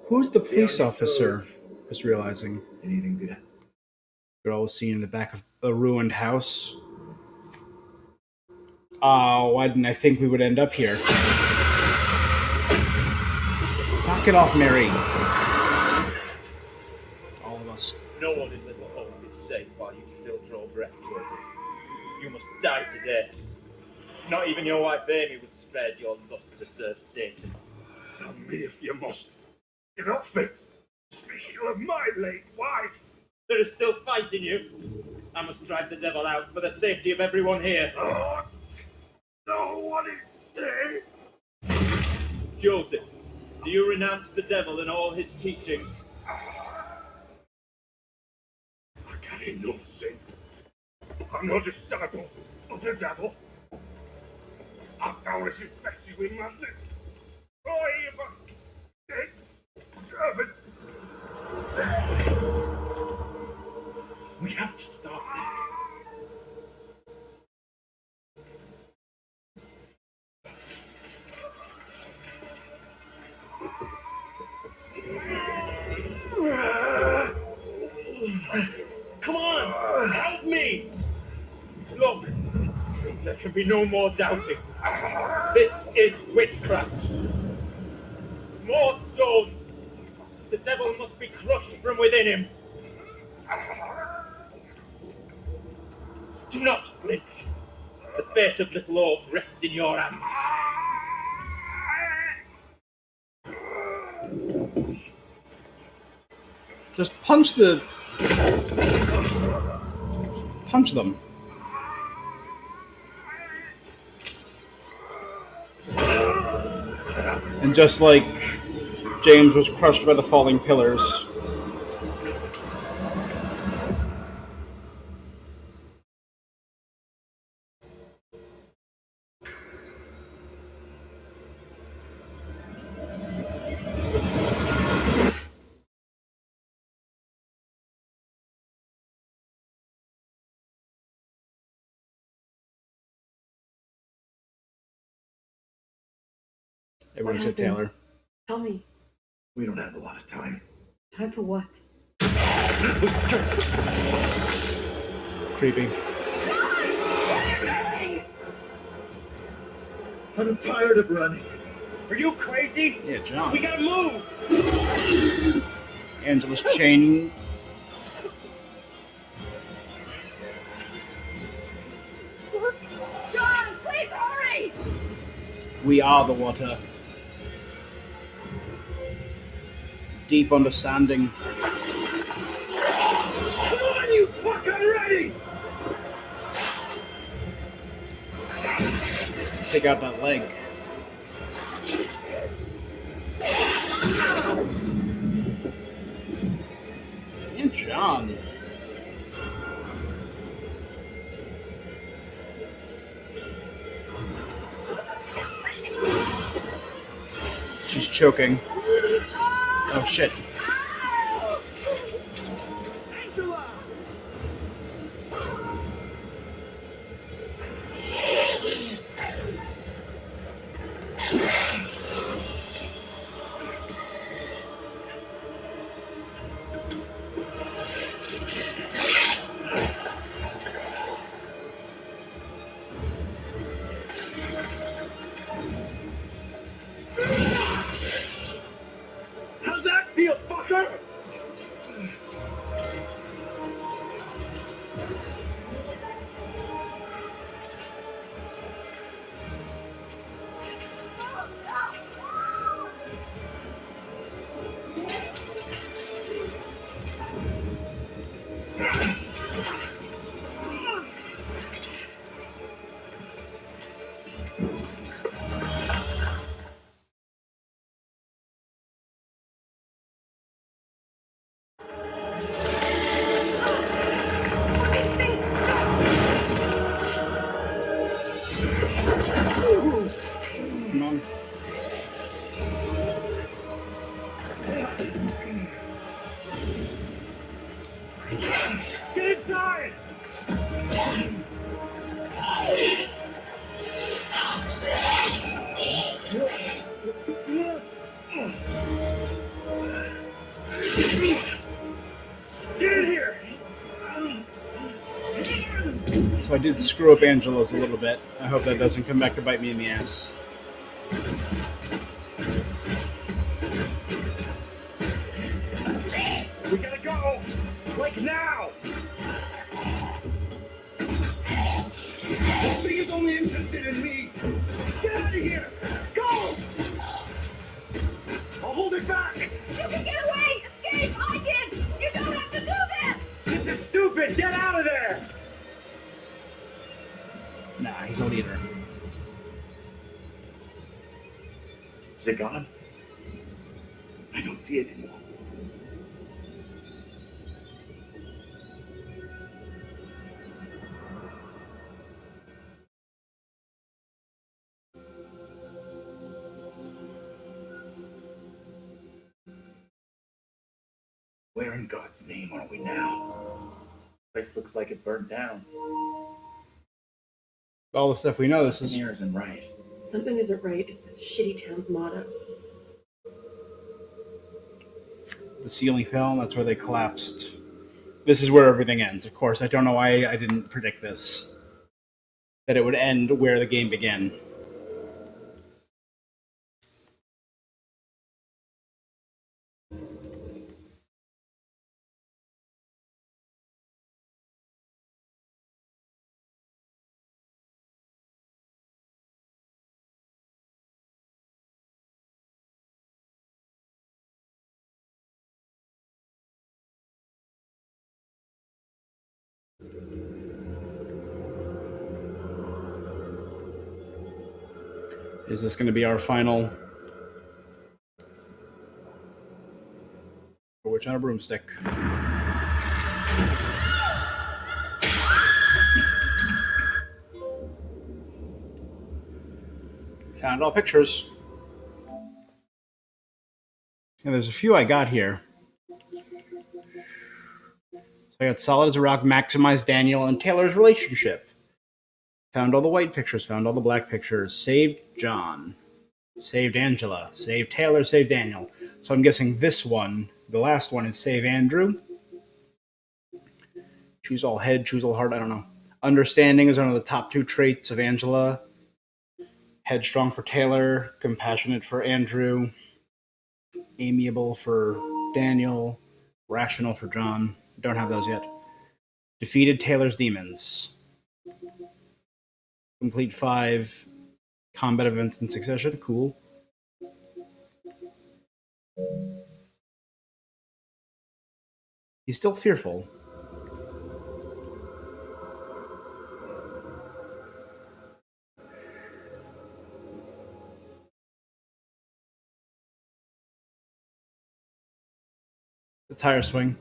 Who's the police officer? Just realizing. Anything good? Girl was seen in the back of a ruined house. Oh, why didn't I think we would end up here? Knock it off, Mary. All of us. No one in Little Hope is safe while you still draw breath, Joseph. You must die today. Not even your wife Amy was spared your lust to serve Satan. Damn me if you must. You're not fit. Speaking of my late wife. There is still fight in you. I must drive the devil out for the safety of everyone here. Oh, no, what is it? Joseph, do you renounce the devil and all his teachings? I carry no sin. I'm no disciple of the devil. Our tower is infested with madness. I am a servant. We have to stop this. Come on, help me! Look, there can be no more doubting. This is witchcraft. More stones. The devil must be crushed from within him. Do not flinch. The fate of Little Orb rests in your hands. Just punch them. And just like James was crushed by the falling pillars. Everyone except Taylor. Tell me. We don't have a lot of time. Time for what? Creepy. I'm tired of running. Are you crazy? Yeah, John. We gotta move! Angela's chain. John, please hurry! We are the water. Deep understanding. Come on, you fucking ready! Take out that leg. And John. She's choking. Oh shit. Angela! How's that feel, fucker? Come on. Get inside! Get in here! So I did screw up Angela's a little bit. I hope that doesn't come back to bite me in the ass. We gotta go! Like now! This thing is only interested in me! Get out of here! Go! I'll hold it back! You can get away! Escape! I did! You don't have to do this! This is stupid! Get out of there! Nah, he's a leader. Is it gone? I don't see it anymore. Where in God's name are we now? Place looks like it burnt down. All the stuff we know, this is... Here isn't right. Something isn't right. It's this shitty town's motto. The ceiling fell, and that's where they collapsed. This is where everything ends. Of course, I don't know why I didn't predict this. That it would end where the game began. Is this going to be our final witch on a broomstick? Found all pictures. And there's a few I got here. So I got Solid as a Rock, Maximize Daniel and Taylor's relationship. Found all the white pictures, found all the black pictures. Saved John. Saved Angela. Saved Taylor, saved Daniel. So I'm guessing this one, the last one, is Save Andrew. Choose all head, choose all heart, I don't know. Understanding is one of the top 2 traits of Angela. Headstrong for Taylor, compassionate for Andrew, amiable for Daniel, rational for John. Don't have those yet. Defeated Taylor's demons. Complete 5 combat events in succession. Cool. He's still fearful. The tire swing.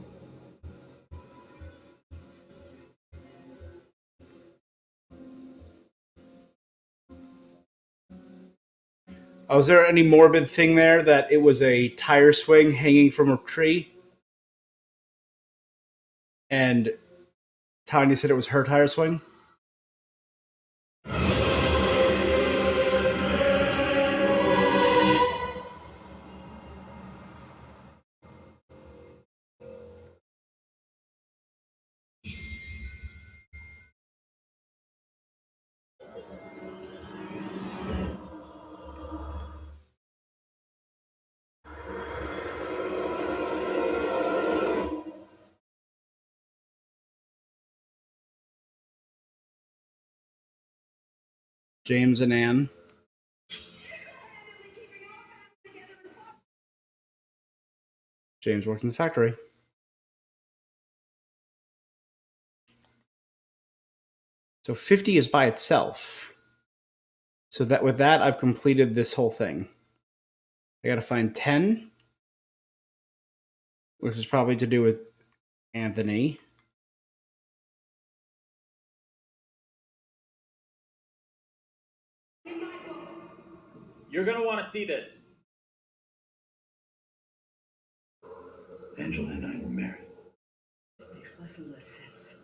Oh, was there any morbid thing there that it was a tire swing hanging from a tree? And Tanya said it was her tire swing? James and Anne. James worked in the factory. So 50 is by itself. So that with that, I've completed this whole thing. I got to find 10, which is probably to do with Anthony. You're gonna want to see this. Angela and I were married. This makes less and less sense.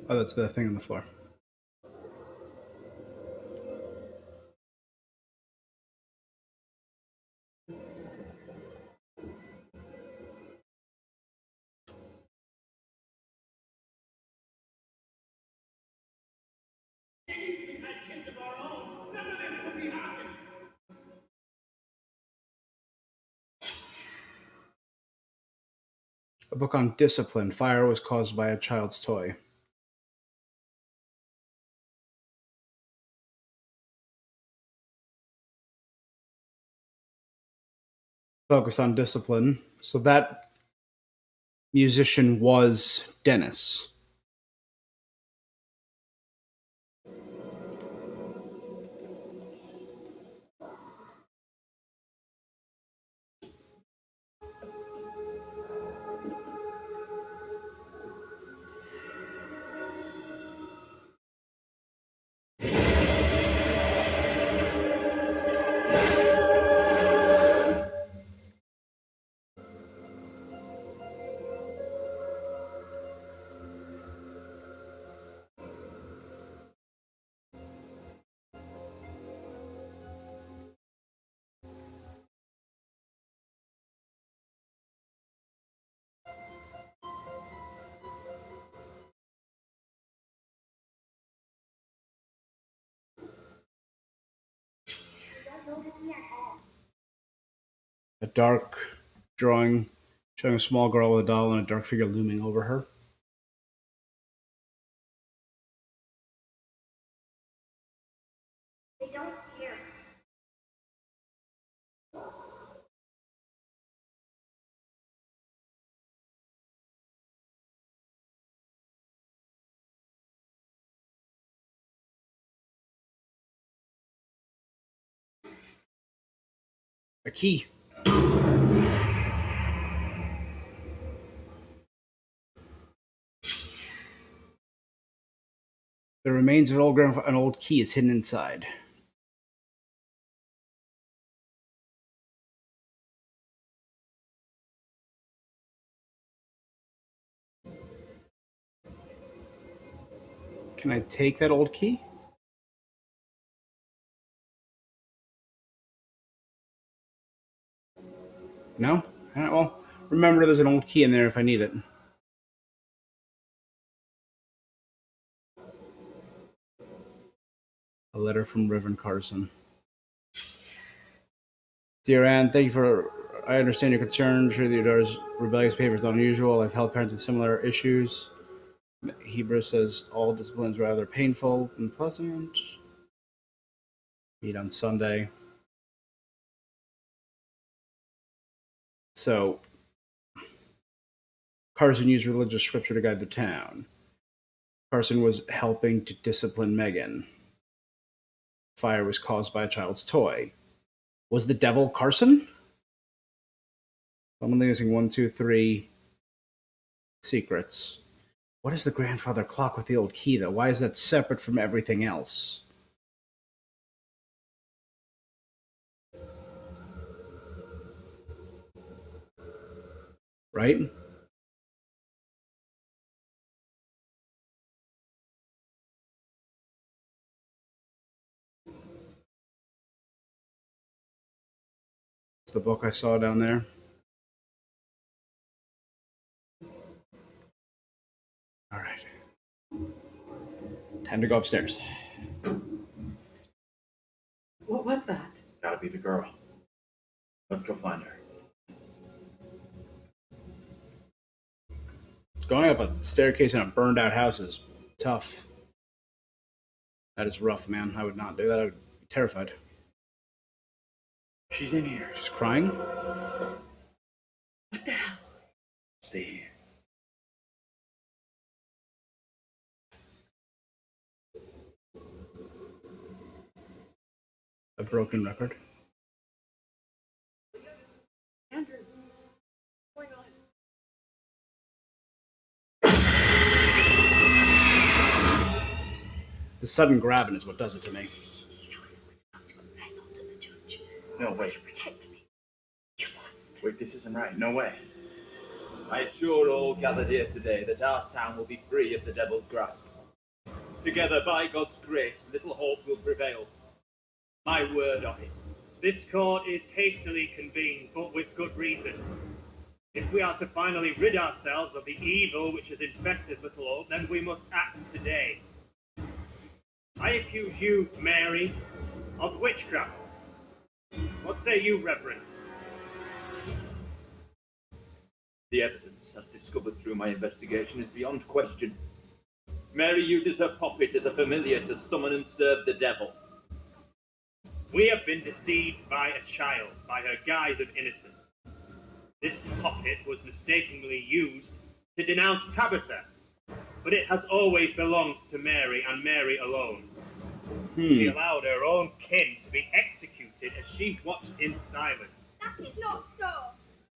Oh, that's the thing on the floor. A book on discipline. Fire was caused by a child's toy. Focus on discipline. So that musician was Dennis. A dark drawing showing a small girl with a doll and a dark figure looming over her. They don't care. A key. The remains of an old key is hidden inside. Can I take that old key? No? Alright, well, remember there's an old key in there if I need it. A letter from Reverend Carson. Dear Anne, thank you for. I understand your concern. Sure, your daughter's rebellious behavior is not unusual. I've helped parents with similar issues. Hebrew says all discipline is rather painful and pleasant. Meet on Sunday. So, Carson used religious scripture to guide the town. Carson was helping to discipline Megan. Fire was caused by a child's toy. Was the devil Carson? I'm only using 1, 2, 3 secrets. What is the grandfather clock with the old key, though? Why is that separate from everything else? Right? It's the book I saw down there. All right. Time to go upstairs. What was that? Gotta be the girl. Let's go find her. Going up a staircase in a burned out house is tough. That is rough, man. I would not do that. I would be terrified. She's in here. She's crying? What the hell? Stay here. A broken record. Andrew, what's going on? The sudden grabbing is what does it to me. No, wait. Protect me. You must. Wait, this isn't right. No way. I assure all gathered here today that our town will be free of the devil's grasp. Together, by God's grace, little hope will prevail. My word on it. This court is hastily convened, but with good reason. If we are to finally rid ourselves of the evil which has infested Little Hope, then we must act today. I accuse you, Mary, of witchcraft. What say you, Reverend? The evidence, as discovered through my investigation, is beyond question. Mary uses her puppet as a familiar to summon and serve the devil. We have been deceived by a child, by her guise of innocence. This puppet was mistakenly used to denounce Tabitha, but it has always belonged to Mary and Mary alone. She allowed her own kin to be executed as she watched in silence. That is not so.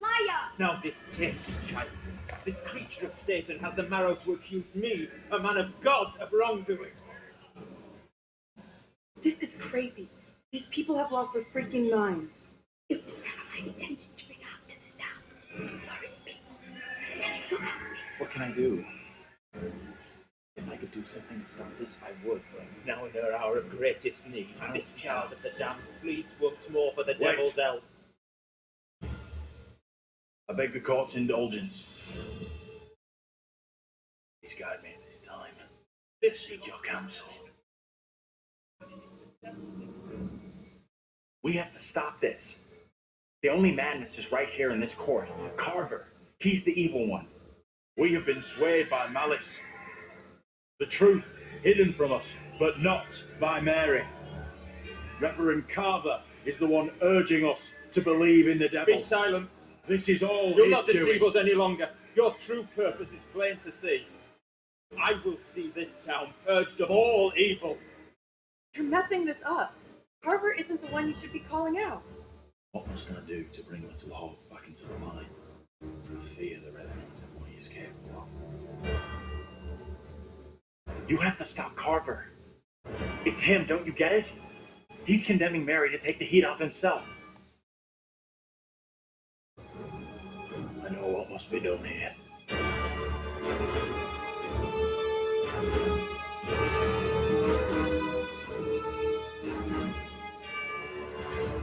Liar! Now this tainted child, this creature of Satan, has the marrow to accuse me, a man of God, of wrongdoing. This is crazy. These people have lost their freaking minds. It was never my intention to bring harm to this town or its people. Can you not help me? What can I do? If I could do something to stop this, I would, but Now in her hour of greatest need, this child of the damned pleads once more for the devil's help. I beg the court's indulgence. Please guide me this time. Seek your counsel. We have to stop this. The only madness is right here in this court. Carver. He's the evil one. We have been swayed by malice. The truth hidden from us, but not by Mary. Reverend Carver is the one urging us to believe in the devil. Be silent. This is all You'll his not deceive doing. us any longer. Your true purpose is plain to see. I will see this town purged of all evil. You're messing this up. Carver isn't the one you should be calling out. What must I do to bring Little Hope back into the light? I fear the remnant of what he is capable of. You have to stop Carver. It's him, don't you get it? He's condemning Mary to take the heat off himself. I know what must be done here.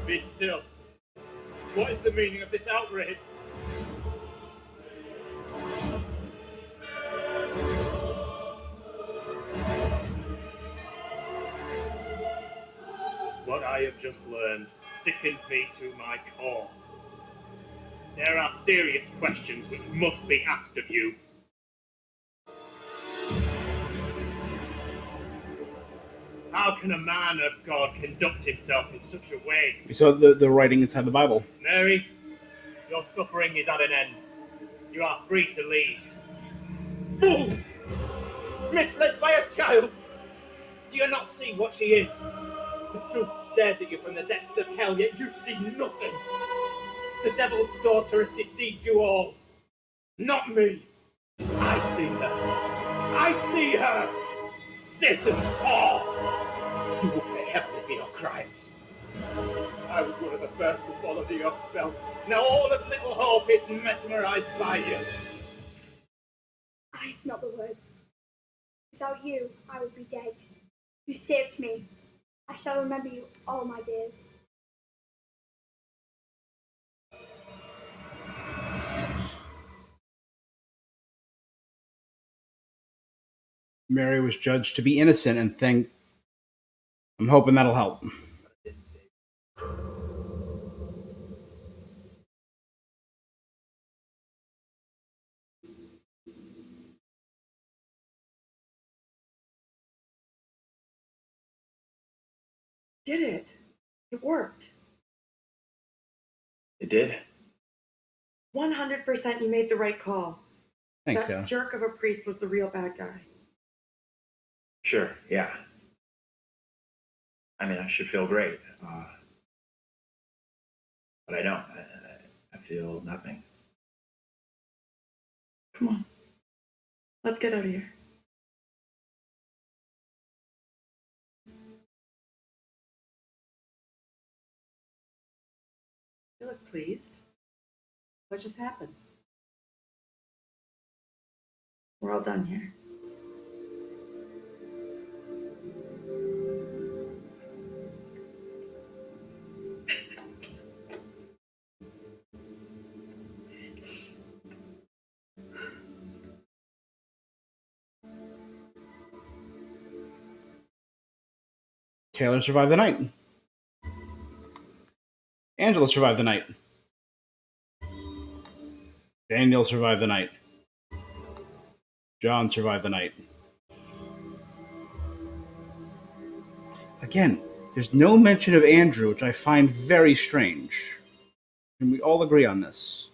Be still. What is the meaning of this outrage? What I have just learned sickens me to my core. There are serious questions which must be asked of you. How can a man of God conduct himself in such a way? We saw the writing inside the Bible. Mary, your suffering is at an end. You are free to leave. Fool! Misled by a child! Do you not see what she is? The truth stares at you from the depths of hell, yet you see nothing. The devil's daughter has deceived you all. Not me. I see her. I see her. Satan's whore. You will pay heavily for your crimes. I was one of the first to fall under your spell. Now all of Little Hope is mesmerized by you. I have not the words. Without you, I would be dead. You saved me. I shall remember you all my days. Mary was judged to be innocent, and I'm hoping that'll help. Did it? It worked. It did? 100% you made the right call. Thanks, that Taylor. jerk of a priest was the real bad guy. Sure, yeah. I mean, I should feel great. But I don't. I feel nothing. Come on. Let's get out of here. You look pleased. What just happened? We're all done here. Taylor survived the night. Angela survived the night. Daniel survived the night. John survived the night. Again, there's no mention of Andrew, which I find very strange. Can we all agree on this?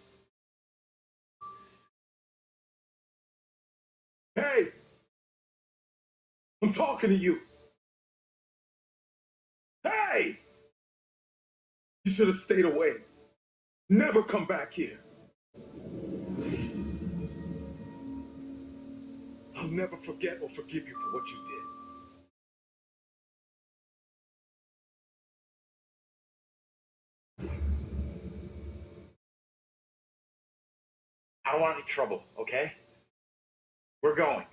Hey! I'm talking to you. Hey! You should have stayed away. Never come back here. I'll never forget or forgive you for what you did. I don't want any trouble, okay? We're going.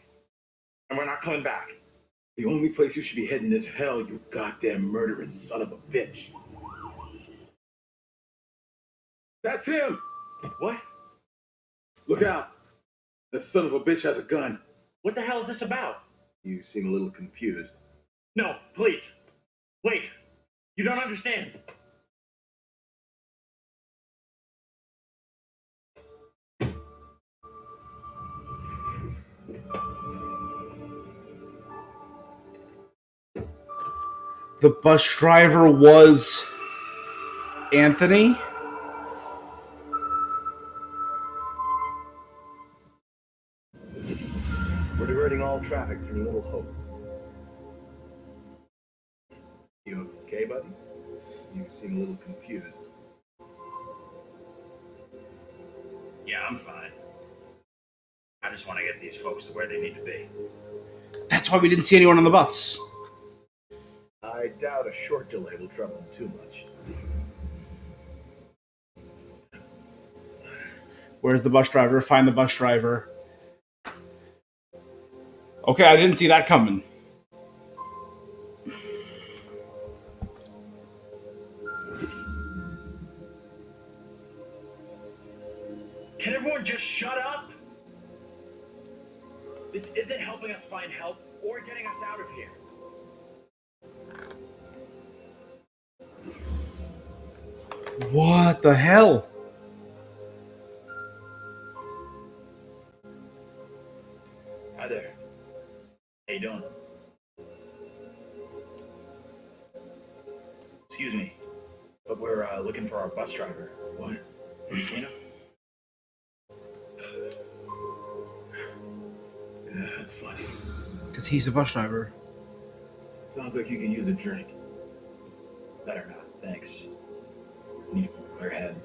And we're not coming back. The only place you should be heading is hell, you goddamn murdering son of a bitch. That's him! What? Look out. That son of a bitch has a gun. What the hell is this about? You seem a little confused. No, please. Wait. You don't understand. The bus driver was Anthony? We're diverting all traffic through Little Hope. You okay, buddy? You seem a little confused. Yeah, I'm fine. I just want to get these folks to where they need to be. That's why we didn't see anyone on the bus. I doubt a short delay will trouble him too much. Where's the bus driver? Find the bus driver. Okay, I didn't see that coming. Can everyone just shut up? This isn't helping us find help or getting us out of here. What the hell? Hi there. How you doing? Excuse me, but we're looking for our bus driver. What? Have you seen him? Yeah, that's funny. Because he's the bus driver. Sounds like you could use a drink. Better not, thanks. Need a clear head.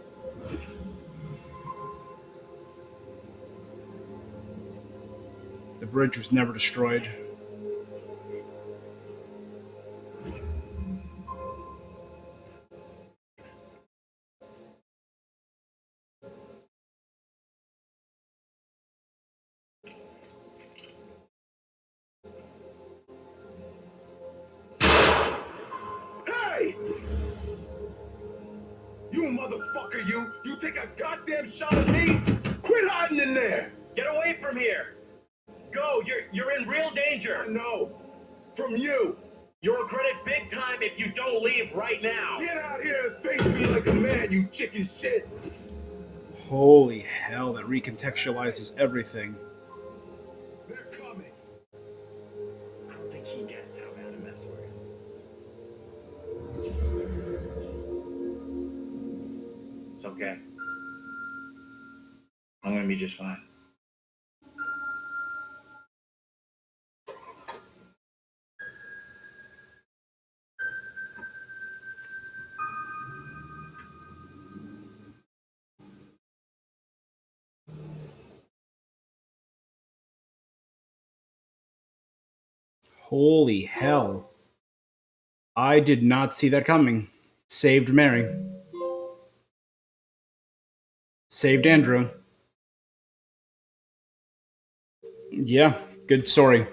The bridge was never destroyed. Hey! You motherfucker, you! You take a goddamn shot at me? Quit hiding in there! Get away from here! Go! You're in real danger! No! From you! You'll regret it big time if you don't leave right now! Get out here and face me like a man, you chicken shit! Holy hell, that recontextualizes everything. They're coming! I don't think he gets how bad a mess we're in. It's okay. I'm gonna be just fine. Holy hell. I did not see that coming. Saved Mary. Saved Andrew. Yeah, good story.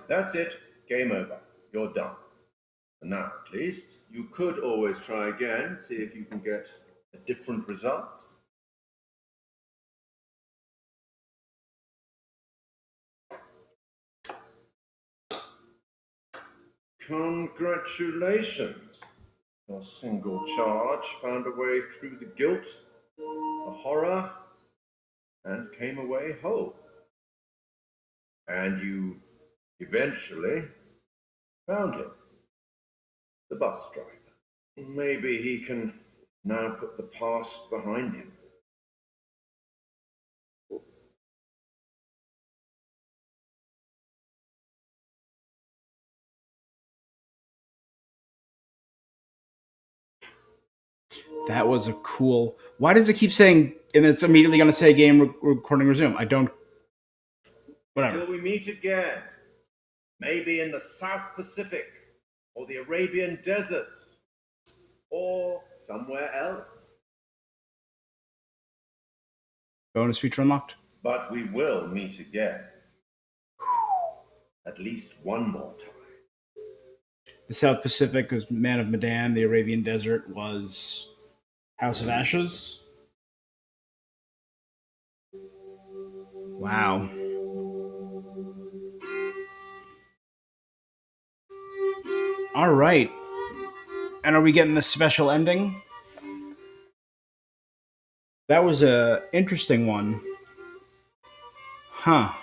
That's it. Game over. You're done. And now, at least, you could always try again, see if you can get a different result. Congratulations. Your single charge found a way through the guilt, the horror, and came away whole. And you eventually found him, the bus driver. Maybe he can now put the past behind him. That was a cool. Why does it keep saying, and it's immediately going to say game recording resume? I don't. Whatever. Till we meet again. Maybe in the South Pacific, or the Arabian deserts, or somewhere else. Bonus feature unlocked. But we will meet again. At least one more time. The South Pacific was Man of Medan. The Arabian Desert was House of Ashes. Wow. All right. And are we getting the special ending? That was a interesting one. Huh.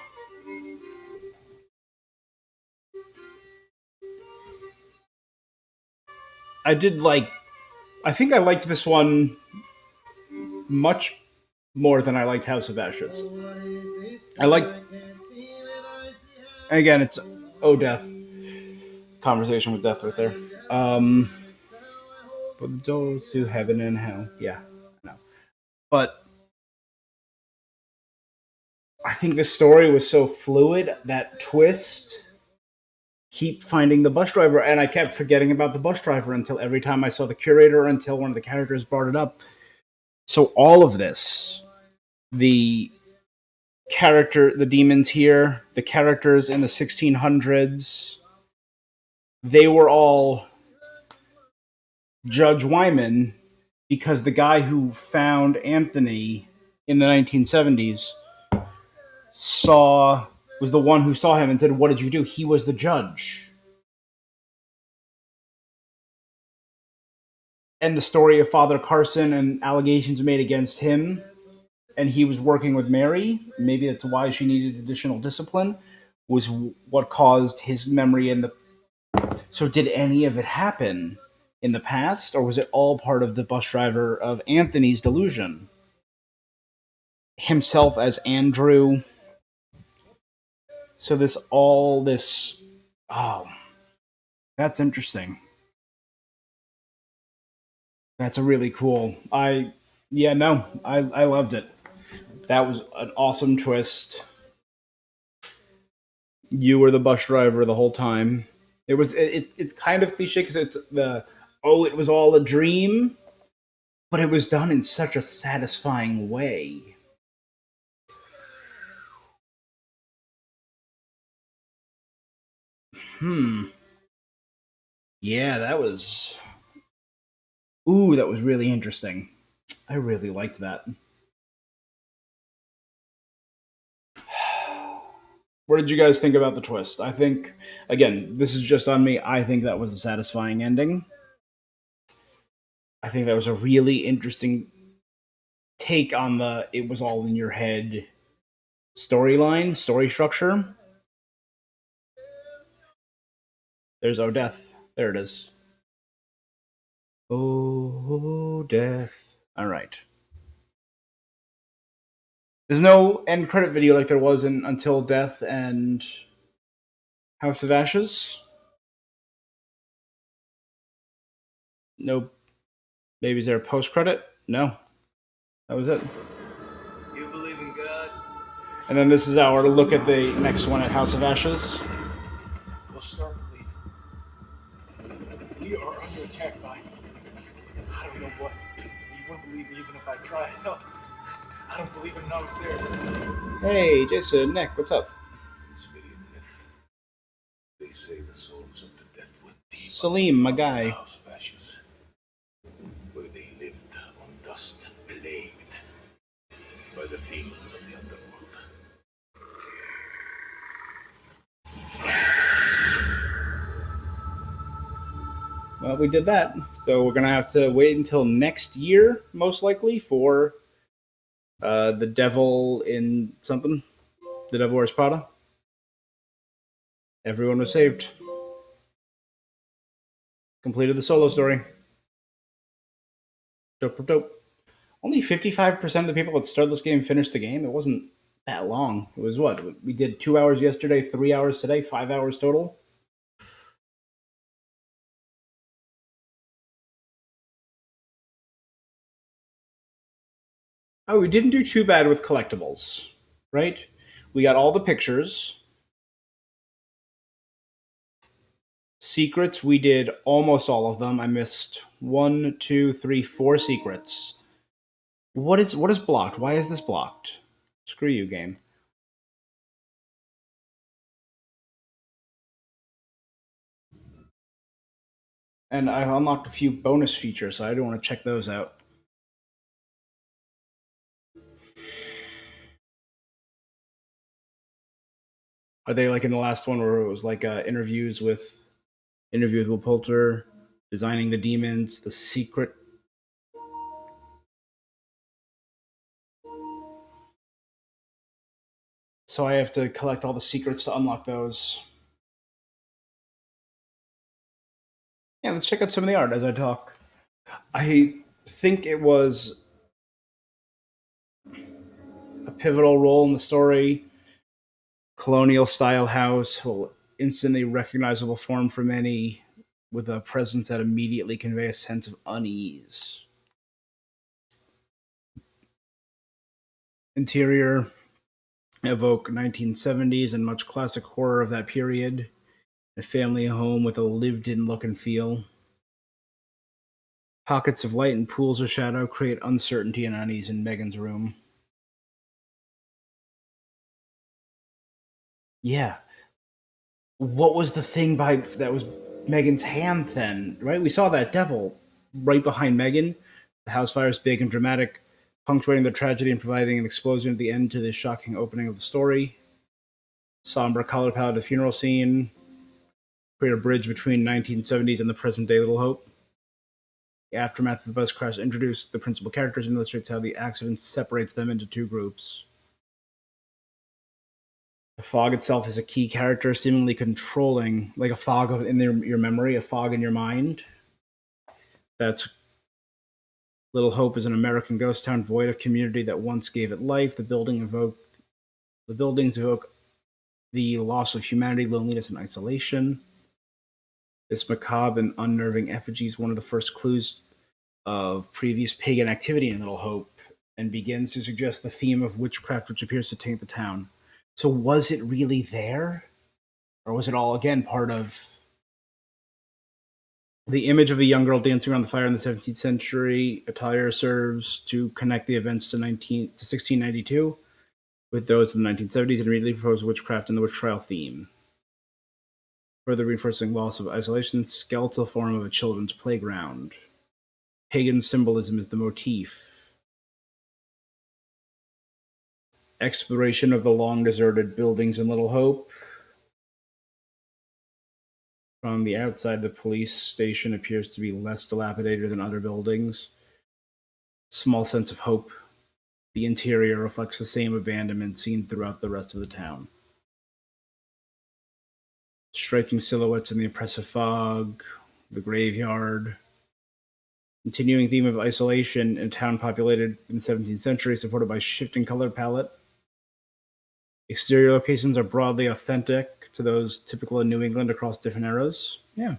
I think I liked this one much more than I liked House of Ashes. Again, it's Death. Conversation with Death right there. But the doors to heaven and hell. Yeah, I know. But I think the story was so fluid, that twist, keep finding the bus driver, and I kept forgetting about the bus driver until every time I saw the curator, until one of the characters brought it up. So all of this, the the demons here, the characters in the 1600s, they were all Judge Wyman, because the guy who found Anthony in the 1970s saw was the one who saw him and said, "What did you do?" He was the judge. And the story of Father Carson and allegations made against him, and he was working with Mary. Maybe that's why she needed additional discipline. Was what caused his memory in the. So, did any of it happen in the past, or was it all part of the bus driver of Anthony's delusion? Himself as Andrew. So this. Oh, that's interesting. That's a really cool. Yeah, no, I loved it. That was an awesome twist. You were the bus driver the whole time. It's kind of cliche because it's the it was all a dream, but it was done in such a satisfying way. Hmm. Yeah, that was really interesting. I really liked that. What did you guys think about the twist? I think, again, this is just on me. I think that was a satisfying ending. I think that was a really interesting take on the it was all in your head story structure. There's Oh Death. There it is. Oh Death. All right. There's no end credit video like there was in Until Death and House of Ashes. No. Maybe is there a post credit? No. That was it. You believe in God? And then this is our look at the next one at House of Ashes. We'll start believing. We are under attack by, I don't know what. You wouldn't believe me even if I tried. Hell, I don't believe it now it's there. Hey, Jason, Nick, what's up? They say the souls of the dead went deep Salim, my guy. House of Ashes, where they lived on dust, plagued by the demons of the underworld. Well, we did that. So we're going to have to wait until next year, most likely, for The Devil in something. The Devil Wears Prada. Everyone was saved. Completed the solo story. Dope. Only 55% of the people that started this game finished the game. It wasn't that long. It was what? We did 2 hours yesterday, 3 hours today, 5 hours total. Oh, we didn't do too bad with collectibles, right? We got all the pictures. Secrets, we did almost all of them. I missed 1, 2, 3, 4 secrets. What is blocked? Why is this blocked? Screw you, game. And I unlocked a few bonus features, so I do want to check those out. Are they like in the last one where it was like interview with Will Poulter, designing the demons, the secret? So I have to collect all the secrets to unlock those. Yeah, let's check out some of the art as I talk. I think it was a pivotal role in the story. Colonial style house, instantly recognizable form for many. with a presence that immediately convey a sense of unease. Interior evoke 1970s and much classic horror of that period. A family home with a lived-in look and feel. Pockets of light and pools of shadow create uncertainty and unease in Megan's room. Yeah. What was the thing that was Megan's hand then? Right? We saw that devil right behind Megan. The house fire is big and dramatic, punctuating the tragedy and providing an explosion at the end to the shocking opening of the story. Somber color palette of the funeral scene create a bridge between 1970s and the present day Little Hope. The aftermath of the bus crash introduced the principal characters and illustrates how the accident separates them into two groups. The fog itself is a key character, seemingly controlling, like a fog in your memory, a fog in your mind. That's Little Hope is an American ghost town void of community that once gave it life. The buildings evoke the loss of humanity, loneliness, and isolation. This macabre and unnerving effigy is one of the first clues of previous pagan activity in Little Hope and begins to suggest the theme of witchcraft which appears to taint the town. So was it really there? Or was it all, again, part of the image of a young girl dancing around the fire in the 17th century attire serves to connect the events to 1692 with those in the 1970s and immediately propose witchcraft and the witch trial theme, further reinforcing loss of isolation, skeletal form of a children's playground. Pagan symbolism is the motif. Exploration of the long deserted buildings in Little Hope. From the outside, the police station appears to be less dilapidated than other buildings. Small sense of hope. The interior reflects the same abandonment seen throughout the rest of the town. Striking silhouettes in the oppressive fog, the graveyard. Continuing theme of isolation in a town populated in the 17th century, supported by shifting color palette. Exterior locations are broadly authentic to those typical in New England across different eras. Yeah.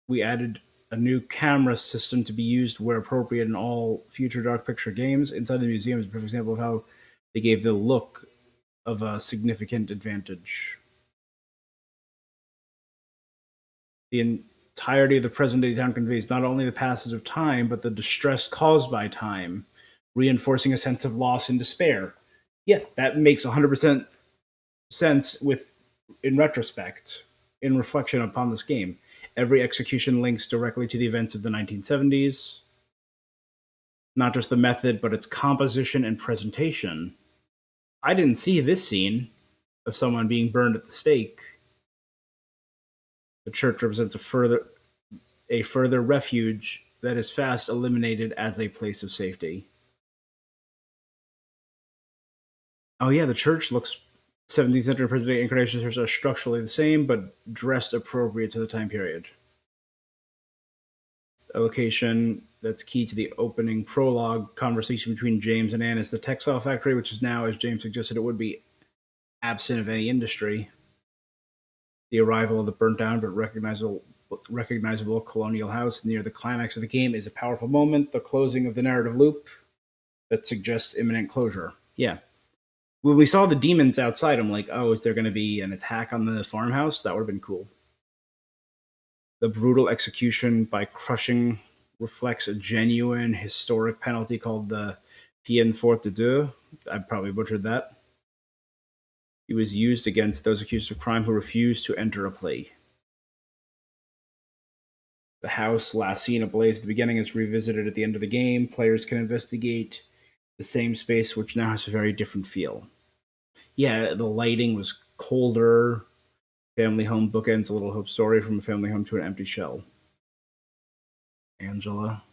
We added a new camera system to be used where appropriate in all future Dark Picture games. Inside the museum is a perfect example of how they gave the look of a significant advantage. The entirety of the present-day town conveys not only the passage of time, but the distress caused by time, reinforcing a sense of loss and despair. Yeah, that makes 100% sense in retrospect, in reflection upon this game. Every execution links directly to the events of the 1970s. Not just the method, but its composition and presentation. I didn't see this scene of someone being burned at the stake. The church represents a further refuge that is fast eliminated as a place of safety. Oh yeah, the church looks 17th century present-day incarnations are structurally the same, but dressed appropriate to the time period. A location that's key to the opening prologue conversation between James and Anne is the textile factory, which is now, as James suggested, it would be absent of any industry. The arrival of the burnt down but recognizable colonial house near the climax of the game is a powerful moment, the closing of the narrative loop that suggests imminent closure. Yeah. When we saw the demons outside, I'm like, oh, is there going to be an attack on the farmhouse? That would have been cool. The brutal execution by crushing reflects a genuine historic penalty called the Peine forte de deux. I probably butchered that. It was used against those accused of crime who refused to enter a plea. The house, last seen ablaze at the beginning, is revisited at the end of the game. Players can investigate the same space, which now has a very different feel. Yeah, the lighting was colder. Family home bookends a Little Hope story from a family home to an empty shell. Angela.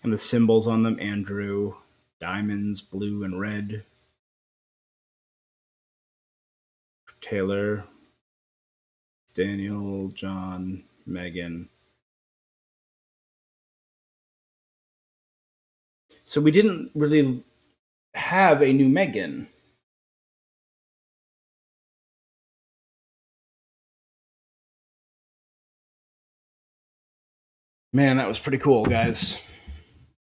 And the symbols on them, Andrew, diamonds, blue and red. Taylor, Daniel, John, Megan. So we didn't really have a new Megan. Man, that was pretty cool, guys.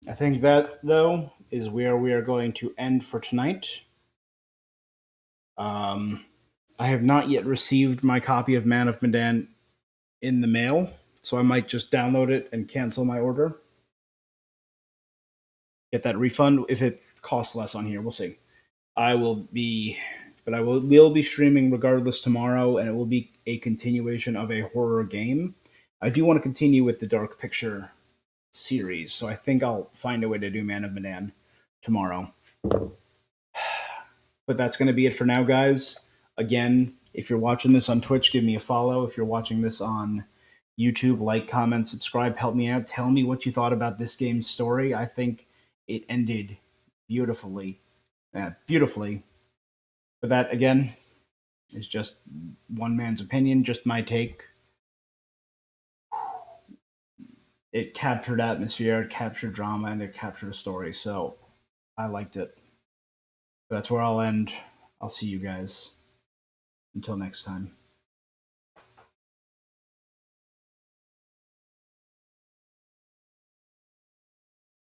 I think that, though, is where we are going to end for tonight. I have not yet received my copy of Man of Medan in the mail, so I might just download it and cancel my order. Get that refund if it costs less on here. We'll see. I will be streaming regardless tomorrow, and it will be a continuation of a horror game. I do want to continue with the Dark Picture series, so I think I'll find a way to do Man of Medan tomorrow. But that's going to be it for now, guys. Again, if you're watching this on Twitch, give me a follow. If you're watching this on YouTube, like, comment, subscribe, help me out. Tell me what you thought about this game's story. I think it ended beautifully. Beautifully. But that, again, is just one man's opinion, just my take. It captured atmosphere, it captured drama, and it captured a story. So I liked it. That's where I'll end. I'll see you guys. Until next time.